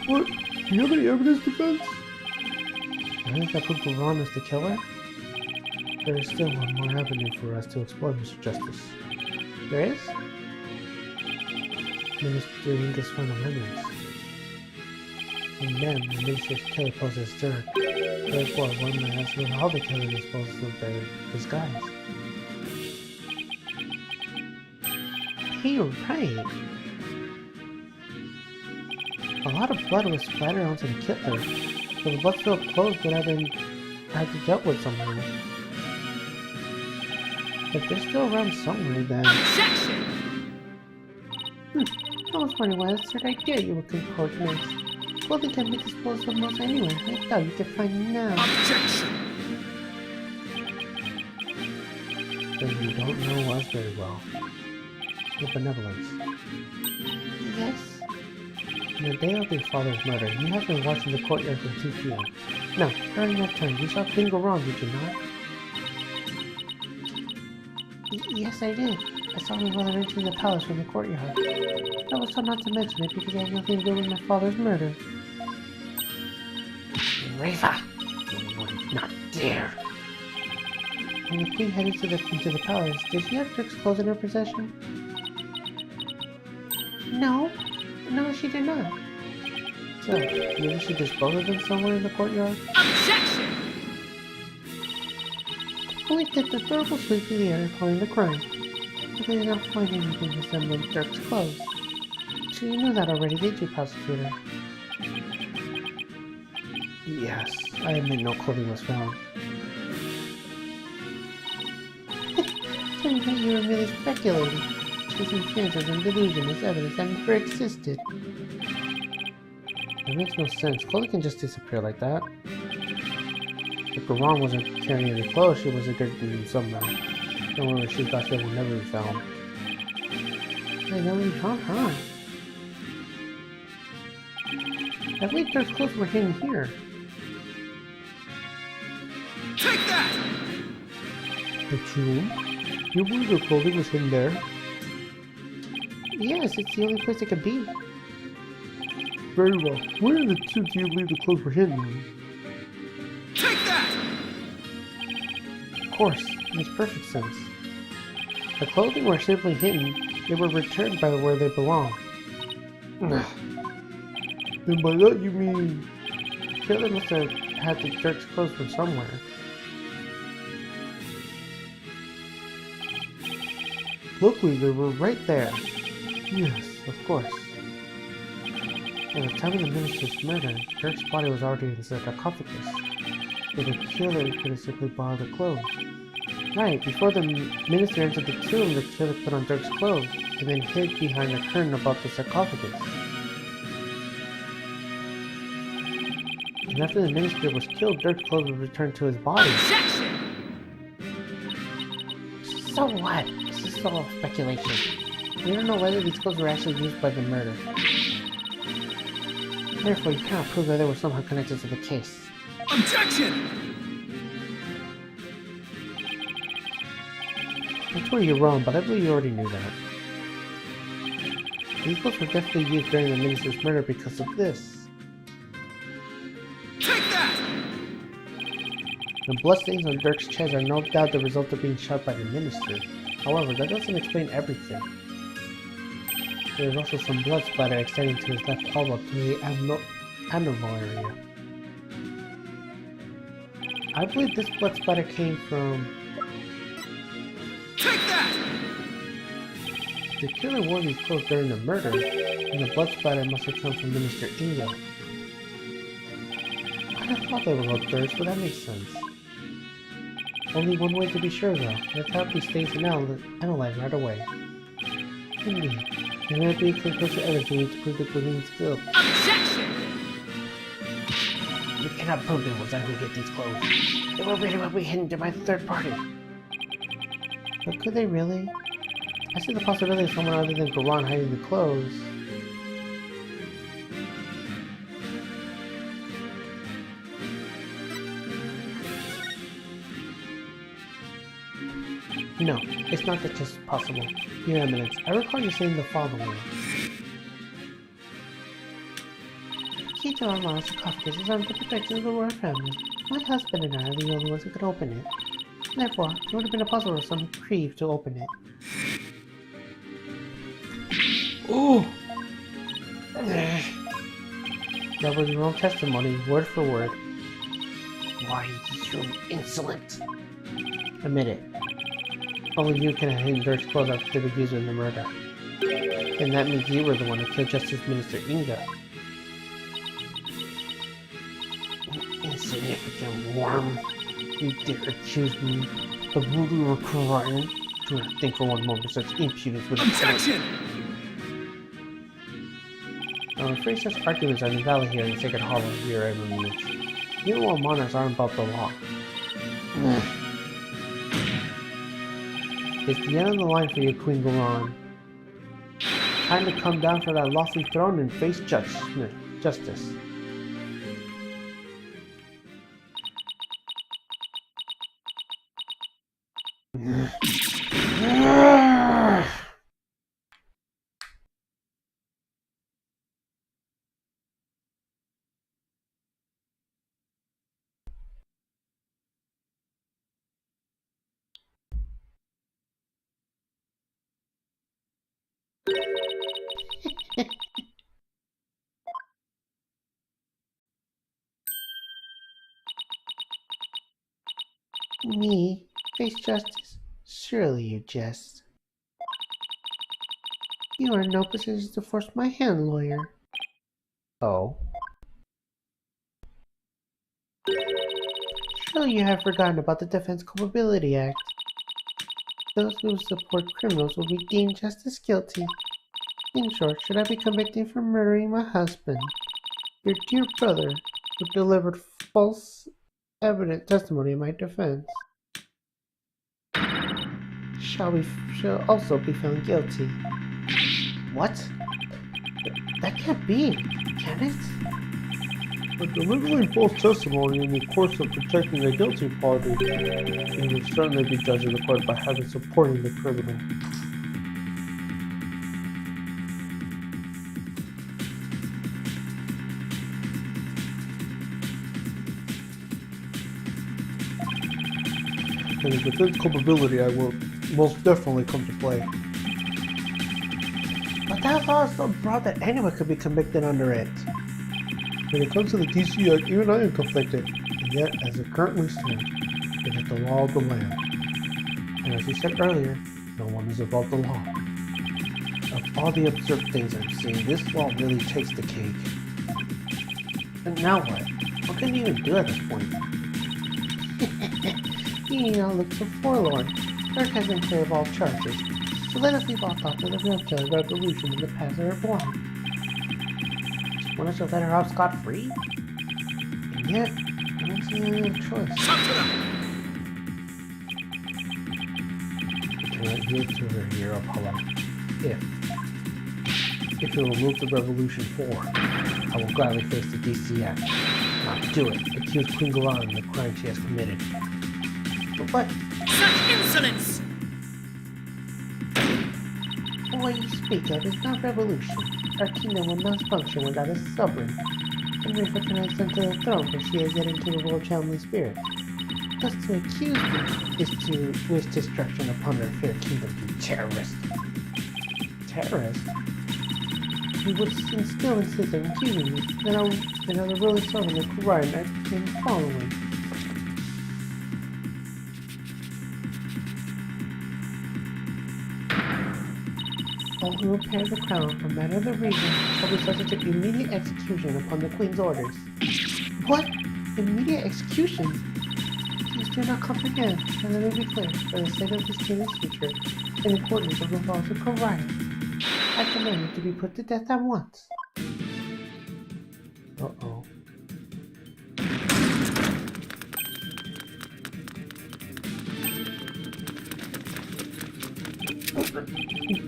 What? Do you have any evidence, defense? Evidence that proves Goron is the killer? There is still one more avenue for us to explore, Mr. Justice. There is? Minister Inga's final evidence. And then, the Minister's killer poses Dirk. Therefore, one may ask how the killer disposes of their disguise. You're right. A lot of blood was splattered onto the killer, so the blood-filled clothes would have been dealt with somehow. If they're still around somewhere, then... Objection! I was wondering why that's an idea you would concord next. Clothing can be disposed of most anywhere. I thought you could find it now. Objection! Then you don't know us very well. Your benevolence. Yes? On the day of your father's murder, you have been watching the courtyard from 2 p.m. No, during that time, you saw Queen Goron, did you not? Yes, I did. I saw my mother entering the palace from the courtyard. I was told not to mention it because it had nothing to do with my father's murder. Reva, you would not dare. When the queen headed into the palace, did she have Dirk's clothes in her possession? No, she did not. So, maybe she disposed of them somewhere in the courtyard? Objection! Only did the verbal sweep through the air recalling the crime, but they did not find anything resembling Dirk's clothes. So you knew that already, did you, prosecutor? Yes, I admit no clothing was found. So you think you were merely speculating, chasing phantoms and delusion as evidence that never existed. That makes no sense. Clothing can just disappear like that. If Goron wasn't carrying any clothes, she was addicted them somehow. Don't worry, she thought they would never be found. They never be found, huh? I believe Dirk's clothes were hidden here. Take that! The tomb? You believe the clothing was hidden there? Yes, it's the only place it could be. Very well. Where in the tomb do you believe the clothes were hidden? Take that! Of course, it makes perfect sense. If the clothing were simply hidden, they were returned by where they belong. And by that you mean... The killer must have had the Dirk's clothes from somewhere. Luckily, they were right there. Yes, of course. At the time of the minister's murder, Dirk's body was already in the sarcophagus, so the killer could have simply borrowed the clothes. Right, before the minister entered the tomb, the killer put on Dirk's clothes. and then hid behind a curtain above the sarcophagus. And after the minister was killed, Dirk's clothes would return to his body. So what? This is all speculation. We don't know whether these clothes were actually used by the murder. Therefore, you cannot prove that they were somehow connected to the case. Objection! That's where you're wrong, but I believe you already knew that. These clothes were definitely used during the minister's murder because of this. Take that! The bloodstains on Dirk's chest are no doubt the result of being shot by the minister. However, that doesn't explain everything. There is also some blood splatter extending to his left elbow to the abdominal area. I believe this blood splatter came from... Take that! The killer wore these clothes during the murder, and the blood splatter must have come from Minister Inga. I thought they were both Dirk's, but that makes sense. Only one way to be sure though. Let's have these stains analyzed right away. Indeed. There may be conclusive evidence we need to prove the Queen's guilt. Objection! You cannot prove it was I who get these clothes. They were really be hidden by the third party. But could they really? I see the possibility of someone other than Garan hiding the clothes. No, it's not that just possible. Your Eminence, I recall you saying the following. The key to unlock the sarcophagus is under the protection of the royal family. My husband and I are the only ones who can open it. Therefore, it would have been a puzzle for some Creve to open it. Oh! That was your own testimony, word for word. Why, you insolent! Admit it. Only you can have hidden Dirk's clothes after they were used in the murder. And that means you were the one who killed Justice Minister Inga. Insignificant worm. You dare accuse me of murdering or crime? Do not think for one moment such impudence would Objection! I'm afraid such arguments are invalid here in the Sacred Hall of your Eminence. Even while monarchs aren't above the law. It's the end of the line for you, Queen Garan. Time to come down from that lofty throne and face justice. Me? Face justice? Surely you jest. You are in no position to force my hand, lawyer. Oh? Surely you have forgotten about the Defense Culpability Act. Those who support criminals will be deemed just as guilty. In short, should I be convicted for murdering my husband, your dear brother, who delivered false evident testimony in my defense, shall also be found guilty. What? That can't be, can it? But delivering false testimony in the course of protecting the guilty party, you will certainly be judged in the court by having supporting the criminal. And the Defense Culpability Act will most definitely come to play. But that law is so broad that anyone could be convicted under it. When it comes to the DC Act, even I am conflicted, and yet, as it currently stands, it is the law of the land. And as you said earlier, No one is above the law. of all the absurd things I'm seeing, this law really takes the cake. And now what? What can you even do at this point? You all look so forlorn. Dirk has been clear of all charges. So let us leave all thoughts of the reptile revolution in the past that are born. Just want us to let her off scot-free? And yet, I don't see any other choice. I cannot yield to her here, Apollo. If you remove the revolution forward, I will gladly face the DCF. Now do it. Accuse Queen Garan of the crime she has committed. But what? Such insolence! What you speak of is not revolution. Our kingdom will not function without a sovereign. And therefore can I ascend to the throne, for she has yet incapable of channeling spirit. Thus to accuse me is to wish destruction upon her fair kingdom, you terrorist. Terrorist? You would instill insist on accusing me, then I will really servant of Wright and I begin following. All who repair the crown, no matter the reason, shall be subject to immediate execution upon the Queen's orders. What? Immediate execution? Please do not comprehend, and let me be clear, for the sake of this king's future, in accordance with the laws of Wright, I command you to be put to death at once. Uh-oh.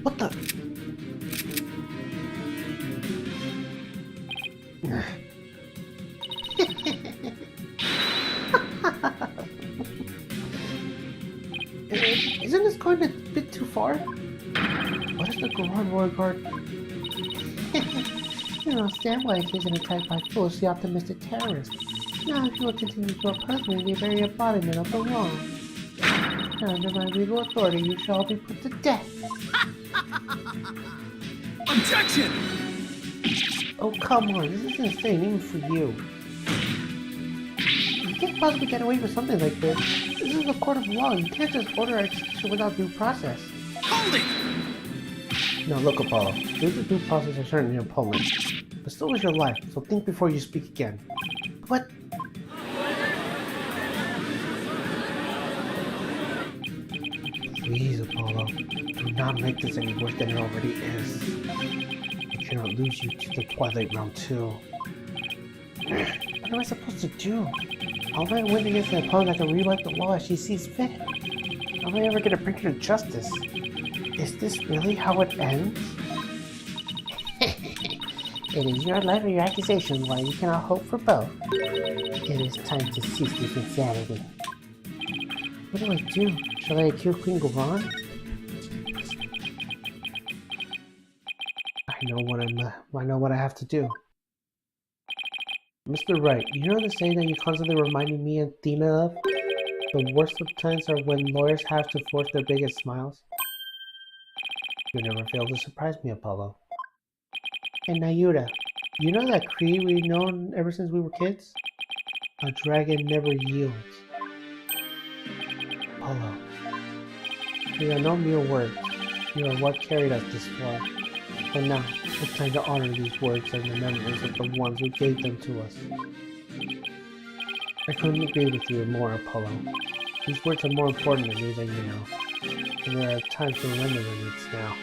What the? Isn't this going a bit too far? What is the Garan Royal Guard? You don't understand why it isn't attacked by foolishly optimistic terrorists. Now, if you will continue to oppose me, the very embodiment of the law. Under my legal authority, you shall be put to death. Objection! Oh, come on, this is insane, even for you. You can't possibly get away with something like this. This is a court of law. You can't just order execution without due process. Hold it! Now look, Apollo, rules of due process are certainly in Poland, but so is your life, so think before you speak again. What? Please, Apollo, do not make this any worse than it already is. I cannot lose you to the Twilight Realm too. What am I supposed to do? How am I win against an opponent that can rewrite the law as she sees fit? How am I ever gonna bring her to justice? Is this really how it ends? It is your life or your accusation, while you cannot hope for both. It is time to cease this insanity. What do I do? Shall I accuse Queen Garan? I know what I have to do. Mr. Wright, you know the saying that you constantly reminding me and Tina of? The worst of times are when lawyers have to force their biggest smiles. You never fail to surprise me, Apollo. And Nayuta, you know that creed we've known ever since we were kids? A dragon never yields. Apollo, they are no mere words. You are what carried us this far. But now, it's time to honor these words and the memories of the ones who gave them to us. I couldn't agree with you more, Apollo. These words are more important to me than you know. And there are times to remember them, it's now.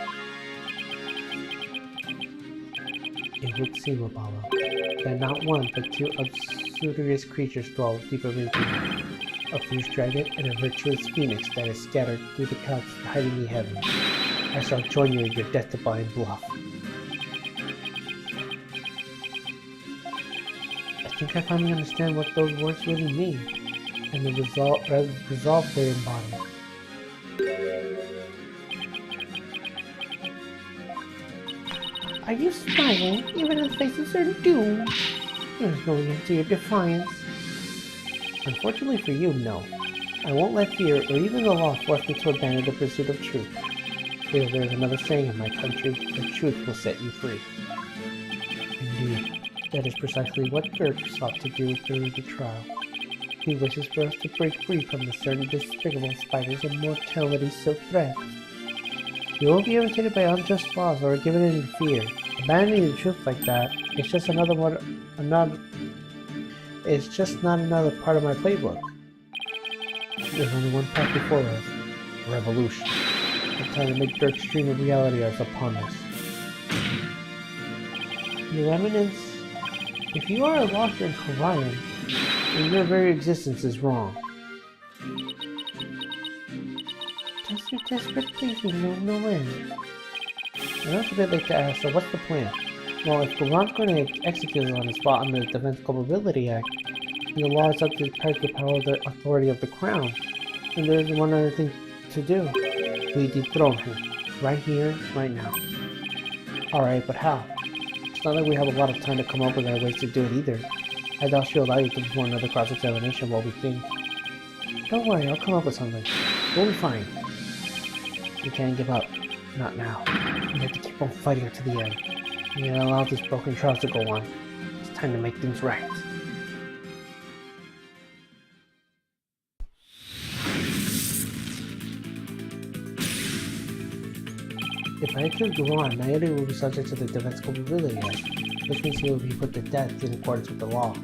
It would seem, Apollo, that not one but two obscurious creatures dwell deep within me. A fierce dragon and a virtuous phoenix that is scattered through the clouds hiding the heavens. I shall join you in your death-defying bluff. I think I finally understand what those words really mean, and the resolve they embody. Are you smiling, even in the face of certain doom? There's no end to your defiance. Unfortunately for you, no. I won't let fear or even the law force me to abandon the pursuit of truth. There's another saying in my country, the truth will set you free. Indeed, that is precisely what Dirk sought to do during the trial. He wishes for us to break free from the certain despicable spiders and mortality silk threads. You won't be irritated by unjust laws or given any fear. Abandoning the truth like that, it's just not another part of my playbook. There's only one path before us. Revolution. The time to make their extreme of reality is upon us. Your Eminence, if you are a locker in Hawaiian, then your very existence is wrong. Just your desperate pleading, no end. I know it's a bit late to ask, so what's the plan? Well, if Goran's going to execute us on the spot under the Defense Culpability Act, and the law is up to the power of the authority of the Crown, then there's one other thing to do. We dethrone him. Right here, right now. Alright, but how? It's not like we have a lot of time to come up with other ways to do it either. I doubt she'll allow you to perform another cross-examination while we think. Don't worry, I'll come up with something. We'll be fine. We can't give up. Not now. We have to keep on fighting to the end. We can't allow this broken trial to go on. It's time to make things right. If I kill Goran, Nairi will be subject to the Defense Culpability Act, which means he will be put to death in accordance with the law.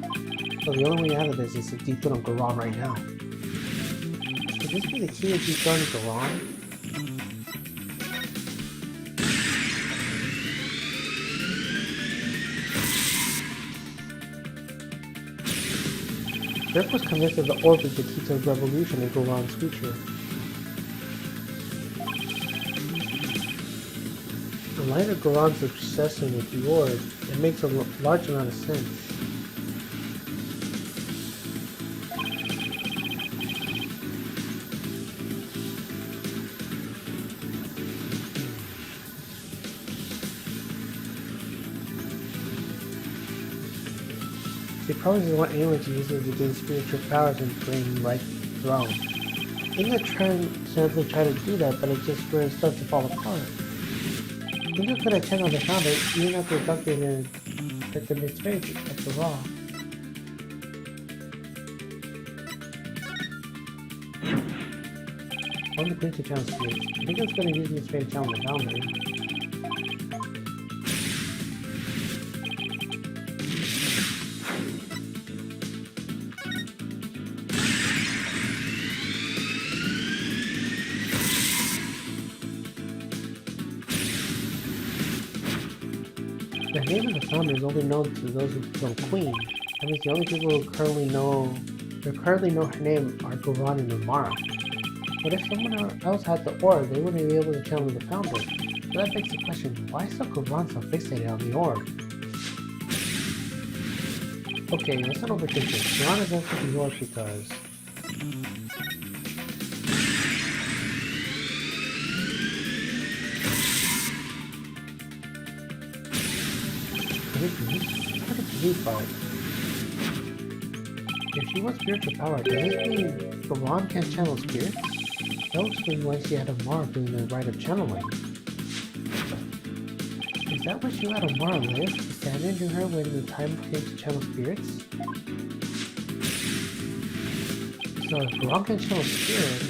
So the only way out of this is to dethrone Goran right now. Could this be the key to dethroning Goran? Dirk was convinced that the orb is the key to the revolution in Goran's future. In light of Goran's obsession with the orb, it makes a large amount of sense. He probably doesn't want anyone to use it to gain spiritual powers and bring Wright's throne. Inga simply tried to do that, but it just started to fall apart. Inga could have channeled the founder even after abducting and took its fate after all. On the queen to channel spirits, Inga's going to use its fate to channel the founder. The name of the founder is only known to those who know Queen. That means the only people who currently know her name are Goran and Umara. But if someone else had the orb, they wouldn't be able to channel the founder. So that begs the question, why is Goran so fixated on the orb? Okay, let's not overthink it. Goran is after the orb because... What a belief part. If she wants spiritual power, does this mean Goran can't channel spirits? That would explain why she had Umara doing the rite of channeling. Is that why she let Umara live? To stand into her when the time came to channel spirits? So if Goran can channel spirits...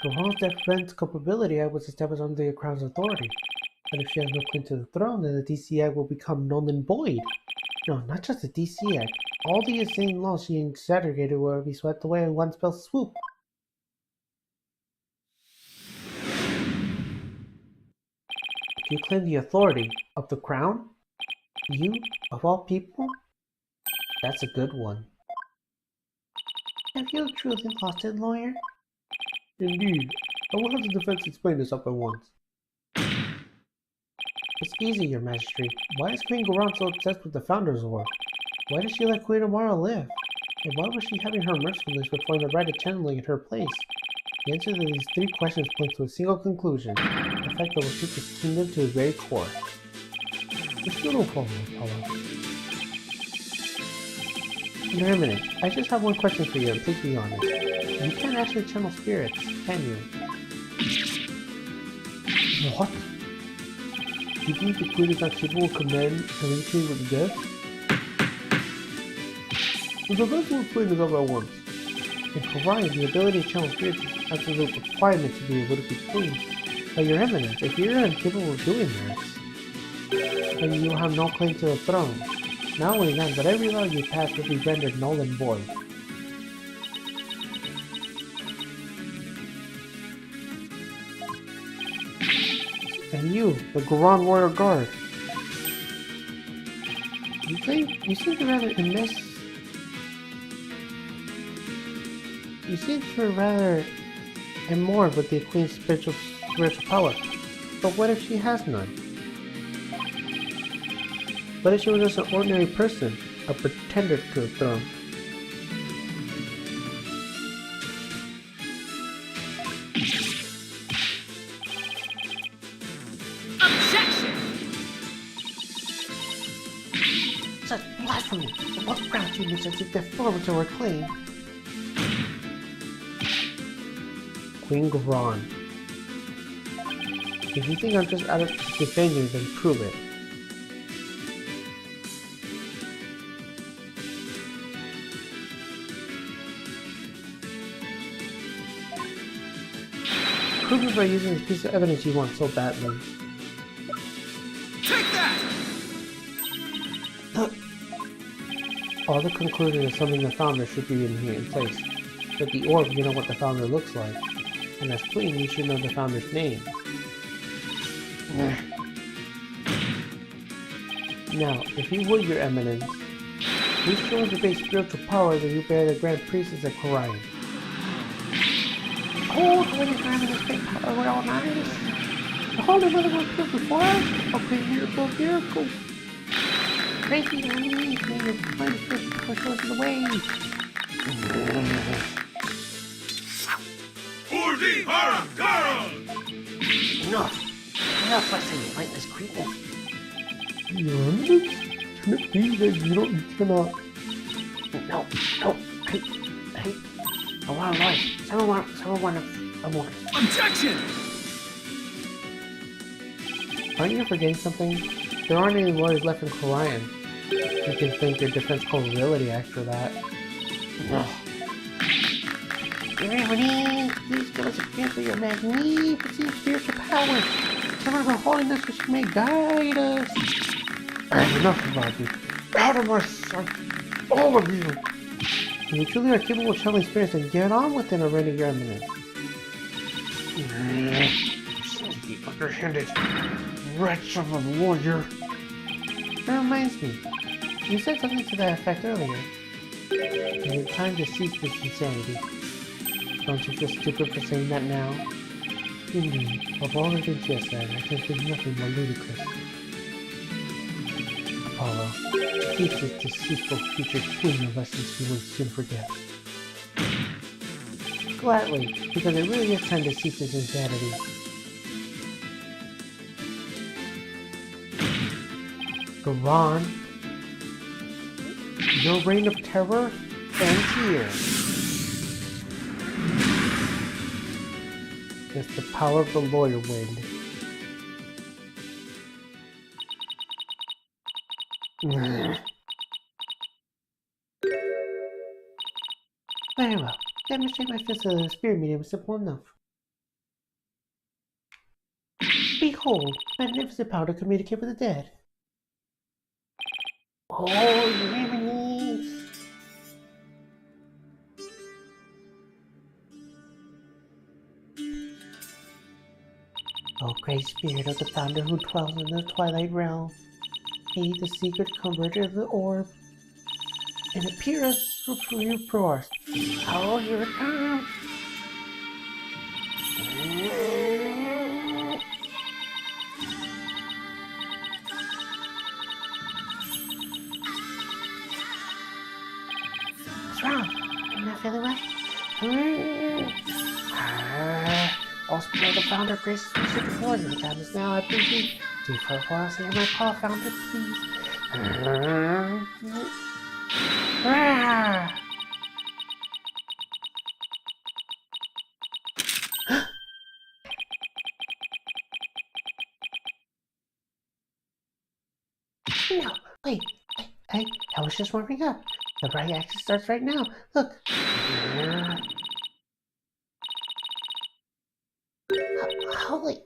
Goran's Defense Culpability Act was established under the Crown's authority. But if she has no claim to the throne, then the DC Act will become null and void. No, not just the DC Act. All the insane laws she segregated will be swept away in one fell swoop. Do you claim the authority of the Crown? You, of all people? That's a good one. Have you truly lost it, lawyer? Indeed. I will have the defense explain this up at once. It's easy, Your Majesty. Why is Queen Goran so obsessed with the Founder's Orb? Why does she let Queen Umara live? And why was she having her mercifulness perform the rite of channeling in her place? The answer to these three questions points to a single conclusion, the fact that will shoot this kingdom to its very core. You still don't follow me, Paula. Your Eminence, I just have one question for you, and please be honest. You can't actually channel spirits, can you? What? You think the Queen is not capable of communicating with death? The defense will explain this up at once. In Hawaii, the ability to channel spirits is an absolute requirement to be able to be queen. But Your Eminence, if you're incapable of doing this... and you will have no claim to the throne. Not only that, but every law you pass will be rendered null and void. And you, the Grand Royal Guard. You seem to rather enamored with the Queen's spiritual power. But what if she has none? What if she was just an ordinary person, a pretender to the throne? Objection! Such blasphemy! On what grounds do you make such a deformed to her claim? Queen Garon. If you think I'm just out of to defend you, then prove it. Prove it by using this piece of evidence you want so badly. Take that! All the conclusion is something the founder should be in place. With the orb, you know what the founder looks like. And as queen, you should know the founder's name. Now, if you would, your eminence, please show the base spiritual power that you bear the Grand Priestess of Orion. Oh, the Lady Grandmother's great power were all nice. The Holy Mother will appear before us. Oh, great miracle, miracle. Praise be to me, may your mighty spiritual power show us the way. For the Hara Girl! Enough. Enough fussing, you mindless creeper. Your eminence? Can it be that you cannot... No, no, hey, I want a life. Someone want a more. Objection! Aren't you forgetting something? There aren't any lawyers left in Orion. You can thank your defense credibility after that. No. Your Eminence, please give us a gift of your magnificent spiritual power. Some of her holiness which may guide us. I have enough about you. Out of my sight. All of you. If you truly are capable of channeling spirits, then get on with it already, your eminence. The underhanded wretch of a lawyer. That reminds me. You said something to that effect earlier. Is it time to cease this insanity? Don't you feel stupid for saying that now? Indeed, of all the things you have said, I can think nothing more ludicrous. Apollo, teach this deceitful future queen a lesson she will soon forget. Gladly, because it really is time to cease this insanity. Garon, your reign of terror ends here. It's the power of the lawyer wind. Very well. Demonstrate my fist of the spirit medium is simple enough. Behold, magnificent power to communicate with the dead. Oh, your Eminence. O great spirit of the founder who dwells in the twilight realm, aid the secret converter of the orb, and appear as through your prowess. Oh, here it comes. What's wrong? Are you not feeling well? I'll spare the founder graces for secret doors. The time is now. I please do for a while. Say my call, founder, please. No, wait. I was just warming up. The bright action starts right now. Look. Holy.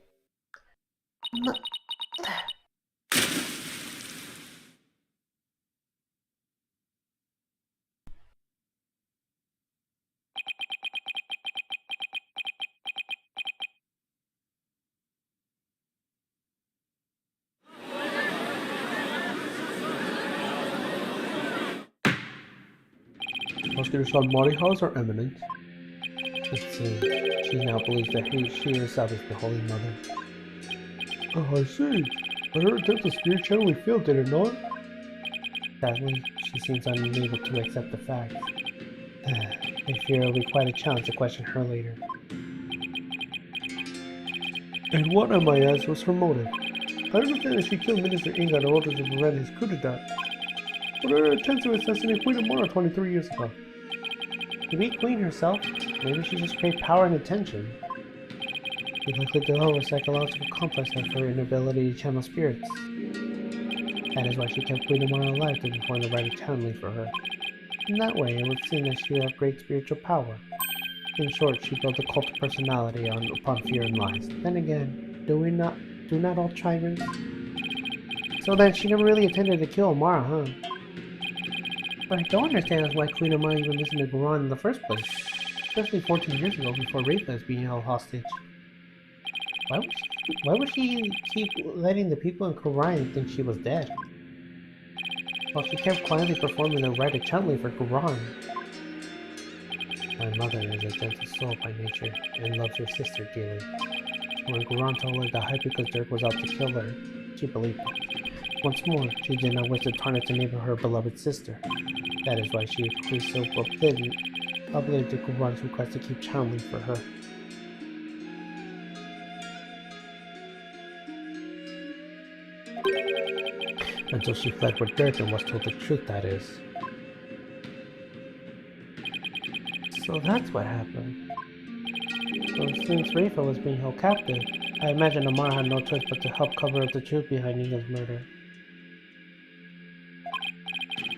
Prosecutor Shanmari, how is her eminence? It seems she now believes that she herself is the Holy Mother. Oh, I see. But her attempt at spirit channeling failed, did it not? Sadly, she seems unable to accept the facts. I fear it will be quite a challenge to question her later. And what, I might ask, was her motive? I understand that she killed Minister Inga in order to prevent his coup d'etat. But her attempt to assassinate Queen Amara 23 years ago. To be queen herself, maybe she just craved power and attention. She likely developed a psychological complex of her inability to channel spirits. That is why she kept Queen Amara alive to perform the rite of channeling for her. In that way, it would seem that she would have great spiritual power. In short, she built a cult of personality upon fear and lies. Then again, do not all tyrants? So then, she never really intended to kill Amara, huh? What I don't understand is why Queen Amara even listened to Guran in the first place, especially 14 years ago before Wraith was being held hostage. Why would she keep letting the people in Quran think she was dead? While she kept quietly performing the rite of channeling for Quran. My mother is a gentle soul by nature and loves her sister dearly. When Quran told her that hype because Dirk was out to kill her, she believed it. Once more, she did not wish to tarnish the name of her beloved sister. That is why she agreed so oblivious to Quran's request to keep channeling for her. Until she fled with Dirk and was told the truth, that is. So that's what happened. So since Rafa was being held captive, I imagine Amara had no choice but to help cover up the truth behind Inga's murder.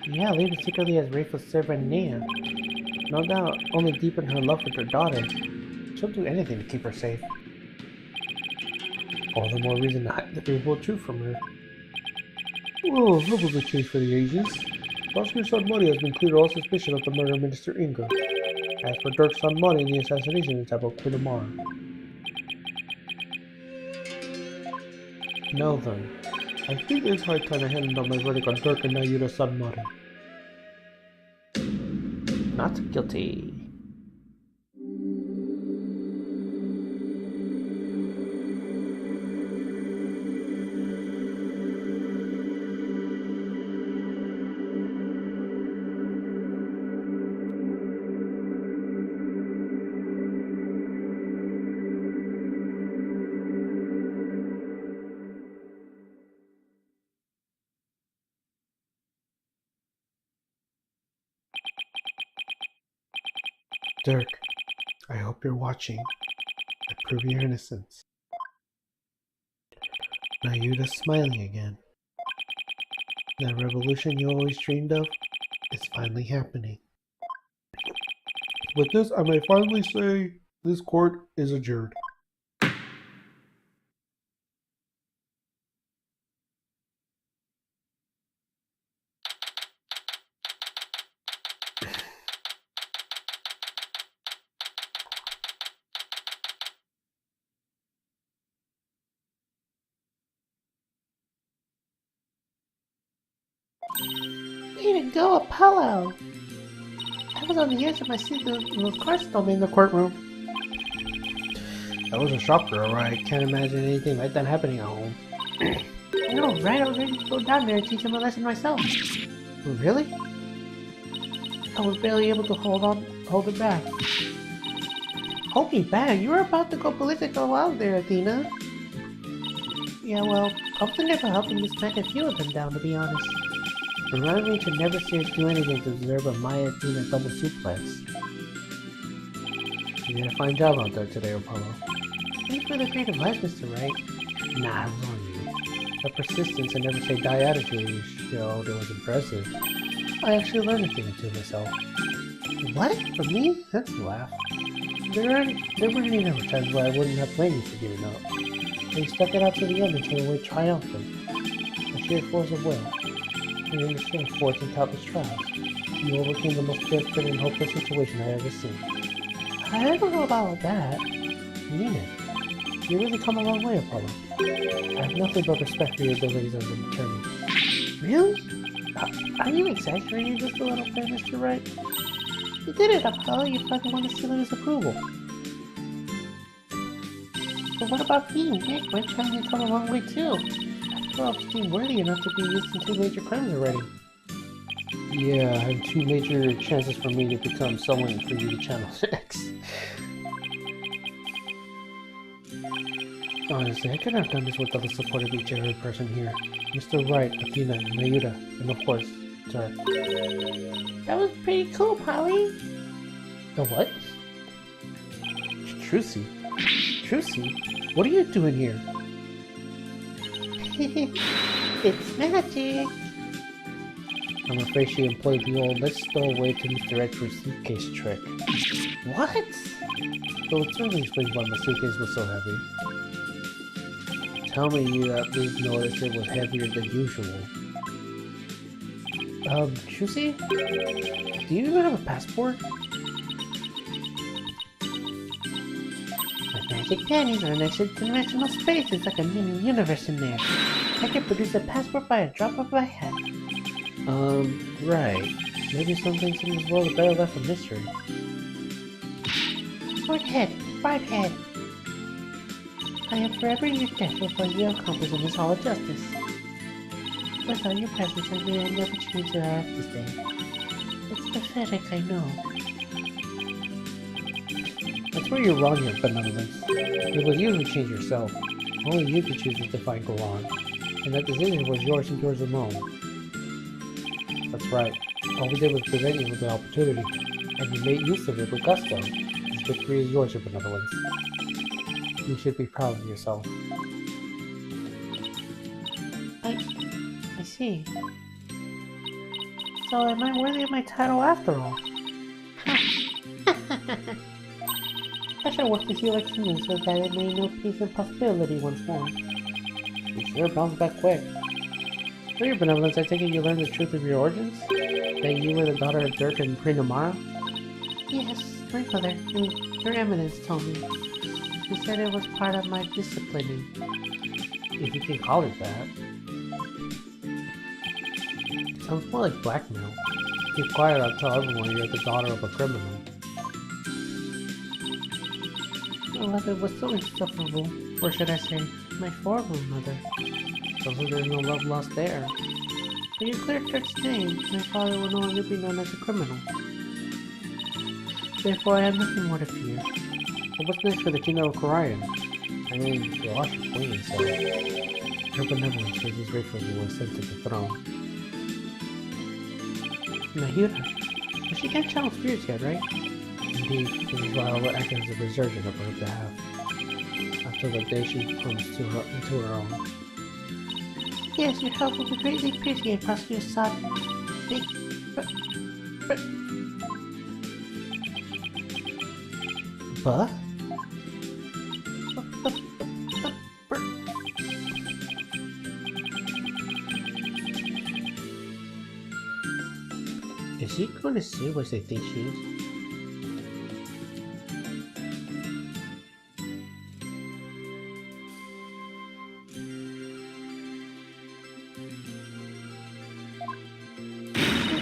Yeah, leaving secretly as Rafa's servant Nia. No doubt, only deepened her love for her daughter. She'll do anything to keep her safe. All the more reason to hide the painful truth from her. Well, that was the case for the ages. Prosecutor Shanmari has been cleared of all suspicion of the murder of Minister Inga. As for Dirk Shanmari and the assassination attempt of Queen Amara. Now then, I think it's high time I handed down my verdict on Dirk and Nayuda Shanmari. not guilty. Dirk, I hope you're watching. I prove your innocence. Nayuda's smiling again. That revolution you always dreamed of is finally happening. With this, I may finally say this court is adjourned. Way to go, Apollo! I was on the edge of my seat the car stole me in the courtroom. That was a shocker, alright. Can't imagine anything like that happening at home. I know, right? I was ready to go down there and teach him a lesson myself. Really? I was barely able to hold it back. Hold me back? You were about to go political out there, Athena. Yeah, well, I was thinking about helping you smack a few of them down, to be honest. Remind me to never see us do anything to deserve a Maya Athena double suplex. You did a fine job out there today, Apollo. Thanks for the great advice, Mr. Wright. Nah, it was on you. The persistence and never say die attitude you showed was impressive. I actually learned a thing or two myself. What? For me? That's a laugh. There weren't any other times where I wouldn't have blamed you for giving up. And you stuck it out to the end and came away triumphant. A sheer force of will. And in the strength forged in countless trials, you overcame the most desperate and hopeless situation I ever seen. I don't know about all that. I mean it. You really come a long way, Apollo. I have nothing but respect for your abilities as an attorney. Really? Are you exaggerating just a little bit, Mr. Wright? You did it, Apollo. You probably want to seal his approval. But what about me, Nick? My Chinese come a long way too. After all, I'm still worthy enough to be used in 2 major crimes already. Yeah, and 2 major chances for me to become someone for you to channel 6. Honestly, I couldn't have done this without the support of each and every person here. Mr. Wright, Athena, Mayuta, and of course, Turk. That was pretty cool, Polly. The what? Trucy? Trucy? What are you doing here? It's magic! I'm afraid she employed the old let's stow away to Mr. Edward's suitcase trick. What? So it certainly explains why my suitcase was so heavy. Tell me you at least noticed it was heavier than usual. Trucy? Do you even have a passport? My magic panties are next interdimensional space. It's like a mini universe in there. I can produce a passport by a drop of my hat. Right. Maybe some things in this world are better left a mystery. Brighthead. I am forever in your debt for what you accomplished in this Hall of Justice. Without your presence, I may never change who I have to stay. It's pathetic, I know. That's where you're wrong, your benevolence. It was you who changed yourself. Only you could choose to define Goron. And that decision was yours and yours alone. That's right. All we did was present you with the opportunity, and you made use of it with gusto. This victory is yours, your benevolence. You should be proud of yourself. I see. So am I worthy of my title after all? I shall work to heal like humans so that it may know peace and possibility once more. You sure bounced back quick. For your benevolence, I take it you learned the truth of your origins? That you were the daughter of Dirk and Queen Amara? Yes, my mother, Your Eminence, told me. She said it was part of my disciplining. If you can call it that. Sounds more like blackmail. Keep quiet, I'll tell everyone you're the daughter of a criminal. My mother was so insufferable, or should I say, my former mother. So there's no love lost there. When you clear Turk's name, my father will no longer be known as a criminal. Therefore, I have nothing more to fear. But what's next for the Kingdom of Korayan? I mean, you lost your queen, so... Her benevolence was as gratefully was sent to the throne. Mayuta, but she can't channel spirits yet, right? Indeed, this is why I will act as a resurgent of her behalf. Until the day she comes into her own. Yes, your help will be greatly appreciated, Prosecutor Sod. But? Is she going to see what they think she is?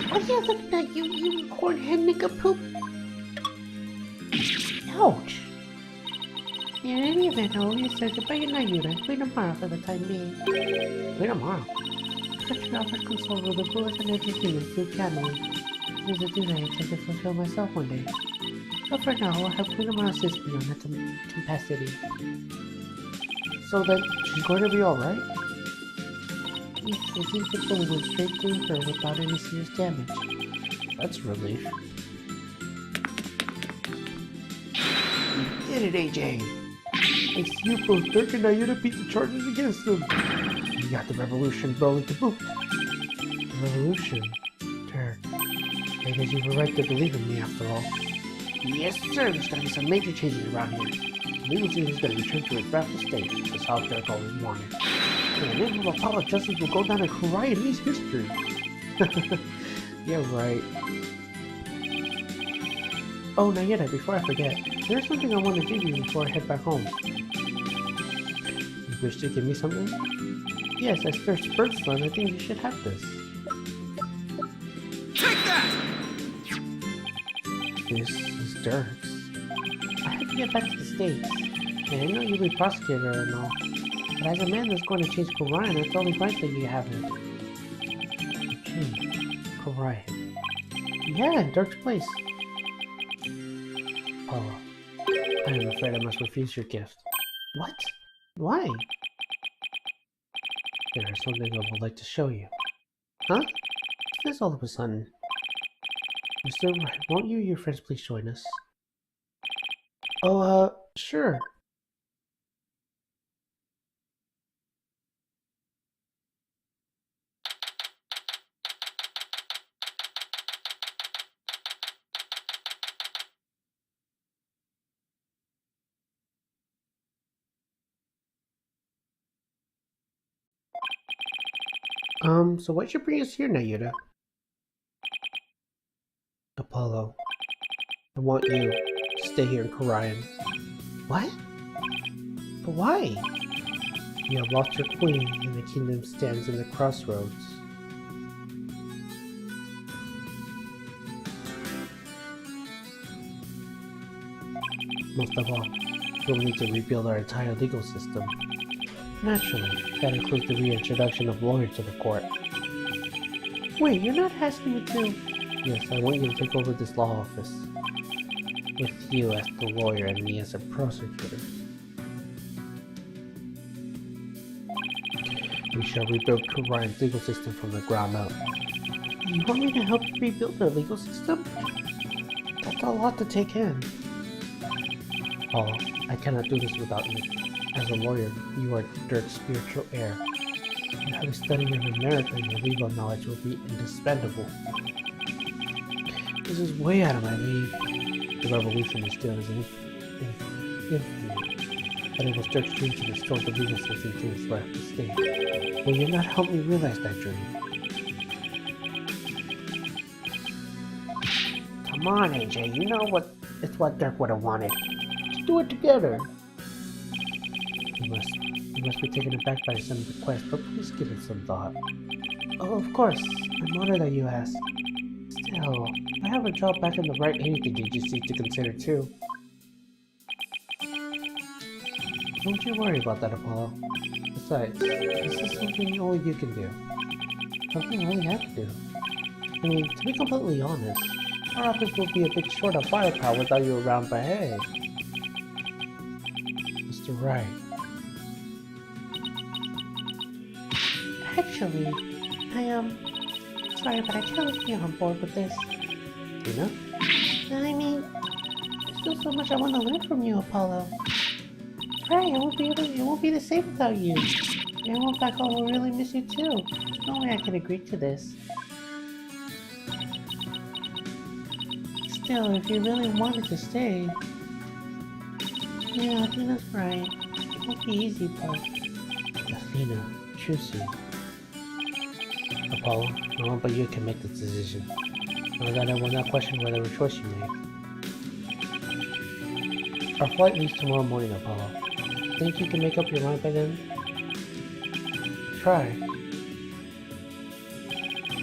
What are you looking at, you unicorn-head nigga-poop? Ouch! In any event, I will be searched by Mayuta and Queen Amara for the time being. Queen Amara? Such offers console with the bullets and energy humans through channeling. It is a duty I intend to fulfill myself one day. But for now, I'll have Queen Amara assist me on that capacity. So then, she's going to be alright? Yes, it seems the bullet went straight through her without any serious damage. That's a relief. You did it, AJ! I see you both Dirk and Mayuta beat the charges against them. You got the revolution rolling to boot. The revolution? Dirk. I guess you have a right to believe in me after all. Yes, sir, there's gonna be some major changes around here. Legal is gonna return to its rightful state, as how Dirk always wanted. And the name of Apollo Justice will go down in Korean history. Yeah, right. Oh, Mayuta, before I forget, there's something I want to give you before I head back home. You wish to give me something? Yes, as first bird's son, I think you should have this. Take that! This is Dirk's. I have to get back to the States. And I know you'll be prosecutor and all. But as a man that's going to change Orion, it's only right that you have it. Orion. Yeah, Dirk's place. Oh, I am afraid I must refuse your gift. What? Why? There is something I would like to show you. Huh? What's this all of a sudden? Mr. Wright, won't you and your friends please join us? Oh, sure. So what should bring us here, Nayuta? Apollo, I want you to stay here in Korian. What? But why? You have lost your queen, and the kingdom stands in the crossroads. Most of all, we'll need to rebuild our entire legal system. Naturally, that includes the reintroduction of lawyers to the court. Wait, you're not asking me to... Yes, I want you to take over this law office. With you as the lawyer and me as a prosecutor. We shall rebuild Korion's legal system from the ground up. You want me to help you rebuild their legal system? That's a lot to take in. Paul, I cannot do this without you. As a lawyer, you are Dirk's spiritual heir. And having studied in America, your legal knowledge will be indispensable. This is way out of my league. The revolution is still infamy, but it was Dirk's dream to restore the legal system to its rightful state. Will you not help me realize that dream? Come on, AJ, you know it's what Dirk would have wanted. Let's do it together. You must be taken aback by some request, but please give it some thought. Oh, of course. I'm honored that you asked. Still, I have a job back in the Wright anything agency to consider too. Don't you worry about that, Apollo. Besides, this is something only you can do. Something only I can do. I mean, to be completely honest, our office will be a bit short of firepower without you around, but hey. Mr. Wright. Actually, I am sorry, but I can't be on board with this. You know? I mean, there's still so much I want to learn from you, Apollo. Right, it won't be the same without you. Everyone back home will really miss you too. No way I can agree to this. Still, if you really wanted to stay... Yeah, Athena's right. It won't be easy, but... Athena, choose you. Apollo, no one but you can make this decision. Now that I will not question whatever choice you make. Our flight leaves tomorrow morning, Apollo. Think you can make up your mind by then? Try.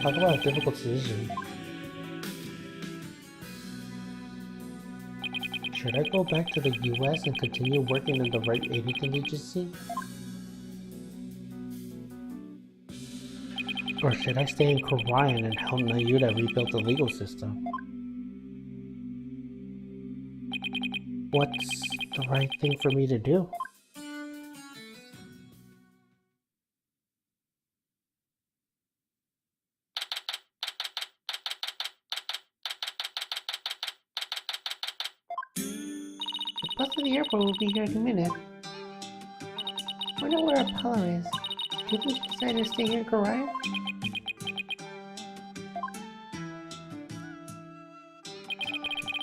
Talk about a difficult decision. Should I go back to the US and continue working in the Wright Agency agency? Or should I stay in Korion and help Nayuta rebuild the legal system? What's the right thing for me to do? The bus to the airport will be here in a minute. Wonder where Apollo is. Do you think he decided to stay here in Korion?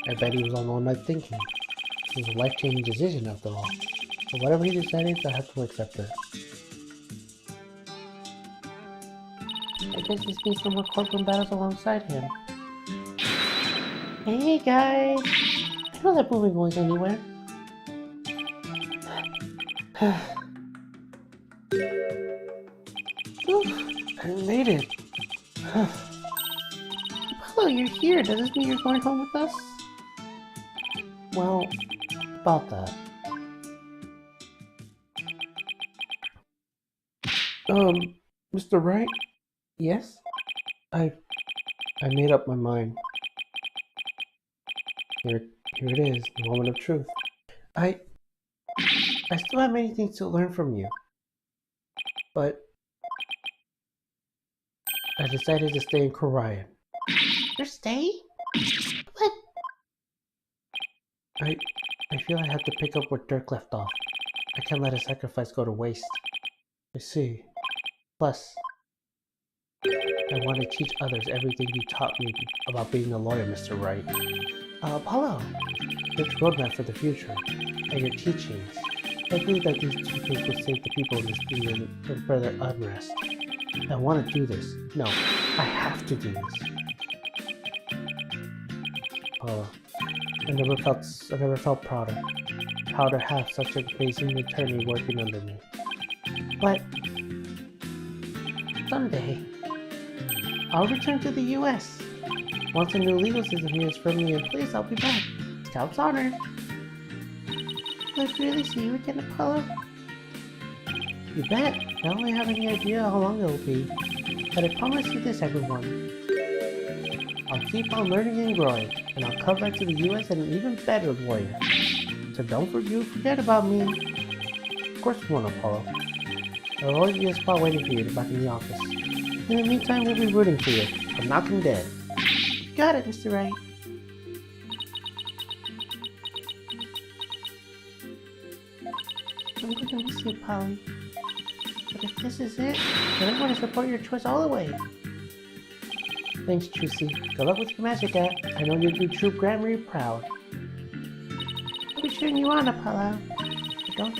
I bet he was on all night thinking. It was a life-changing decision after all. But whatever he decided, I have to accept it. I guess this means no more courtroom battles alongside him. Hey guys! I know that moving goes anywhere. Oof, I made it. Apollo, you're here. Does this mean you're going home with us? Well, about that. Mr. Wright? Yes? I made up my mind. Here it is, the moment of truth. I still have many things to learn from you. But I decided to stay in Korea. You're staying? What? I feel I have to pick up where Dirk left off. I can't let a sacrifice go to waste. I see. Plus, I want to teach others everything you taught me about being a lawyer, Mr. Wright. Apollo, Dirk's roadmap for the future, and your teachings. I believe that these two things will save the people in this kingdom from further unrest. I want to do this. No, I have to do this. I never felt prouder. Proud to have such an amazing attorney working under me. But someday, I'll return to the U.S. Once a new legal system here is firmly in place, I'll be back. Scout's honor. Let's really see you again, Apollo. You bet. I don't have any idea how long it will be. But I promise you this, everyone. I'll keep on learning and growing, and I'll come back to the U.S. an even better lawyer. So don't forget about me. Of course you won't, Apollo. There'll always be a spot waiting for you back in the office. In the meantime, we'll be rooting for you, but knock him dead. Got it, Mr. Wright. I'm gonna miss you, Polly. But if this is it, then I'm gonna support your choice all the way. Thanks, Trucy. Good luck with your magic act. I know you'll do Troop Granbury proud. I'll be cheering you on, Apollo. Don't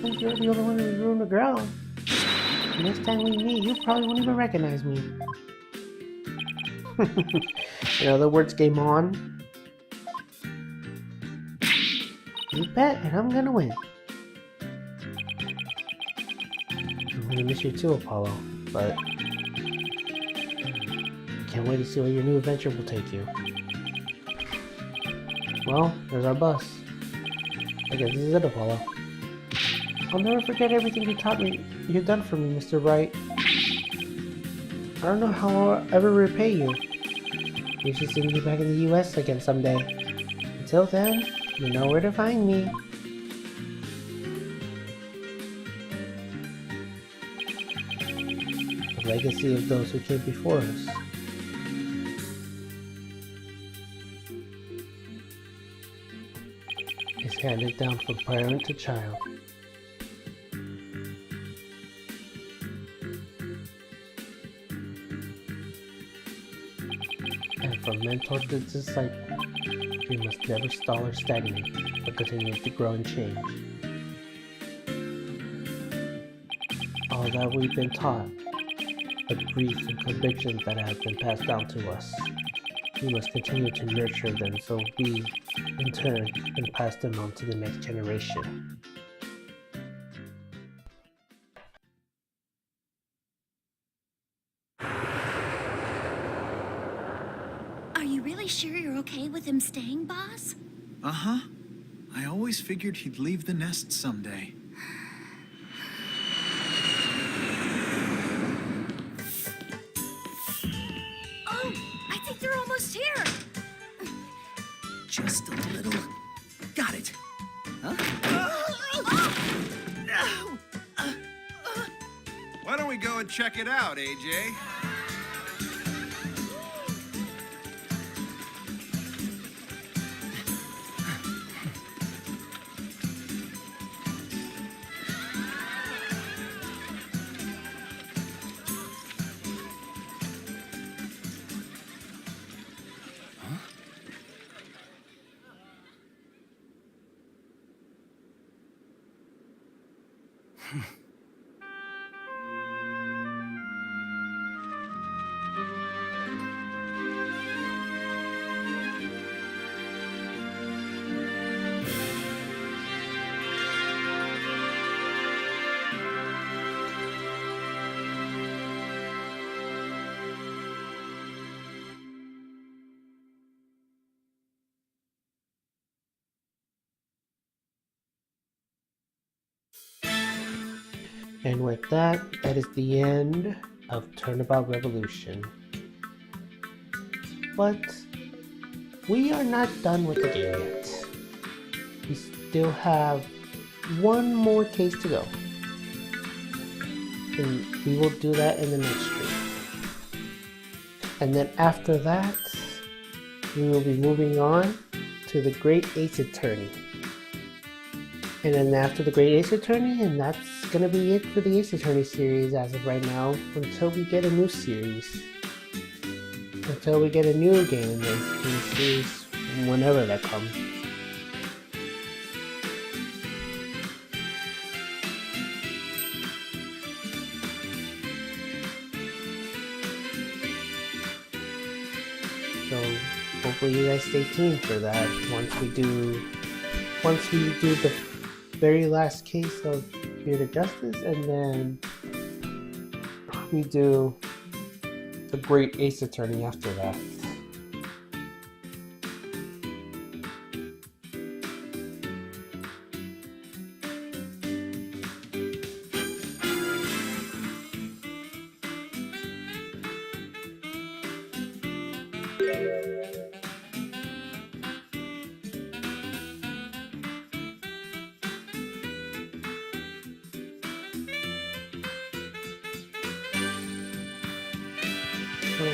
think you're the only one who's ruined the ground. Next time we meet, you probably won't even recognize me. In other words, game on. You bet, and I'm gonna win. I'm gonna miss you too, Apollo, but I can't wait to see where your new adventure will take you. Well, there's our bus. I guess this is it, Apollo. I'll never forget everything you taught me. You've done for me, Mr. Wright. I don't know how I'll ever repay you. You should see me back in the U.S. again someday. Until then, you know where to find me. The legacy of those who came before us. Is handed down from parent to child. And from mentor to disciple, we must never stall or stagnate, but continue to grow and change. All that we've been taught, the beliefs and convictions that have been passed down to us, we must continue to nurture them so we, in turn, can pass them on to the next generation. Are you really sure you're okay with him staying, boss? Uh-huh. I always figured he'd leave the nest someday. Oh, I think they're almost here. Just a little. Got it. Huh? Why don't we go and check it out, AJ? And with that, that is the end of Turnabout Revolution. But we are not done with the game yet. We still have one more case to go. And we will do that in the next stream. And then after that, we will be moving on to the Great Ace Attorney. And then after the Great Ace Attorney, and that's gonna be it for the Ace Attorney series as of right now, until we get a new series. Until we get a new game in the Ace Attorney series, whenever that comes. So hopefully you guys stay tuned for that once we do the very last case of Spirit of Justice, and then we do the Great Ace Attorney after that. So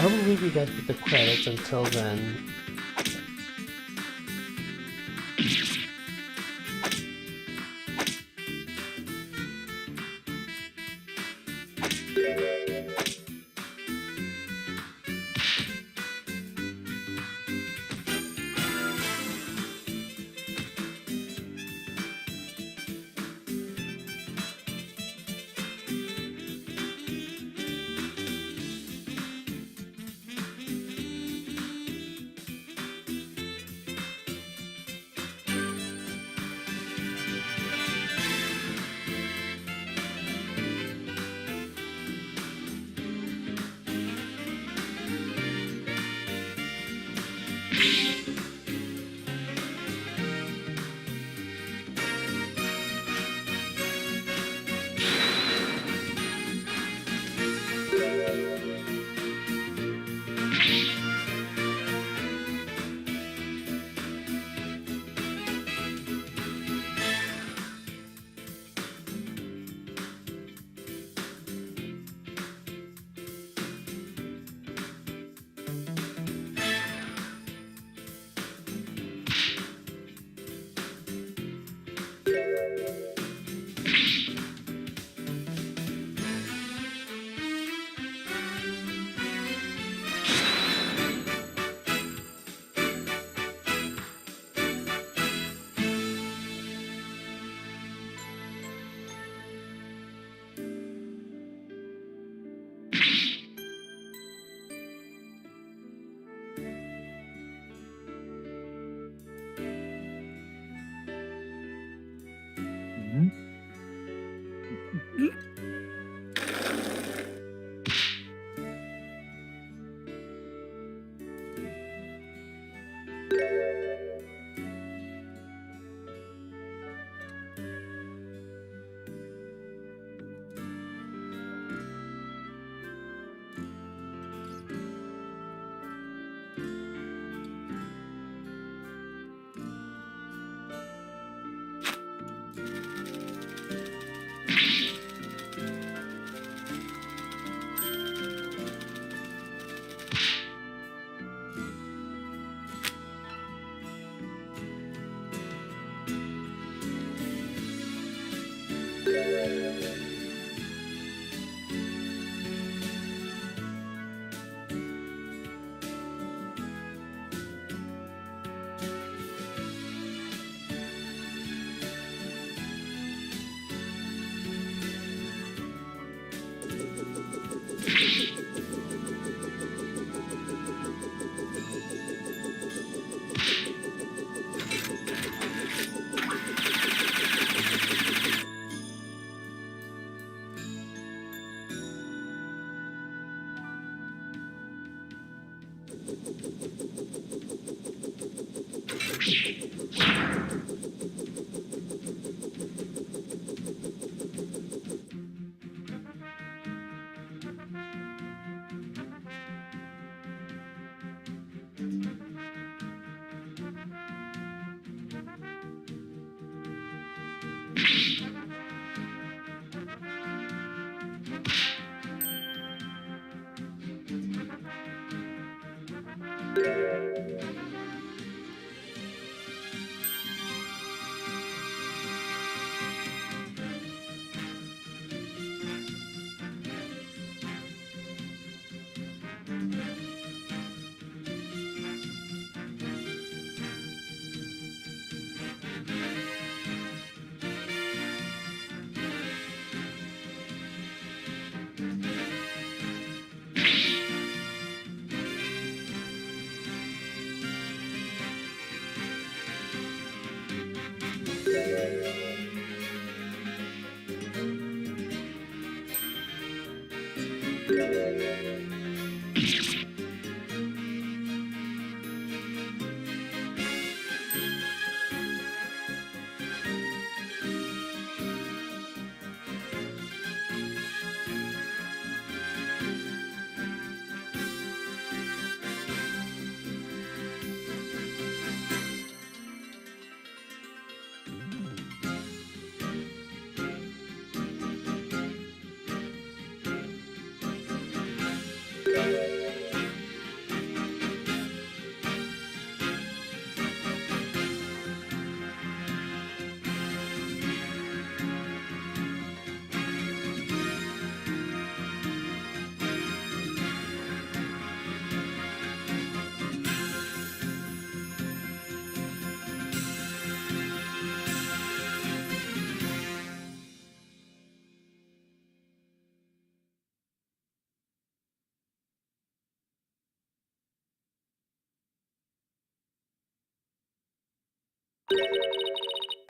I will leave you guys with the credits until then.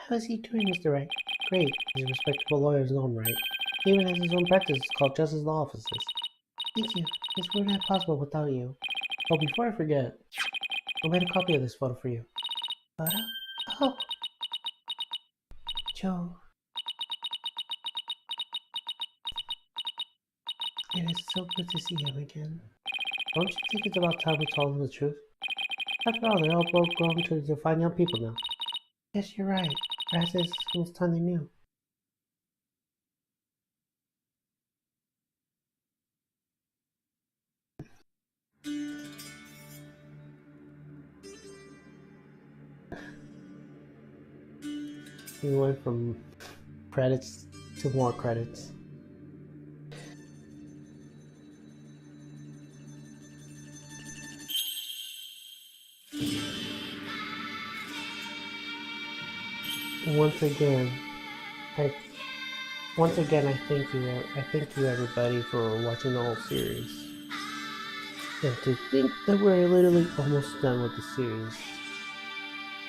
How is he doing, Mr. Wright? Great. He's a respectable lawyer in his own right. He even has his own practice called Justice Law Offices. Thank you. This wouldn't have possible without you. Oh, before I forget, I made a copy of this photo for you. Photo? Oh! Joe. It is so good to see him again. Don't you think it's about time we told him the truth? After all, they're all both grown to define young people now. Yes, you're right. Perhaps it's time they knew. We went from credits to more credits. Once again, I thank you. I thank you everybody for watching the whole series. And to think that we're literally almost done with the series.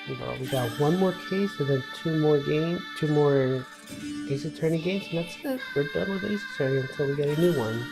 You know, we got one more case and then two more Ace Attorney games, and that's it. We're done with Ace Attorney until we get a new one.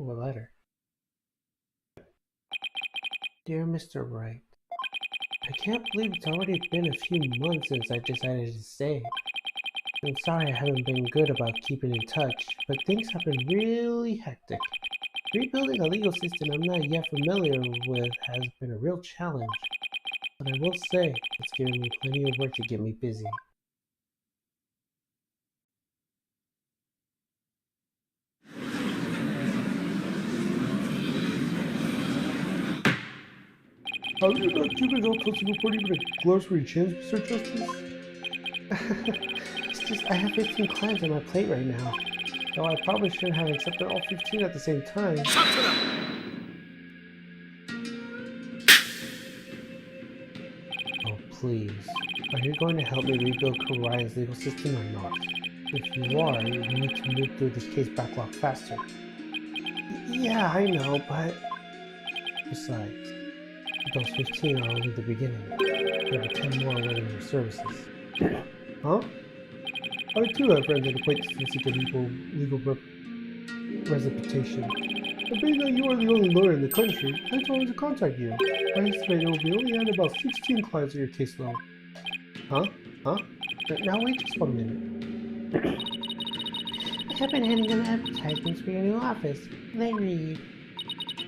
Oh, a letter. Dear Mr. Wright, I can't believe it's already been a few months since I decided to stay. I'm sorry I haven't been good about keeping in touch, but things have been really hectic. Rebuilding a legal system I'm not yet familiar with has been a real challenge, but I will say it's given me plenty of work to get me busy. Have you not given out tons of report even a glossary chance, Mr. Justice? It's just I have 15 clients on my plate right now, though I probably shouldn't have accepted all 15 at the same time. Oh, please. Are you going to help me rebuild Karia's legal system or not? If you are, you need to move through this case backlog faster. Yeah, I know, but... Besides, those 15 are only the beginning. There are 10 more awaiting your services. Huh? I too have friends and acquaintances who seek a legal representation. And being that you are the only lawyer in the country, I told him to contact you. I estimate there will be only at about 16 clients in your caseload. Huh? Now wait just 1 minute. I have been handing them advertisements for your new office. They read,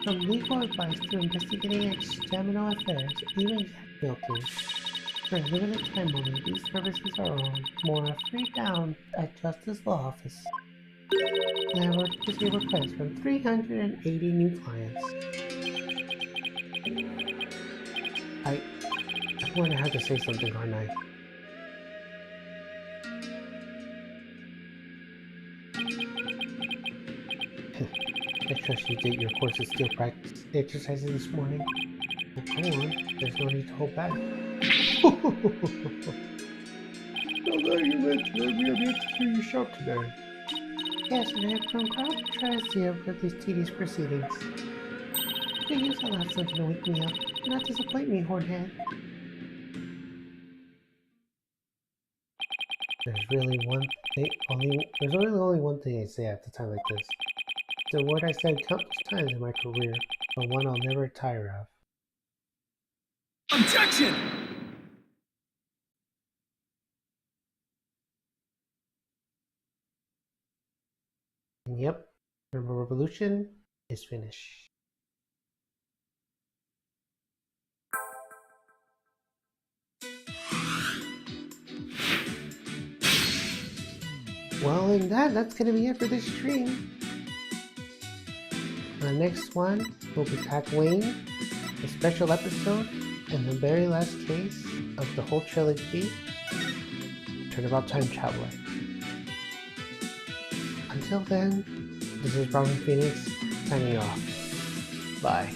from legal advice to investigating external affairs, even cat milking. For a limited time only, these services are on more free down at Justice Law Office. I have received requests from 380 new clients. I'm going to have to say something, aren't I? I trust you did your course of skill practice exercises this morning. Well, go on, there's no need to hold back. Now that you mention it, we have yet to hear you shout today. Yes, and I have grown quite trustworthy for these tedious proceedings. Could use a lot something to wake me up, and not disappoint me, Hornhead. There's really only one thing I say at a time like this. It's a word I said countless times in my career, but one I'll never tire of. Objection! And yep, the revolution is finished. Well, and that's gonna be it for this stream. The next one will be Pac Wayne, a special episode, and the very last case of the whole trilogy, Turnabout Time Traveler. Until then, this is Brown Phoenix signing off. Bye.